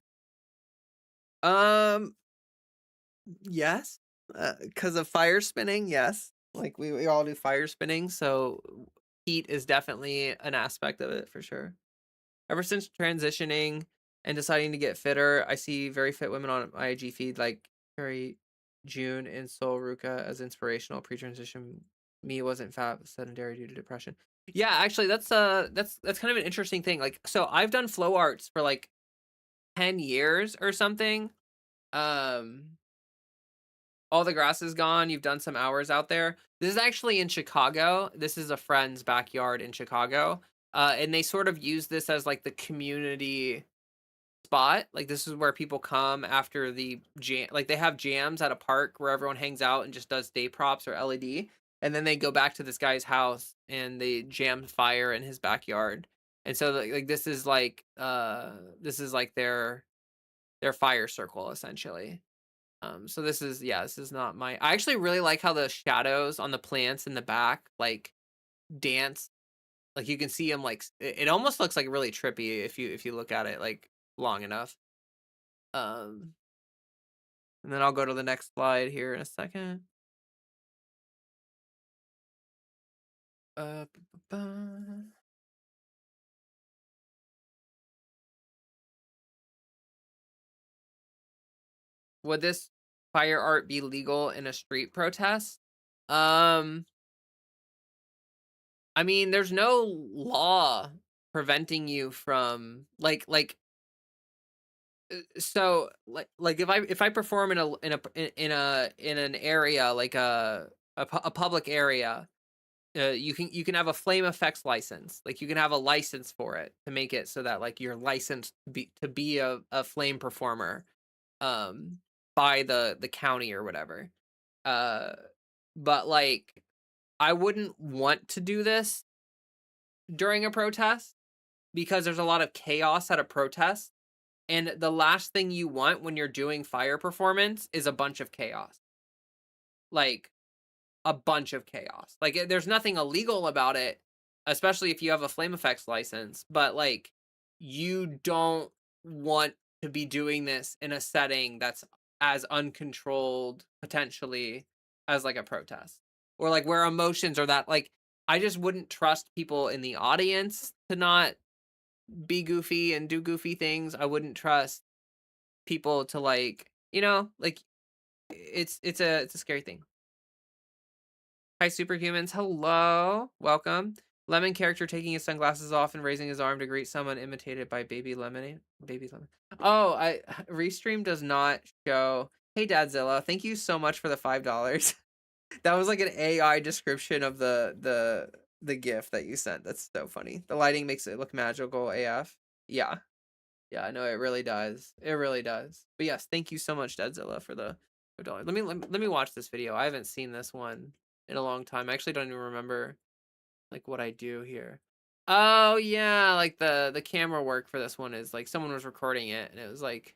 Yes. Because of fire spinning, yes. Like we all do fire spinning, so heat is definitely an aspect of it for sure. Ever since transitioning and deciding to get fitter, I see very fit women on my IG feed like Carrie June and Sol Ruka as inspirational. Pre-transition me wasn't fat, sedentary due to depression. Yeah, actually that's kind of an interesting thing. Like so I've done flow arts for like 10 years or something. All the grass is gone. You've done some hours out there. This is actually in Chicago. This is a friend's backyard in Chicago. And they sort of use this as like the community spot. Like this is where people come after the jam. Like they have jams at a park where everyone hangs out and just does day props or LED. And then they go back to this guy's house and they jam fire in his backyard. And so like this is like their fire circle essentially. So this is, yeah, this is not my... I actually really like how the shadows on the plants in the back, like, dance. Like, you can see them, like, it almost looks, like, really trippy if you look at it, like, long enough. And then I'll go to the next slide here in a second. Would this fire art be legal in a street protest? I mean, there's no law preventing you from so like if I perform in an area like a public area, you can have a flame effects license. Like you can have a license for it to make it so that like you're licensed to be a flame performer by the county or whatever. But like I wouldn't want to do this during a protest because there's a lot of chaos at a protest. And the last thing you want when you're doing fire performance is a bunch of chaos. Like, a bunch of chaos. Like, there's nothing illegal about it, especially if you have a flame effects license, but, like, you don't want to be doing this in a setting that's as uncontrolled, potentially, as, like, a protest. Or, like, where emotions are that, like, I just wouldn't trust people in the audience to not be goofy and do goofy things. I wouldn't trust people to like, like it's a scary thing. Hi superhumans, hello, welcome. Lemon character taking his sunglasses off and raising his arm to greet someone imitated by Baby Lemonade. Baby Lemon. Oh, Restream does not show. Hey Dadzilla, thank you so much for the $5. That was like an AI description of the GIF that you sent. That's so funny. The lighting makes it look magical AF. Yeah. Yeah, I know it really does. It really does. But yes, thank you so much, Deadzilla, for the $1. Let me watch this video. I haven't seen this one in a long time. I actually don't even remember like what I do here. Oh yeah, like the camera work for this one is like someone was recording it and it was like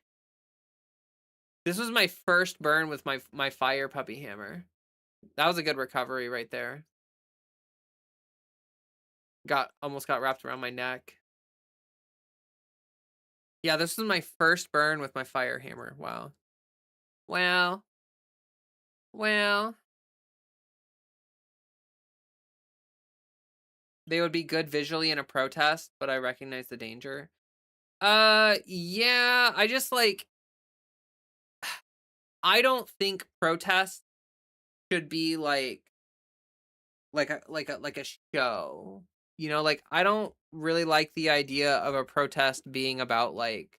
this was my first burn with my fire puppy hammer. That was a good recovery right there. Almost got wrapped around my neck. Yeah, this was my first burn with my fire hammer. Wow. Well, well, they would be good visually in a protest, but I recognize the danger. Yeah, I just like I don't think protests should be like a show. You know, like I don't really like the idea of a protest being about like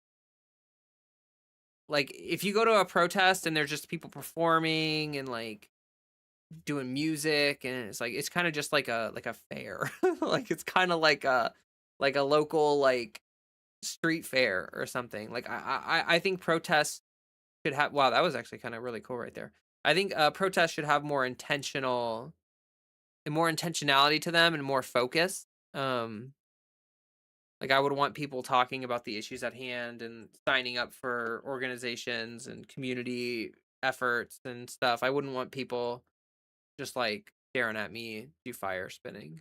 if you go to a protest and there's just people performing and like doing music and it's like it's kind of just like a fair. Like it's kind of like a local like street fair or something. Like I think protests should have wow, that was actually kind of really cool right there. I think protests should have more intentionality to them and more focus. Um like I would want people talking about the issues at hand and signing up for organizations and community efforts and stuff. I wouldn't want people just like staring at me do fire spinning.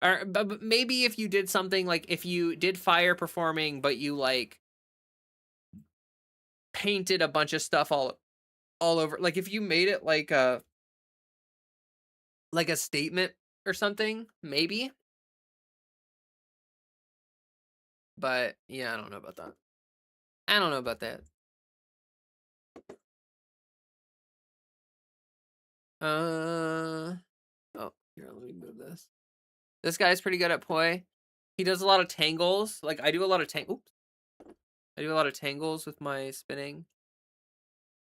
Or but maybe if you did something like if you did fire performing but you like painted a bunch of stuff all over like if you made it like a statement or something, maybe. But yeah, I don't know about that. I don't know about that. Oh, here, let me move this. This guy's pretty good at poi. He does a lot of tangles. Like I do a lot of oops. I do a lot of tangles with my spinning.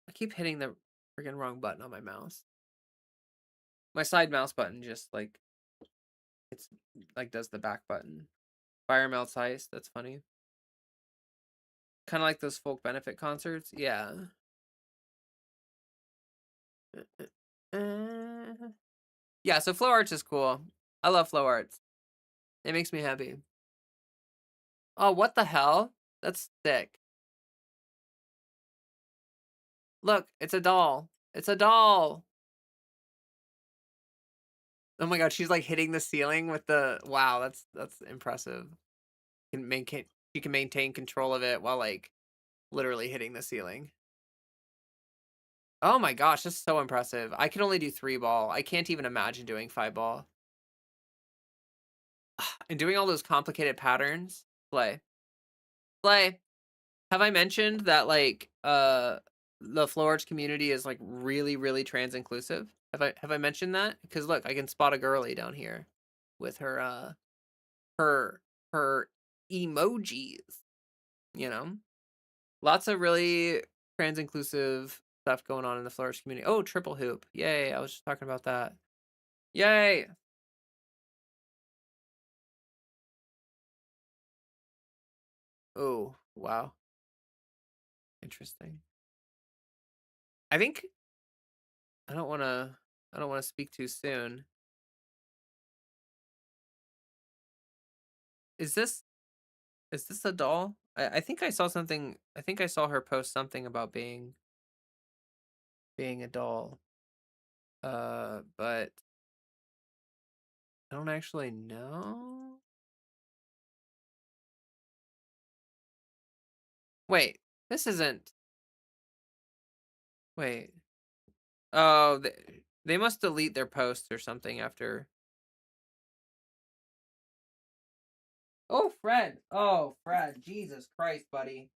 I keep hitting the freaking wrong button on my mouse. My side mouse button just like it's like does the back button. Fire melts ice. That's funny. Kind of like those folk benefit concerts. Yeah. Yeah, so flow arts is cool. I love flow arts. It makes me happy. Oh, what the hell? That's sick. Look, it's a doll. It's a doll. Oh my god, she's like hitting the ceiling with the wow, that's impressive. Can maintain she can maintain control of it while like literally hitting the ceiling. Oh my gosh, that's so impressive. I can only do 3 ball. I can't even imagine doing 5 ball. And doing all those complicated patterns. Play. Play. Have I mentioned that like the flow arts community is like really trans inclusive? Have I mentioned that? Because look, I can spot a girly down here with her her emojis, you know? Lots of really trans inclusive stuff going on in the flow arts community. Oh, triple hoop. Yay, I was just talking about that. Yay. Oh, wow. Interesting. I think I don't want to I don't want to speak too soon. Is this Is this a doll? I think I saw something. I think I saw her post something about being a doll. But I don't actually know. Wait, this isn't. Wait. Oh, they must delete their posts or something after. Oh, Fred. Oh, Fred. Jesus Christ, buddy.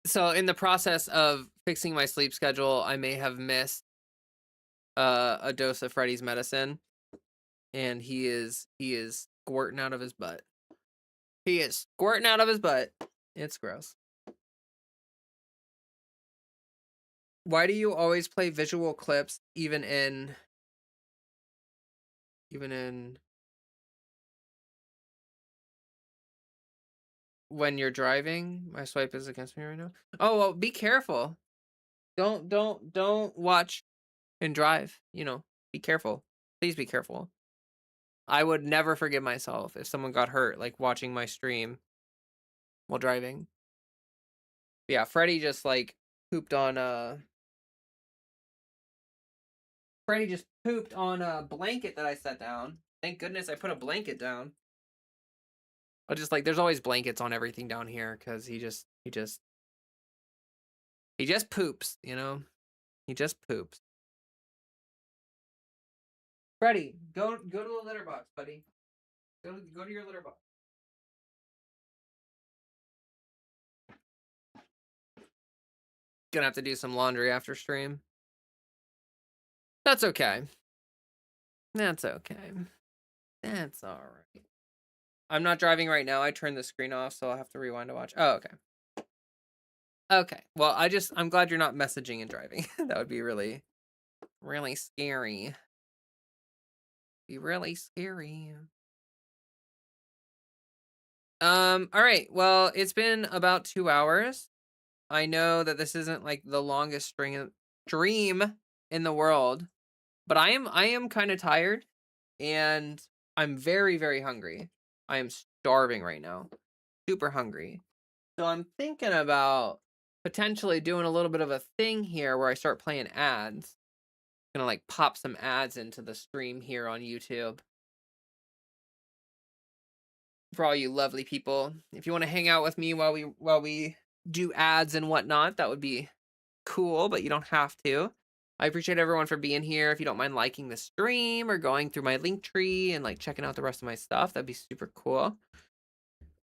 So in the process of fixing my sleep schedule, I may have missed a dose of Freddy's medicine, and he is squirting out of his butt. He is squirting out of his butt. It's gross. Why do you always play visual clips even in Even in when you're driving, my swipe is against me right now. Oh, well, be careful. Don't watch and drive, be careful. Please be careful. I would never forgive myself if someone got hurt, like, watching my stream while driving. Yeah, Freddie just, like, pooped on, Freddie just pooped on a blanket that I set down. Thank goodness I put a blanket down. I just, like, there's always blankets on everything down here because he just poops, He just poops. Freddie, go to the litter box, buddy. Go to your litter box. Gonna have to do some laundry after stream. That's okay. That's okay. That's all right. I'm not driving right now. I turned the screen off, so I'll have to rewind to watch. Oh, okay. Okay. Well, I'm glad you're not messaging and driving. That would be really, really scary. Be really scary. All right. Well, it's been about 2 hours. I know that this isn't like the longest stream in the world, but I am kind of tired and I'm very, very hungry. I am starving right now. Super hungry. So I'm thinking about potentially doing a little bit of a thing here where I start playing ads. Gonna like pop some ads into the stream here on YouTube. For all you lovely people, if you want to hang out with me while we do ads and whatnot, that would be cool, but you don't have to. I appreciate everyone for being here. If you don't mind liking the stream or going through my link tree and like checking out the rest of my stuff, that'd be super cool.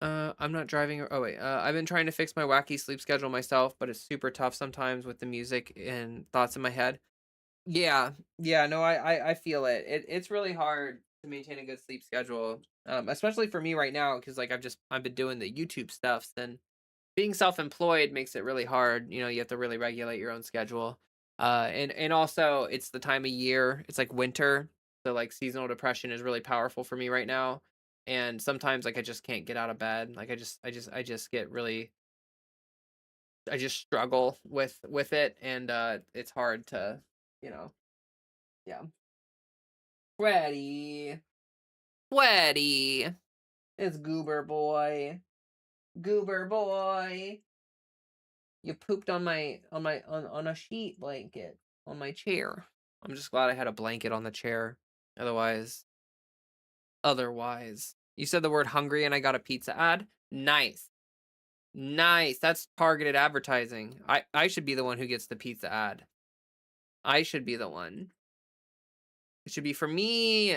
I'm not driving. Oh wait, I've been trying to fix my wacky sleep schedule myself, but it's super tough sometimes with the music and thoughts in my head. Yeah, yeah, no, I feel it. It's really hard to maintain a good sleep schedule, especially for me right now, because like I've been doing the YouTube stuff. Then being self-employed makes it really hard. You have to really regulate your own schedule. And also it's the time of year. It's like winter, so like seasonal depression is really powerful for me right now. And sometimes like I just can't get out of bed. Like I just get really I just struggle with it, and it's hard to, you know, yeah. Sweaty, sweaty. It's Goober Boy. Goober Boy. You pooped on a sheet blanket on my chair. I'm just glad I had a blanket on the chair. Otherwise. You said the word hungry and I got a pizza ad? Nice. Nice. That's targeted advertising. I should be the one who gets the pizza ad. I should be the one. It should be for me.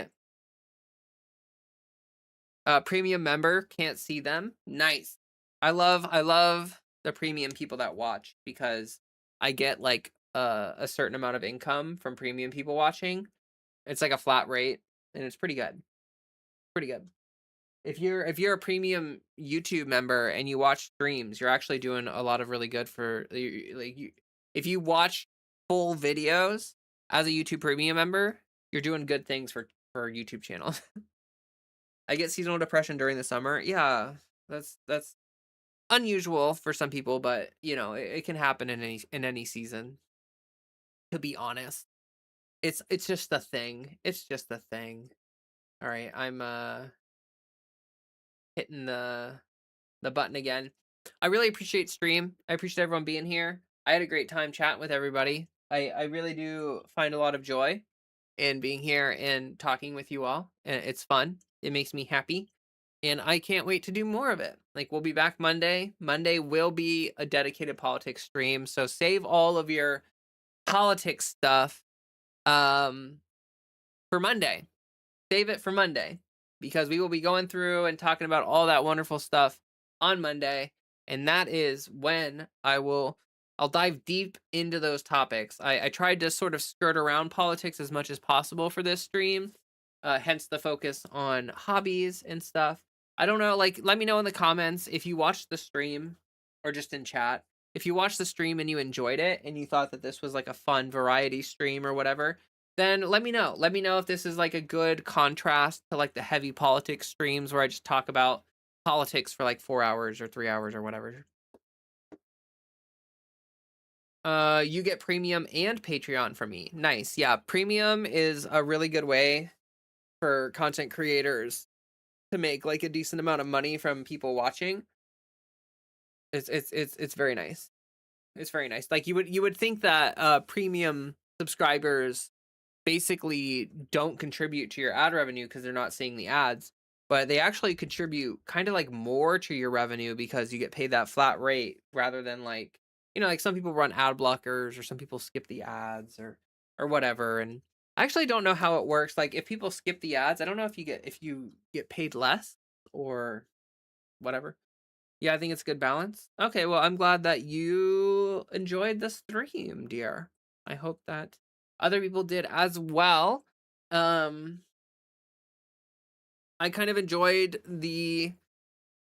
Premium member, can't see them. Nice. I love the premium people that watch because I get like a certain amount of income from premium people watching. It's like a flat rate and it's pretty good. Pretty good. If you're a premium YouTube member and you watch streams, you're actually doing a lot of really good for if you watch full videos as a YouTube premium member, you're doing good things for YouTube channels. I get seasonal depression during the summer. Yeah, that's unusual for some people, but it can happen in any season. To be honest, it's just a thing. It's just a thing. All right, I'm hitting the button again. I really appreciate stream. I appreciate everyone being here. I had a great time chatting with everybody. I really do find a lot of joy in being here and talking with you all. And it's fun. It makes me happy. And I can't wait to do more of it. Like we'll be back Monday. Monday will be a dedicated politics stream. So save all of your politics stuff for Monday. Save it for Monday because we will be going through and talking about all that wonderful stuff on Monday. And that is when I'll dive deep into those topics. I tried to sort of skirt around politics as much as possible for this stream. Hence the focus on hobbies and stuff. I don't know, like, let me know in the comments if you watched the stream or just in chat. If you watched the stream and you enjoyed it and you thought that this was like a fun variety stream or whatever, then let me know. Let me know if this is like a good contrast to like the heavy politics streams where I just talk about politics for like 4 hours or 3 hours or whatever. You get premium and Patreon from me. Nice. Yeah, premium is a really good way for content creators to make like a decent amount of money from people watching. It's very nice. It's very nice. Like you would think that premium subscribers basically don't contribute to your ad revenue because they're not seeing the ads, but they actually contribute kind of like more to your revenue because you get paid that flat rate rather than like, like some people run ad blockers or some people skip the ads or whatever. And I actually don't know how it works. Like if people skip the ads, I don't know if you get paid less or whatever. Yeah, I think it's good balance. Okay, well, I'm glad that you enjoyed the stream, dear. I hope that other people did as well. Um, I kind of enjoyed the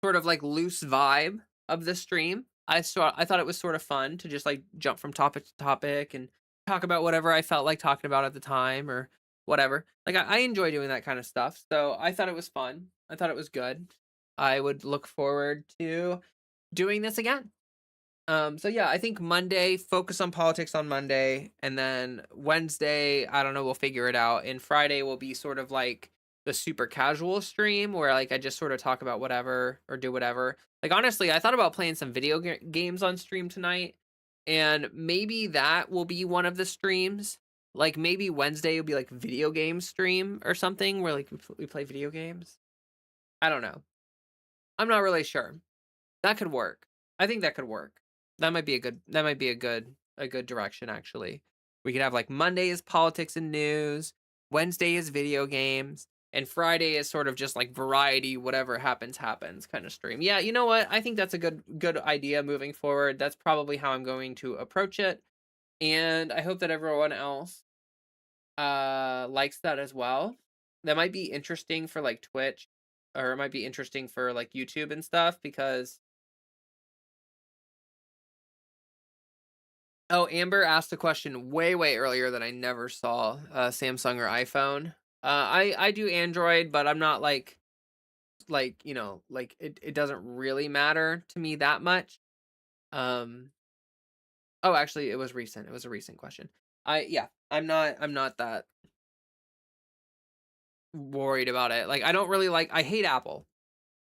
sort of like loose vibe of the stream. I thought it was sort of fun to just like jump from topic to topic and talk about whatever I felt like talking about at the time or whatever. Like I enjoy doing that kind of stuff. So I thought it was fun. I thought it was good. I would look forward to doing this again. So yeah, I think Monday, focus on politics on Monday, and then Wednesday, I don't know, we'll figure it out. And Friday will be sort of like the super casual stream where like I just sort of talk about whatever or do whatever. Like honestly, I thought about playing some video games on stream tonight, and maybe that will be one of the streams. Like maybe Wednesday will be like video game stream or something where like we play video games. I don't know. I'm not really sure. That could work. I think that could work. That might be a good direction actually. We could have like Monday is politics and news, Wednesday is video games, and Friday is sort of just like variety, whatever happens happens kind of stream. Yeah, you know what? I think that's a good idea moving forward. That's probably how I'm going to approach it. And I hope that everyone else likes that as well. That might be interesting for like Twitch, or it might be interesting for like YouTube and stuff because oh, Amber asked a question way earlier that I never saw. Samsung or iPhone. I do Android, but I'm not like like it doesn't really matter to me that much. Um. Oh, actually, it was recent. It was a recent question. Yeah, I'm not that worried about it. Like I don't really like. I hate Apple,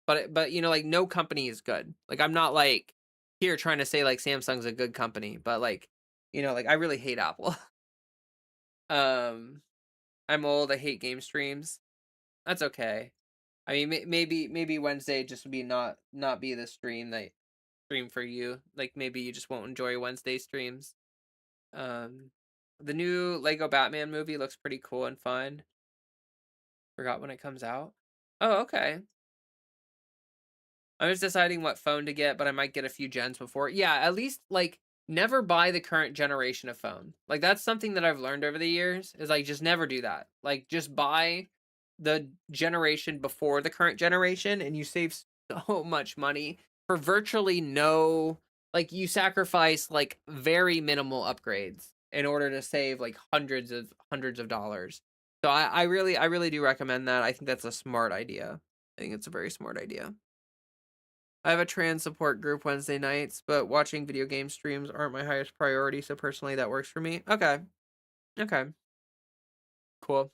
but like no company is good. Like I'm not like here trying to say like Samsung's a good company, but like like I really hate Apple. um. I'm old. I hate game streams. That's okay. I mean, maybe Wednesday just would be not be the stream for you. Like maybe you just won't enjoy Wednesday streams. Um, the new Lego Batman movie looks pretty cool and fun. Forgot when it comes out. Oh, okay. I was deciding what phone to get, but I might get a few gens before. Yeah, at least like never buy the current generation of phone. Like that's something that I've learned over the years is like just never do that. Like just buy the generation before the current generation and you save so much money for virtually no like you sacrifice like very minimal upgrades in order to save like hundreds of dollars. So I really do recommend that. I think that's a smart idea. I think it's a very smart idea. I have a trans support group Wednesday nights, but watching video game streams aren't my highest priority, so personally that works for me. Okay. Okay. Cool.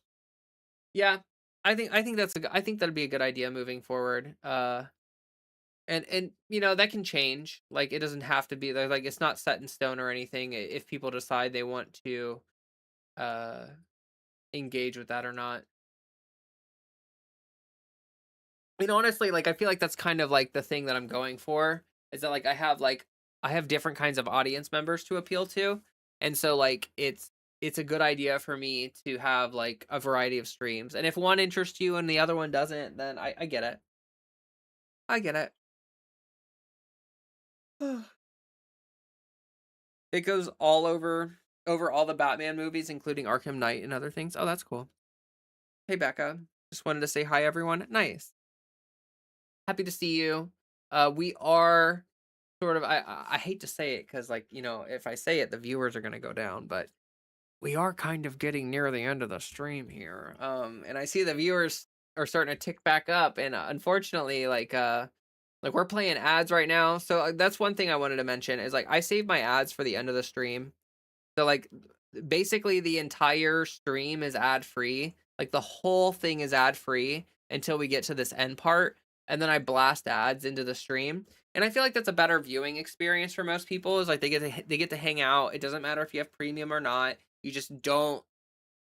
Yeah. I think that'd be a good idea moving forward. And that can change. Like it doesn't have to be like it's not set in stone or anything if people decide they want to uh engage with that or not. I mean, honestly, like I feel like that's kind of like the thing that I'm going for is that like I have different kinds of audience members to appeal to, and so like it's a good idea for me to have like a variety of streams. And if one interests you and the other one doesn't, then I get it. I get it. It goes all over all the Batman movies, including Arkham Knight and other things. Oh, that's cool. Hey, Becca. Just wanted to say hi, everyone. Nice. Happy to see you. We are sort of I hate to say it because like if I say it the viewers are gonna go down, but we are kind of getting near the end of the stream here. And I see the viewers are starting to tick back up, and unfortunately, like we're playing ads right now. So that's one thing I wanted to mention is like I save my ads for the end of the stream. So like basically the entire stream is ad free. Like the whole thing is ad free until we get to this end part, and then I blast ads into the stream. And I feel like that's a better viewing experience for most people. Is like they get to hang out. It doesn't matter if you have premium or not. You just don't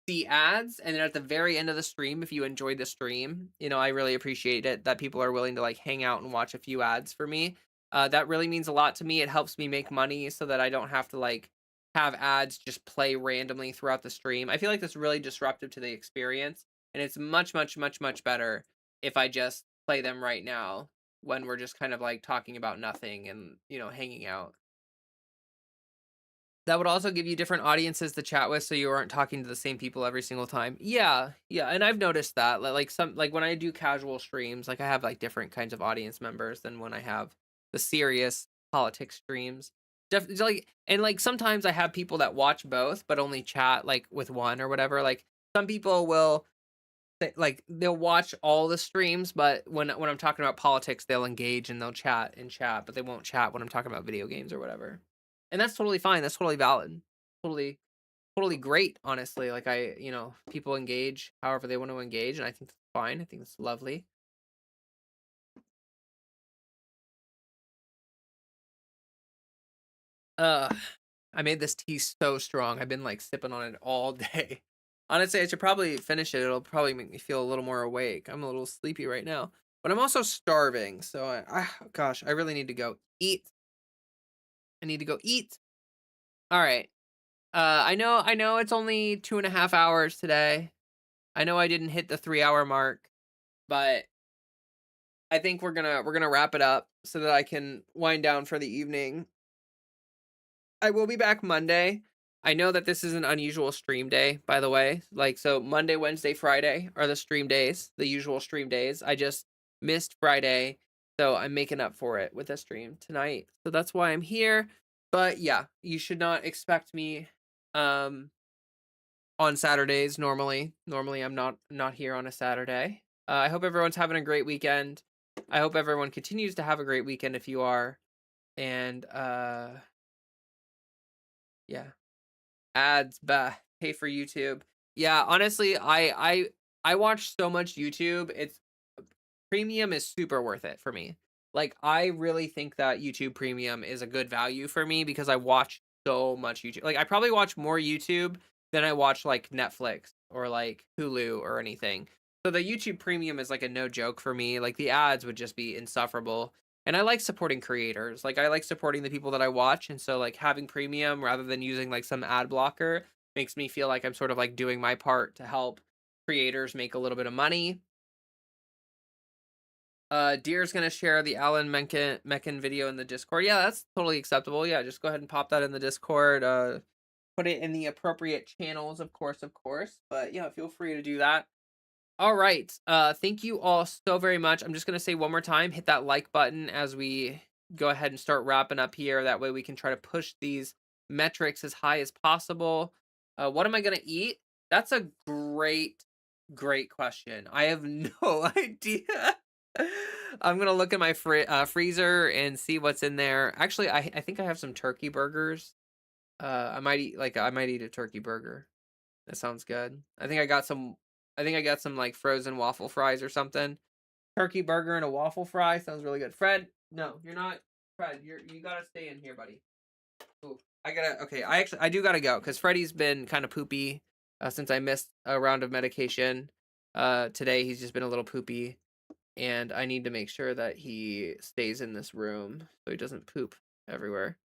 see ads, and then at the very end of the stream, if you enjoyed the stream, I really appreciate it that people are willing to like hang out and watch a few ads for me. That really means a lot to me. It helps me make money so that I don't have to like have ads just play randomly throughout the stream. I feel like that's really disruptive to the experience, and it's much, much, much, much better if I just play them right now when we're just kind of like talking about nothing and hanging out. That would also give you different audiences to chat with, so you aren't talking to the same people every single time. Yeah, yeah, and I've noticed that. Like when I do casual streams, like I have like different kinds of audience members than when I have the serious politics streams. Like and like sometimes I have people that watch both but only chat like with one or whatever. Like some people will like they'll watch all the streams, but when I'm talking about politics, they'll engage and they'll chat and chat, but they won't chat when I'm talking about video games or whatever. And that's totally fine. That's totally valid. Totally, totally great. Honestly, like people engage however they want to engage, and I think that's fine. I think that's lovely. Uh, I made this tea so strong. I've been like sipping on it all day. Honestly, I should probably finish it. It'll probably make me feel a little more awake. I'm a little sleepy right now, but I'm also starving. So gosh, I really need to go eat. I need to go eat. All right. I know it's only 2.5 hours today. I know I didn't hit the 3 hour mark, but I think we're gonna wrap it up so that I can wind down for the evening. I will be back Monday. I know that this is an unusual stream day, by the way. Like, so Monday, Wednesday, Friday are the stream days, the usual stream days. I just missed Friday, so I'm making up for it with a stream tonight. So that's why I'm here. But yeah, you should not expect me um on Saturdays normally. Normally I'm not here on a Saturday. I hope everyone's having a great weekend. I hope everyone continues to have a great weekend if you are. And yeah. Ads, bah, pay for YouTube. Yeah, honestly, I watch so much YouTube. It's premium is super worth it for me. Like I really think that YouTube Premium is a good value for me because I watch so much YouTube. Like I probably watch more YouTube than I watch like Netflix or like Hulu or anything. So the YouTube Premium is like a no joke for me. Like the ads would just be insufferable. And I like supporting creators. Like I like supporting the people that I watch, and so like having premium rather than using like some ad blocker makes me feel like I'm sort of like doing my part to help creators make a little bit of money. Deer's gonna share the Alan Menken video in the Discord. Yeah, that's totally acceptable. Yeah, just go ahead and pop that in the Discord. Put it in the appropriate channels, of course, of course. But yeah, feel free to do that. All right. Thank you all so very much. I'm just gonna say one more time, hit that like button as we go ahead and start wrapping up here. That way we can try to push these metrics as high as possible. What am I gonna eat? That's a great, great question. I have no idea. I'm gonna look at my freezer and see what's in there. Actually, I think I have some turkey burgers. I might eat a turkey burger. That sounds good. I think I got some like frozen waffle fries or something. Turkey burger and a waffle fry sounds really good. Fred, no, you're not. Fred, you gotta stay in here, buddy. Ooh, okay. I do gotta go because Freddie's been kind of poopy since I missed a round of medication. Today he's just been a little poopy, and I need to make sure that he stays in this room so he doesn't poop everywhere.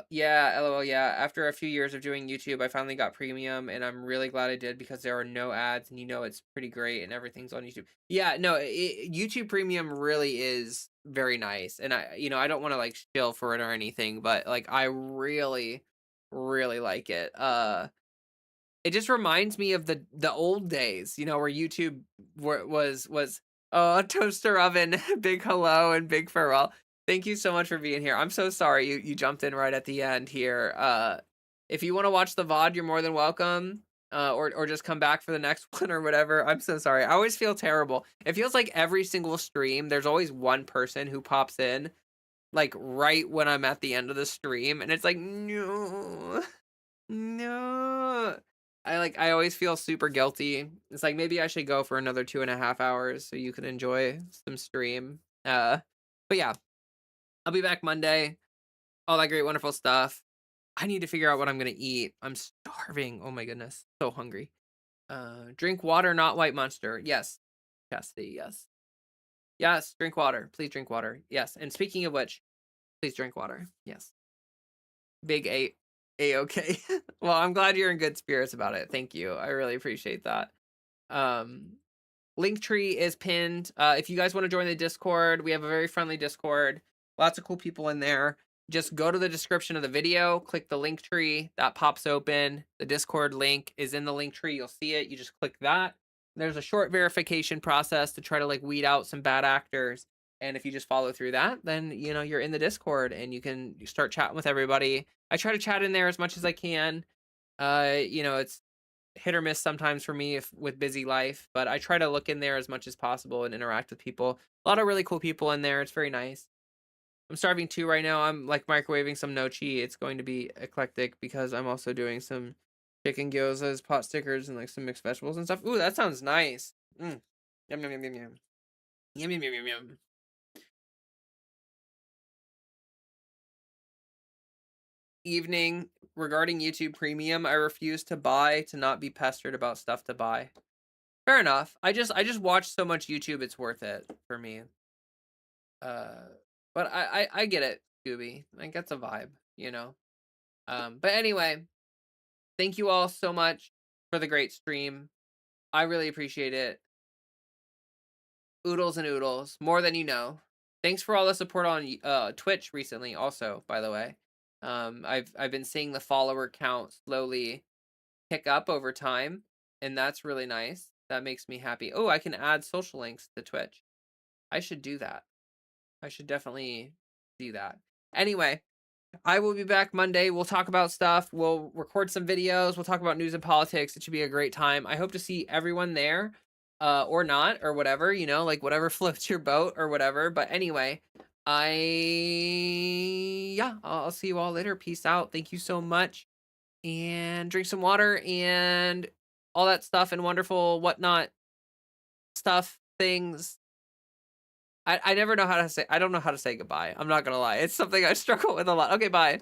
Yeah, LOL, yeah. After a few years of doing YouTube, I finally got premium, and I'm really glad I did because there are no ads, and it's pretty great, and everything's on YouTube. Yeah, no, YouTube Premium really is very nice, and I don't want to like shill for it or anything, but like I really, really like it. It just reminds me of the old days, where YouTube was oh, toaster oven, big hello, and big farewell. Thank you so much for being here. I'm so sorry you jumped in right at the end here. If you want to watch the VOD, you're more than welcome. Or just come back for the next one or whatever. I'm so sorry. I always feel terrible. It feels like every single stream, there's always one person who pops in, like right when I'm at the end of the stream, and it's like, no, no. I always feel super guilty. It's like maybe I should go for another 2.5 hours so you can enjoy some stream. But yeah, I'll be back Monday. All that great, wonderful stuff. I need to figure out what I'm gonna eat. I'm starving. Oh my goodness, so hungry. Drink water, not White Monster. Yes, Chastity. Yes, yes. Drink water. Please drink water. Yes. And speaking of which, please drink water. Yes. Big A-okay. Well, I'm glad you're in good spirits about it. Thank you. I really appreciate that. Um, Linktree is pinned. If you guys want to join the Discord, we have a very friendly Discord. Lots of cool people in there. Just go to the description of the video, click the Linktree, that pops open. The Discord link is in the Linktree. You'll see it. You just click that. There's a short verification process to try to like weed out some bad actors. And if you just follow through that, then you know you're in the Discord and you can start chatting with everybody. I try to chat in there as much as I can. It's hit or miss sometimes for me if with busy life, but I try to look in there as much as possible and interact with people. A lot of really cool people in there. It's very nice. I'm starving too right now. I'm like microwaving some nochi. It's going to be eclectic because I'm also doing some chicken gyozas, pot stickers, and like some mixed vegetables and stuff. Ooh, that sounds nice. Yum yum yum yum yum. Yum yum yum yum yum. Evening regarding YouTube Premium, I refuse to buy to not be pestered about stuff to buy. Fair enough. I just watch so much YouTube, it's worth it for me. But I get it, Scooby. Like that's a vibe, you know. But anyway, thank you all so much for the great stream. I really appreciate it. Oodles and oodles, more than you know. Thanks for all the support on Twitch recently also, by the way. I've been seeing the follower count slowly pick up over time, and that's really nice. That makes me happy. Oh, I can add social links to Twitch. I should do that. I should definitely do that. Anyway, I will be back Monday. We'll talk about stuff. We'll record some videos. We'll talk about news and politics. It should be a great time. I hope to see everyone there, or not, or whatever, you know, like whatever floats your boat or whatever. But anyway, I'll see you all later. Peace out. Thank you so much. And drink some water and all that stuff and wonderful whatnot stuff, things. I never know how to say, I don't know how to say goodbye. I'm not gonna lie. It's something I struggle with a lot. Okay, bye.